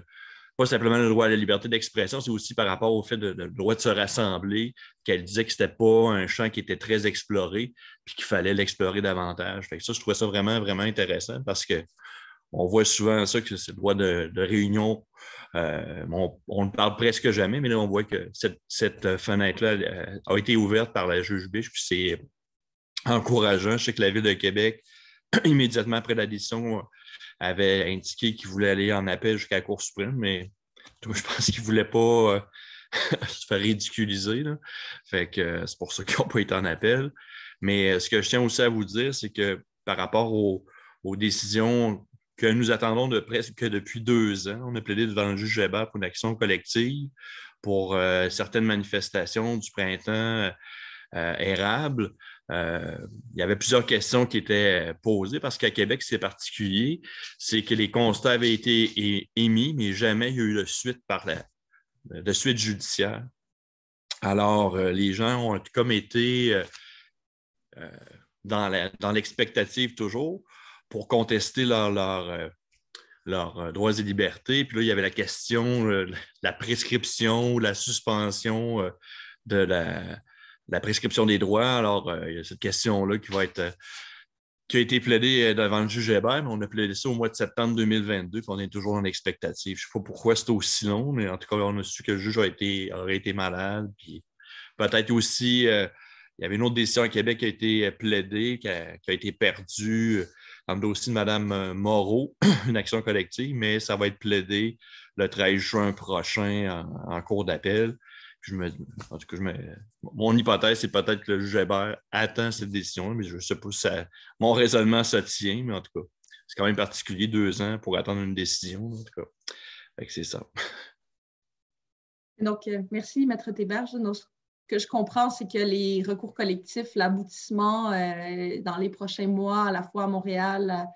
pas simplement le droit à la liberté d'expression, c'est aussi par rapport au fait le droit de se rassembler, qu'elle disait que ce n'était pas un champ qui était très exploré, puis qu'il fallait l'explorer davantage. Fait que ça, je trouvais ça vraiment, vraiment intéressant parce qu'on voit souvent ça, que c'est le droit de réunion. On ne parle presque jamais, mais là, on voit que cette fenêtre-là a été ouverte par la juge Biche, puis c'est encourageant. Je sais que la Ville de Québec, immédiatement après la décision, avait indiqué qu'il voulait aller en appel jusqu'à la Cour suprême, mais je pense qu'il ne voulait pas se faire ridiculiser. Là. Fait que c'est pour ça qu'ils n'ont pas été en appel. Mais ce que je tiens aussi à vous dire, c'est que par rapport aux décisions que nous attendons presque depuis 2 ans, on a plaidé devant le juge Hébert pour une action collective pour certaines manifestations du printemps érable. Il y avait plusieurs questions qui étaient posées parce qu'à Québec, c'est particulier, c'est que les constats avaient été émis, mais jamais il y a eu de suite de suite judiciaire. Alors, les gens ont comme été dans l'expectative toujours pour contester leurs droits et libertés. Puis là, il y avait la question, la prescription ou la suspension de la prescription des droits. Alors, il y a cette question-là qui a été plaidée devant le juge Hébert, mais on a plaidé ça au mois de septembre 2022, puis on est toujours en expectative. Je ne sais pas pourquoi c'est aussi long, mais en tout cas, on a su que le juge aurait été malade. Puis peut-être aussi, il y avait une autre décision à Québec qui a été plaidée, qui a été perdue dans le dossier de Mme Moreau, une action collective, mais ça va être plaidé le 13 juin prochain en cour d'appel. En tout cas, mon hypothèse, c'est peut-être que le juge Hébert attend cette décision, mais je ne sais pas si mon raisonnement se tient, mais en tout cas, c'est quand même particulier, 2 ans pour attendre une décision. En tout cas, fait que c'est ça. Donc, merci, Maître Héberge. Donc, ce que je comprends, c'est que les recours collectifs, l'aboutissement dans les prochains mois, à la fois à Montréal,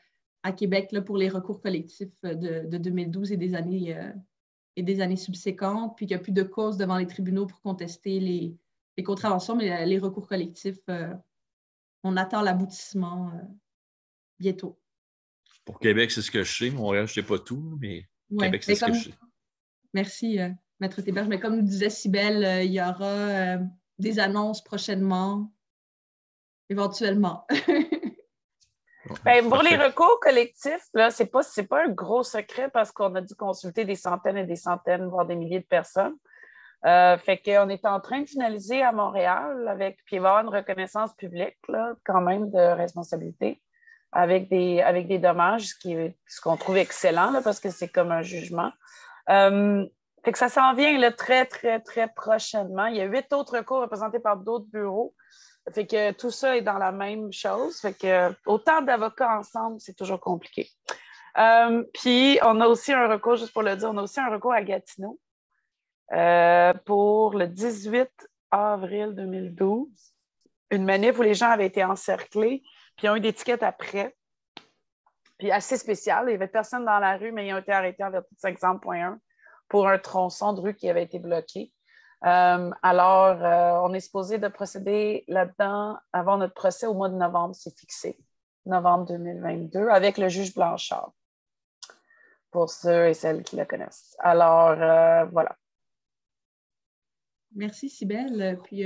à Québec, là, pour les recours collectifs de 2012 et des années subséquentes, puis qu'il n'y a plus de cause devant les tribunaux pour contester les contraventions, mais les recours collectifs, on attend l'aboutissement bientôt. Pour Québec, c'est ce que je sais. Montréal, je ne sais pas tout, mais ouais, Québec, c'est ce que je sais. Merci, Maître Héberge. Mais comme nous disait Cybèle, il y aura des annonces prochainement, éventuellement. Bien, pour les recours collectifs, ce n'est pas un gros secret parce qu'on a dû consulter des centaines et des centaines, voire des milliers de personnes. Fait qu'on est en train de finaliser à Montréal puis il va y avoir une reconnaissance publique, là, quand même, de responsabilité avec des dommages, ce qu'on trouve excellent là, parce que c'est comme un jugement. Fait que ça s'en vient là, très, très, très prochainement. Il y a 8 autres recours représentés par d'autres bureaux. Fait que tout ça est dans la même chose. Fait que autant d'avocats ensemble, c'est toujours compliqué. Puis, on a aussi un recours, juste pour le dire, on a aussi un recours à Gatineau pour le 18 avril 2012. Une manif où les gens avaient été encerclés, puis ils ont eu des tickets après. Puis assez spécial. Il n'y avait personne dans la rue, mais ils ont été arrêtés en vertu de 500.1 pour un tronçon de rue qui avait été bloqué. Alors, on est supposé de procéder là-dedans avant notre procès au mois de novembre, c'est fixé. Novembre 2022, avec le juge Blanchard, pour ceux et celles qui le connaissent. Alors, voilà. Merci, Cybèle. Puis,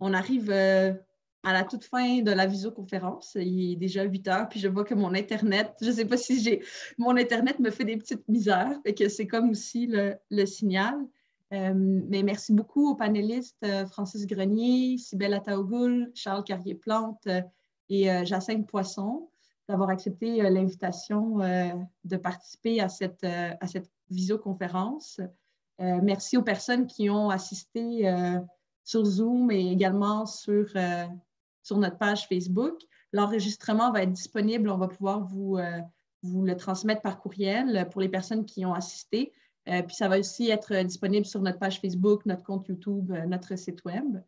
on arrive à la toute fin de la visioconférence. Il est déjà 8 heures, puis je vois que mon Internet, je ne sais pas si mon Internet me fait des petites misères, et que c'est comme aussi le signal. Mais merci beaucoup aux panélistes Francis Grenier, Cybèle Ataogoul, Charles Carrier-Plante et Jacinthe Poisson d'avoir accepté l'invitation de participer à cette visioconférence. Merci aux personnes qui ont assisté sur Zoom et également sur notre page Facebook. L'enregistrement va être disponible. On va pouvoir vous le transmettre par courriel pour les personnes qui ont assisté. Puis ça va aussi être disponible sur notre page Facebook, notre compte YouTube, notre site Web.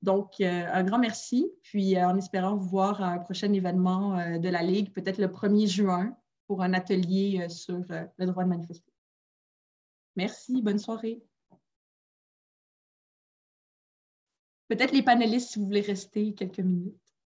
Donc, un grand merci. Puis en espérant vous voir à un prochain événement de la Ligue, peut-être le 1er juin, pour un atelier sur le droit de manifester. Merci, bonne soirée. Peut-être les panélistes, si vous voulez rester quelques minutes.